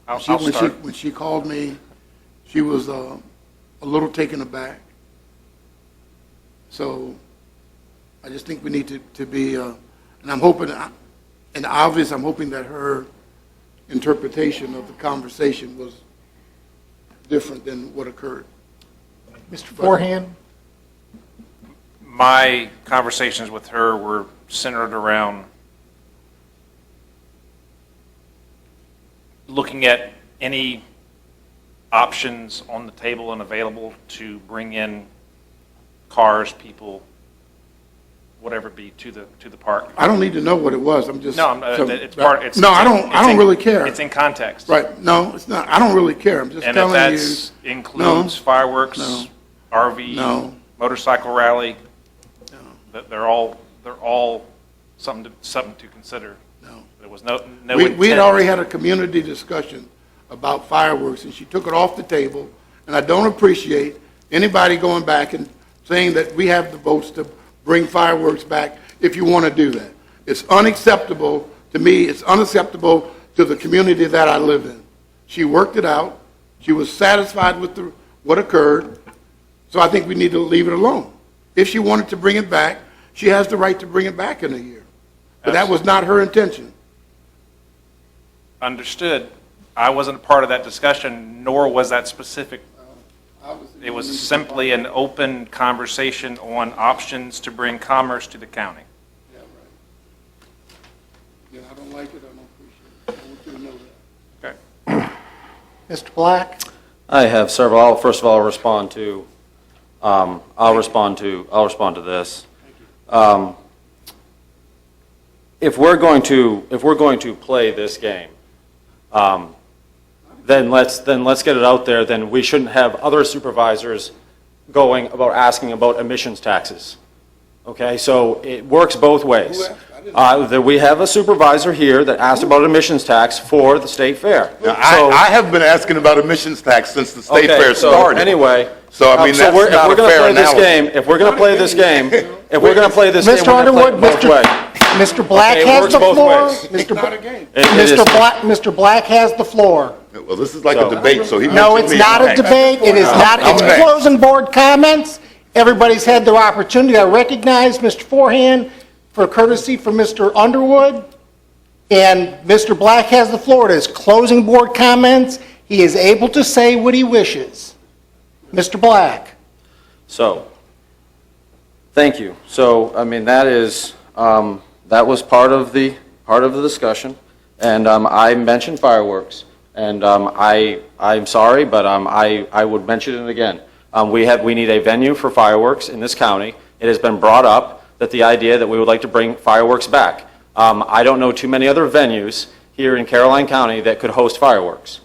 I'll start. When she called me, she was a little taken aback. So I just think we need to be, and I'm hoping, and obvious, I'm hoping that her interpretation of the conversation was different than what occurred. Mr. Forehand? My conversations with her were centered around looking at any options on the table and available to bring in cars, people, whatever it be, to the park. I don't need to know what it was. I'm just. No, it's part. It's, no, I don't really care. It's in context. Right. No, it's not. I don't really care. I'm just And telling if you. that includes fireworks, RV, motorcycle rally, they're all something to consider. No. There was no We had intent. already had a community discussion about fireworks, and she took it off the table, and I don't appreciate anybody going back and saying that we have the votes to bring fireworks back if you want to do that. It's unacceptable to me. It's unacceptable to the community that I live in. She worked it out. She was satisfied with what occurred, so I think we need to leave it alone. If she wanted to bring it back, she has the right to bring it back in a year. But that was not her intention. Understood. I wasn't a part of that discussion, nor was that specific. It was simply an open conversation on options to bring commerce to the county. Yeah, right. Yeah, I don't like it. I don't appreciate it. I want you to know that. Okay. Mr. Black? I have several. First of all, I'll respond to this. If we're going to play this game, then let's get it out there. Then we shouldn't have other supervisors asking about emissions taxes. Okay, so it works both ways. We have a supervisor here that asked about emissions tax for the state fair. Now, I have been asking about emissions tax since the state fair so started. Anyway, so I mean that's not a fair analysis. If we're going to play this game, both ways. Mr. Black Okay, it has works the both floor. ways. Mr. Not a game. Mr. Black has the floor. Well, this is like a debate, so he No, mentioned it's me. not a debate. It is not, it's Okay. closing board comments. Everybody's had their opportunity. I recognize Mr. Forehand for courtesy for Mr. Underwood. And Mr. Black has the floor. It is closing board comments. He is able to say what he wishes. Mr. Black. So, thank you. So, I mean, that is, that was part of the discussion, and I mentioned fireworks, and I'm sorry, but I would mention it again. We need a venue for fireworks in this county. It has been brought up that the idea that we would like to bring fireworks back. I don't know too many other venues here in Caroline County that could host fireworks.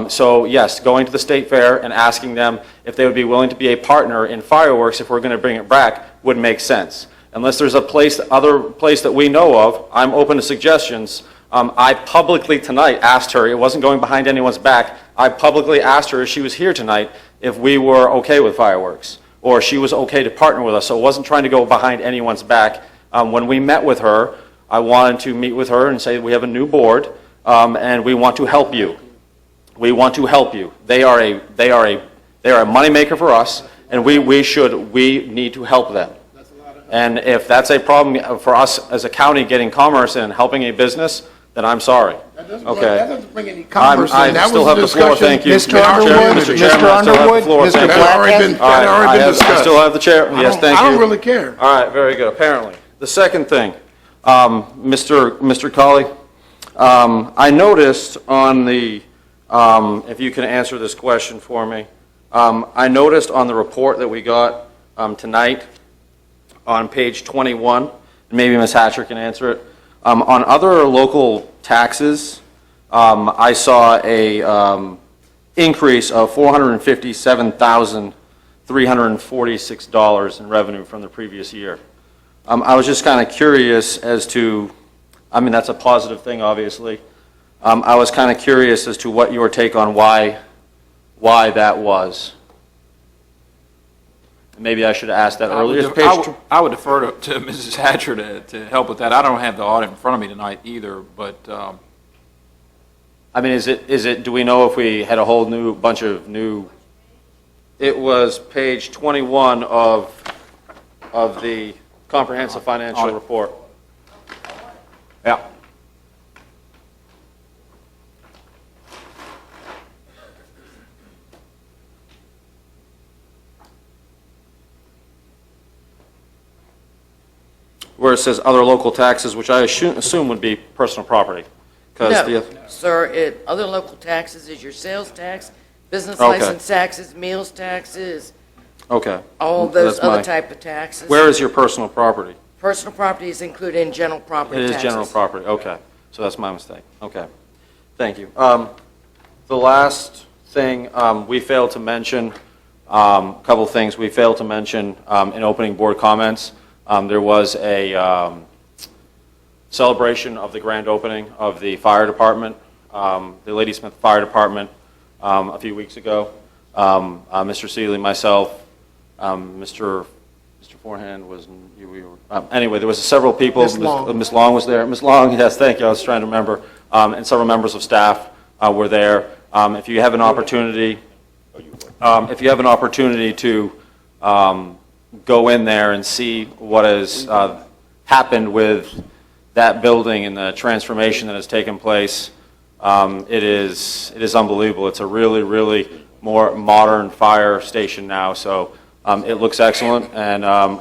So yes, going to the state fair and asking them if they would be willing to be a partner in fireworks if we're going to bring it back would make sense. Unless there's other place that we know of, I'm open to suggestions. I publicly tonight asked her, it wasn't going behind anyone's back, I publicly asked her if she was here tonight if we were okay with fireworks, or she was okay to partner with us, so it wasn't trying to go behind anyone's back. When we met with her, I wanted to meet with her and say we have a new board, and we want to help you. We want to help you. They are a moneymaker for us, and we need to help them. And if that's a problem for us as a county getting commerce and helping a business, then I'm sorry. That doesn't Okay. bring any commerce in. I That still was have the the floor, discussion. thank you. Mr. Underwood, Mr. Mr. Chairman, I still have the Underwood, floor, Mr. thank you. That Black already has- been, that already been I discussed. still have the chair, yes, thank you. I don't really care. All right, very good, apparently. The second thing, Mr. Colley, I noticed on the, if you can answer this question for me, I noticed on the report that we got tonight on page 21, maybe Ms. Hatcher can answer it, on other local taxes, I saw a increase of $457,346 in revenue from the previous year. I was just kind of curious as to, I mean, that's a positive thing, obviously. I was kind of curious as to what your take on why that was. Maybe I should have asked that earlier. I would defer to Mrs. Hatcher to help with that. I don't have the audit in front of me tonight either, but I mean, is it, do we know if we had a whole bunch of new, it was page 21 of the comprehensive financial report. yeah. Where it says other local taxes, which I assume would be personal property. 'Cause No, sir, other local taxes is your sales tax, business Okay. license taxes, meals taxes, Okay. all those That's my- other type of taxes. Where is your personal property? Personal property is included in general property It taxes. is general property, okay. So that's my mistake, okay. Thank you. The last thing we failed to mention, a couple of things we failed to mention in opening board comments. There was a celebration of the grand opening of the fire department, the Ladysmith Fire Department, a few weeks ago. Mr. Seeley, myself, Mr. Forehand was, anyway, there was several people. Ms. Long. Ms. Long was there. Ms. Long, yes, thank you, I was trying to remember. And several members of staff were there. If you have an opportunity, to go in there and see what has happened with that building and the transformation that has taken place, it is unbelievable. It's a really, really more modern fire station now, so it looks excellent, and I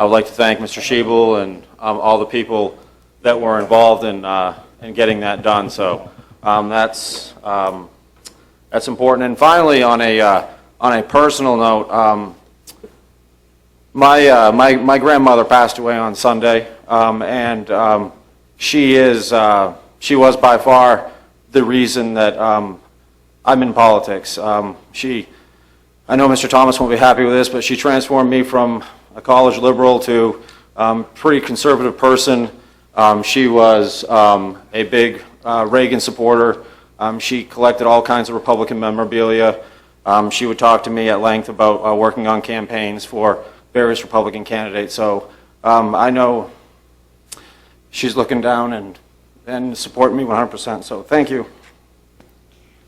would like to thank Mr. Schiebel and all the people that were involved in getting that done. So that's important. And finally, on a personal note, my grandmother passed away on Sunday, and she was by far the reason that I'm in politics. I know Mr. Thomas won't be happy with this, but she transformed me from a college liberal to pretty conservative person. She was a big Reagan supporter. She collected all kinds of Republican memorabilia. She would talk to me at length about working on campaigns for various Republican candidates. So I know she's looking down and supporting me 100%, so thank you.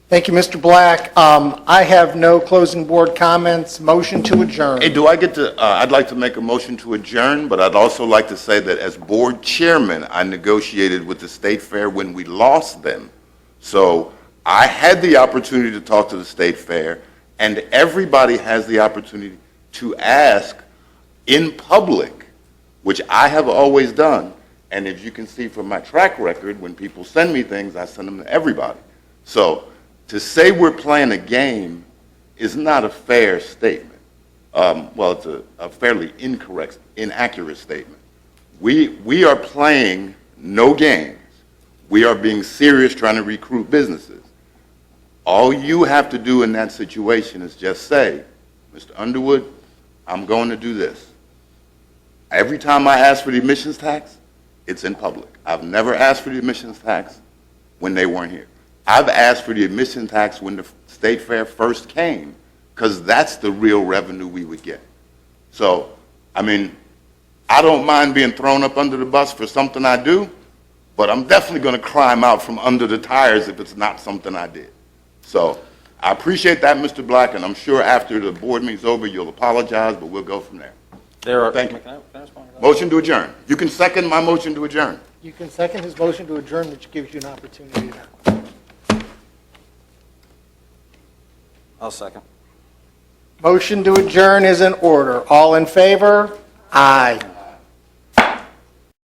Thank you, Mr. Black. I have no closing board comments. Motion to adjourn. Hey, do I get to, I'd like to make a motion to adjourn, but I'd also like to say that as board chairman, I negotiated with the State Fair when we lost them. So I had the opportunity to talk to the State Fair, and everybody has the opportunity to ask in public, which I have always done. And as you can see from my track record, when people send me things, I send them to everybody. So to say we're playing a game is not a fair statement. Well, it's a fairly inaccurate statement. We are playing no games. We are being serious trying to recruit businesses. All you have to do in that situation is just say, Mr. Underwood, I'm going to do this. Every time I ask for the admissions tax, it's in public. I've never asked for the admissions tax when they weren't here. I've asked for the admission tax when the State Fair first came, because that's the real revenue we would get. So, I mean, I don't mind being thrown up under the bus for something I do, but I'm definitely going to climb out from under the tires if it's not something I did. So, I appreciate that, Mr. Black, and I'm sure after the board meeting's over, you'll apologize, but we'll go from there. Thank you. Can I respond to that? Motion to adjourn. You can second my motion to adjourn. You can second his motion to adjourn, which gives you an opportunity now. I'll second. Motion to adjourn is in order. All in favor? Aye.